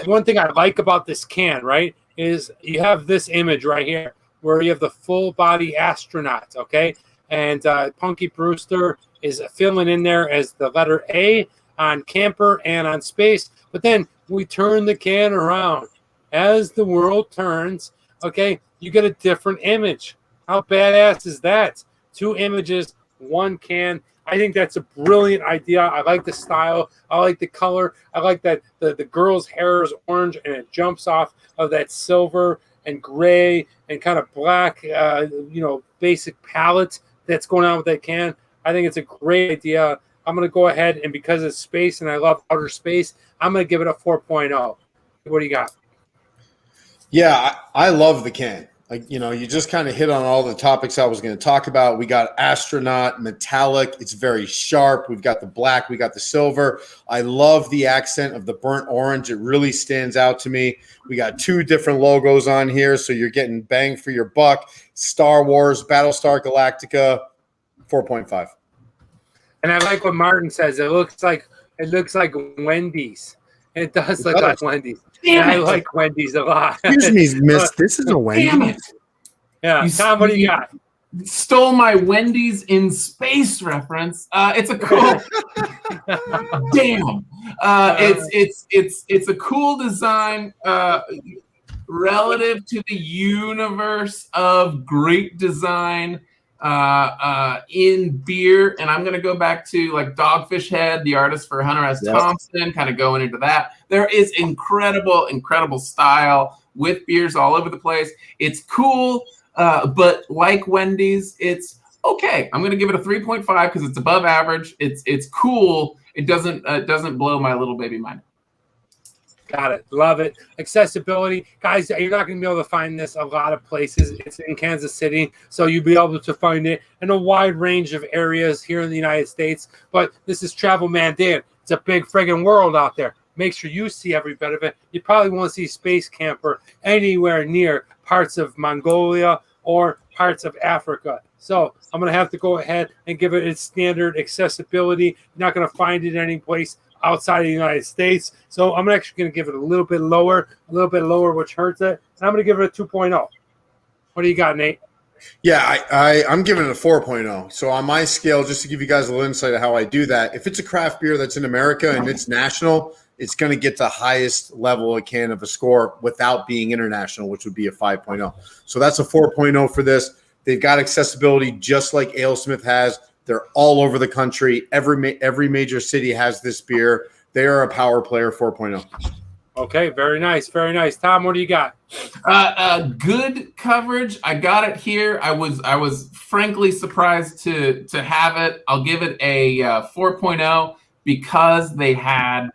one thing I like about this can, right, is you have this image right here where you have the full body astronaut, okay? And Punky Brewster is filling in there as the letter A on camper and on space. But then we turn the can around. As the world turns, okay, you get a different image. How badass is that? 2 images, 1 can. I think that's a brilliant idea. I like the style. I like the color. I like that the girl's hair is orange and it jumps off of that silver and gray and kind of black, basic palette that's going on with that can. I think it's a great idea. I'm going to go ahead, and because it's space and I love outer space, I'm going to give it a 4.0. What do you got? Yeah, I love the can. You just kind of hit on all the topics I was going to talk about. We got astronaut, metallic. It's very sharp. We've got the black. We got the silver. I love the accent of the burnt orange. It really stands out to me. We got 2 different logos on here, so you're getting bang for your buck. Star Wars, Battlestar Galactica, 4.5. And I like what Martin says. It looks like Wendy's. It does look like Wendy's. And I like Wendy's a lot. Excuse me, miss. This is a Wendy's. Damn it. Yeah, Tom, what do you got? Stole my Wendy's in space reference. It's a cool. Damn. It's a cool design relative to the universe of great design in beer. And I'm going to go back to like Dogfish Head, the artist for Hunter S. Thompson, kind of going into that. There is incredible style with beers all over the place. It's cool, but like Wendy's, it's okay. I'm going to give it a 3.5 because it's above average. It's cool. It doesn't blow my little baby mind. Got it. Love it. Accessibility. Guys, you're not going to be able to find this a lot of places. It's in Kansas City, so you'll be able to find it in a wide range of areas here in the United States. But this is Travel Man Dan. It's a big friggin' world out there. Make sure you see every bit of it. You probably won't see Space Camper anywhere near parts of Mongolia or parts of Africa. So I'm going to have to go ahead and give it its standard accessibility. You're not going to find it any place outside of the United States. So I'm actually going to give it a little bit lower, which hurts it. And I'm going to give it a 2.0. What do you got, Nate? Yeah, I'm giving it a 4.0. So on my scale, just to give you guys a little insight of how I do that, if it's a craft beer that's in America and it's national, it's going to get the highest level it can of a score without being international, which would be a 5.0. So that's a 4.0 for this. They've got accessibility just like AleSmith has. They're all over the country. Every major city has this beer. They are a power player, 4.0. Okay, very nice, very nice. Tom, what do you got? Good coverage. I got it here. I was frankly surprised to have it. I'll give it a 4.0 because they had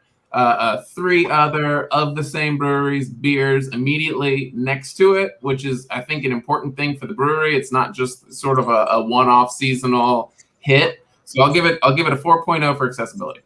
three other of the same breweries beers immediately next to it, which is, I think, an important thing for the brewery. It's not just sort of a one-off seasonal hit. So I'll give it a 4.0 for accessibility.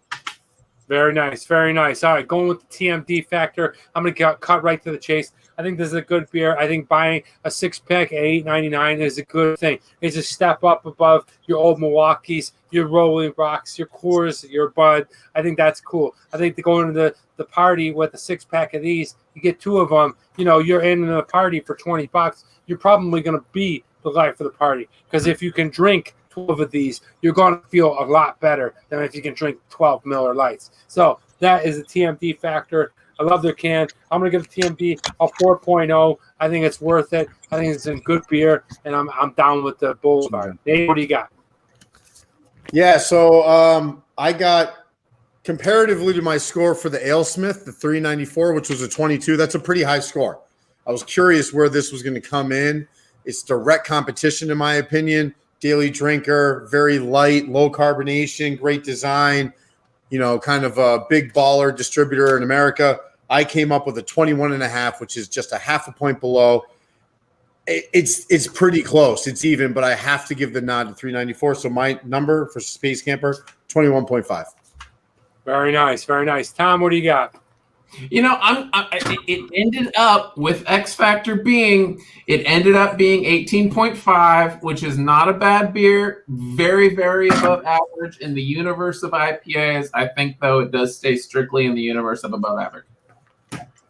Very nice, very nice. All right, going with the TMD factor. I'm going to cut right to the chase. I think this is a good beer. I think buying a 6-pack at $8.99 is a good thing. It's a step up above your old Milwaukees, your Rolling Rocks, your Coors, your Bud. I think that's cool. I think going to the party with a 6-pack of these, you get 2 of them. You know, you're in a party for $20. You're probably going to be the life of the party, because if you can drink 12 of these, you're going to feel a lot better than if you can drink 12 Miller Lights. So that is a TMD factor. I love their can. I'm going to give TMD a 4.0. I think it's worth it. I think it's a good beer, and I'm down with the Boulevard. Dave, what do you got? Yeah, so I got, comparatively to my score for the AleSmith, the 394, which was a 22. That's a pretty high score. I was curious where this was going to come in. It's direct competition, in my opinion. Daily drinker, very light, low carbonation, great design, you know, kind of a big baller distributor in America. I came up with a 21.5, which is just a half a point below. It's pretty close. It's even, but I have to give the nod to 394. So my number for Space Camper, 21.5. Very nice, very nice. Tom, what do you got? You know, it ended up with X Factor being 18.5, which is not a bad beer. Very, very above average in the universe of IPAs. I think, though, it does stay strictly in the universe of above average.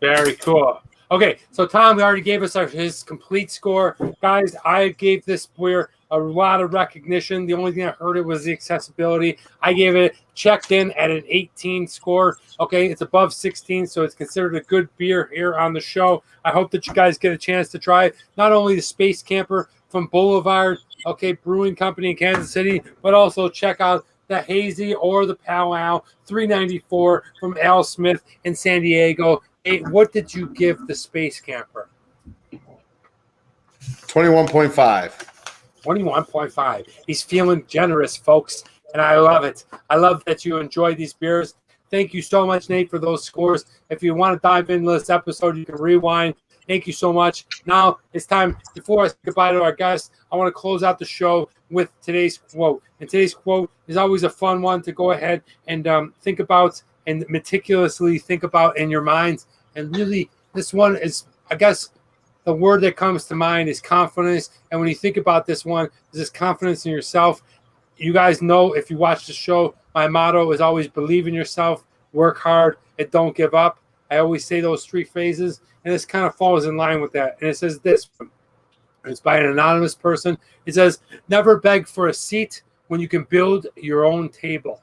Very cool. Okay, so Tom already gave us his complete score. Guys, I gave this beer a lot of recognition. The only thing I heard it was the accessibility. I gave it checked in at an 18 score. Okay, it's above 16, so it's considered a good beer here on the show. I hope that you guys get a chance to try it. Not only the Space Camper from Boulevard, okay, Brewing Company in Kansas City, but also check out the Hazy or the Powwow 394 from AleSmith in San Diego. Hey, what did you give the Space Camper? 21.5. 21.5. He's feeling generous, folks, and I love it. I love that you enjoy these beers. Thank you so much, Nate, for those scores. If you want to dive into this episode, you can rewind. Thank you so much. Now it's time, before I say goodbye to our guests, I want to close out the show with today's quote. And today's quote is always a fun one to go ahead and think about and meticulously think about in your minds. And really, this one is, I guess, the word that comes to mind is confidence. And when you think about this one, is this confidence in yourself. You guys know, if you watch the show, my motto is always believe in yourself, work hard, and don't give up. I always say those 3 phrases, and this kind of falls in line with that. And it says this, it's by an anonymous person. It says, never beg for a seat when you can build your own table.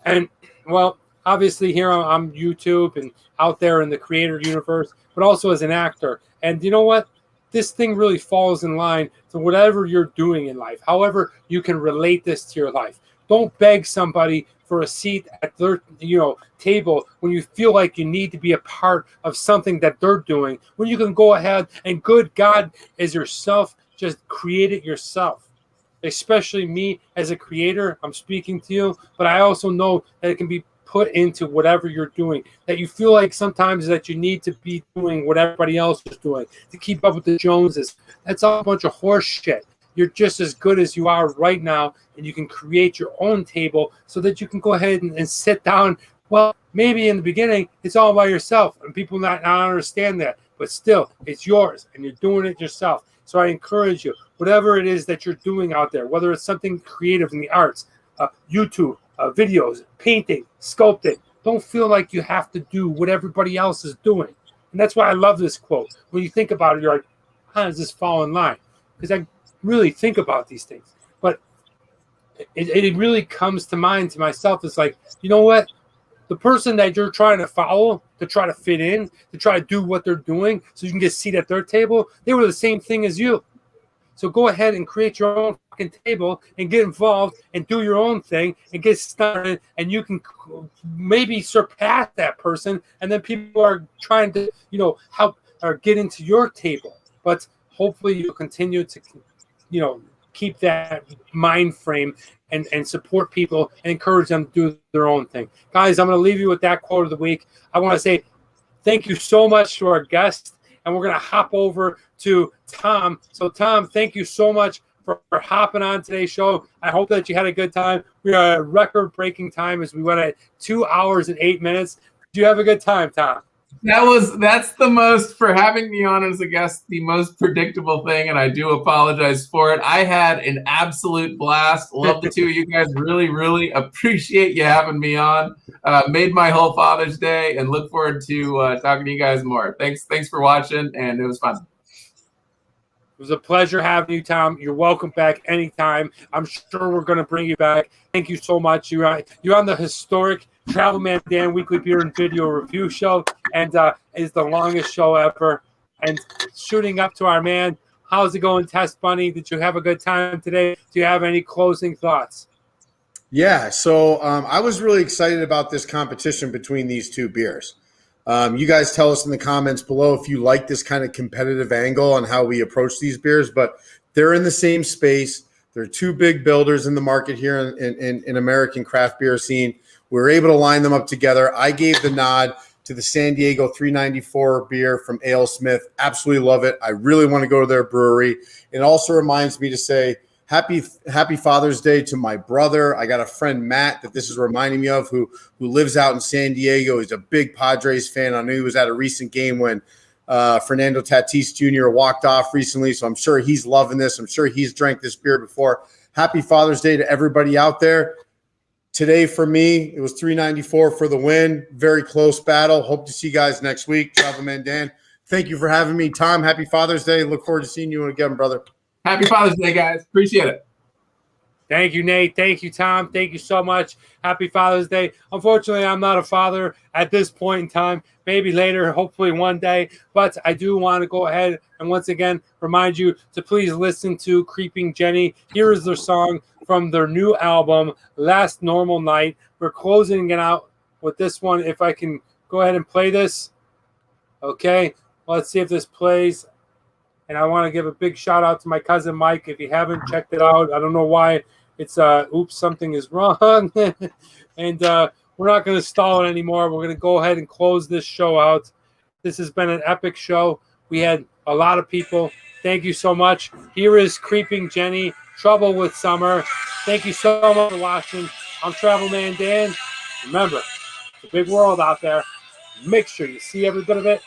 And, well, obviously here on YouTube and out there in the creator universe, but also as an actor. And you know what? This thing really falls in line to whatever you're doing in life, however you can relate this to your life. Don't beg somebody for a seat at their table when you feel like you need to be a part of something that they're doing, when you can go ahead and, good God, as yourself, just create it yourself. Especially me as a creator, I'm speaking to you, but I also know that it can be put into whatever you're doing, that you feel like sometimes that you need to be doing what everybody else is doing to keep up with the Joneses. That's all a bunch of horse shit. You're just as good as you are right now, and you can create your own table so that you can go ahead and sit down. Well, maybe in the beginning, it's all by yourself, and people not understand that, but still, it's yours, and you're doing it yourself. So I encourage you, whatever it is that you're doing out there, whether it's something creative in the arts, YouTube, videos, painting, sculpting, don't feel like you have to do what everybody else is doing. And that's why I love this quote. When you think about it, you're like, how does this fall in line? Because I really think about these things. But it really comes to mind to myself. It's like, you know what? The person that you're trying to follow, to try to fit in, to try to do what they're doing so you can get a seat at their table, they were the same thing as you. So go ahead and create your own fucking table and get involved and do your own thing and get started, and you can maybe surpass that person, and then people are trying to, you know, help or get into your table. But hopefully you'll continue to, you know, keep that mind frame and support people and encourage them to do their own thing. Guys, I'm going to leave you with that quote of the week. I want to say thank you so much to our guest, and we're going to hop over to Tom. So, Tom, thank you so much for hopping on today's show. I hope that you had a good time. We are at record-breaking time as we went at 2 hours and 8 minutes. Did you have a good time, Tom? That's the most, for having me on as a guest, the most predictable thing, and I do apologize for it. I had an absolute blast. Love the two of you guys. Really, really appreciate you having me on. Made my whole Father's Day, and look forward to talking to you guys more. Thanks for watching, and it was fun. It was a pleasure having you, Tom. You're welcome back anytime. I'm sure we're going to bring you back. Thank you so much. You're on the historic Travel Man Dan Weekly Beer and Video Review Show, and is the longest show ever. And shooting up to our man, how's it going, Test Bunny? Did you have a good time today? Do you have any closing thoughts? Yeah, so I was really excited about this competition between these two beers. You guys tell us in the comments below if you like this kind of competitive angle on how we approach these beers, but they're in the same space. They're two big builders in the market here in American craft beer scene. We were able to line them up together. I gave the nod to the San Diego 394 beer from Ale Smith. Absolutely love it. I really want to go to their brewery. It also reminds me to say happy Father's Day to my brother. I got a friend, Matt, that this is reminding me of, who lives out in San Diego. He's a big Padres fan. I knew he was at a recent game when Fernando Tatis Jr. walked off recently, so I'm sure he's loving this. I'm sure he's drank this beer before. Happy Father's Day to everybody out there. Today for me, it was 394 for the win. Very close battle. Hope to see you guys next week. Travel Man Dan, thank you for having me. Tom, happy Father's Day. Look forward to seeing you again, brother. Happy Father's Day, guys. Appreciate it. Thank you, Nate. Thank you, Tom. Thank you so much. Happy Father's Day. Unfortunately, I'm not a father at this point in time. Maybe later, hopefully one day. But I do want to go ahead and once again remind you to please listen to Creeping Jennie. Here is their song from their new album, Last Normal Night. We're closing it out with this one. If I can go ahead and play this. Okay, let's see if this plays. And I want to give a big shout out to my cousin Mike. If you haven't checked it out, I don't know why it's oops, something is wrong. And we're not going to stall it anymore. We're going to go ahead and close this show out. This has been an epic show. We had a lot of people. Thank you so much. Here is Creeping Jennie, Trouble with Summer. Thank you so much for watching. I'm Travel Man Dan. Remember, it's a big world out there. Make sure you see every bit of it.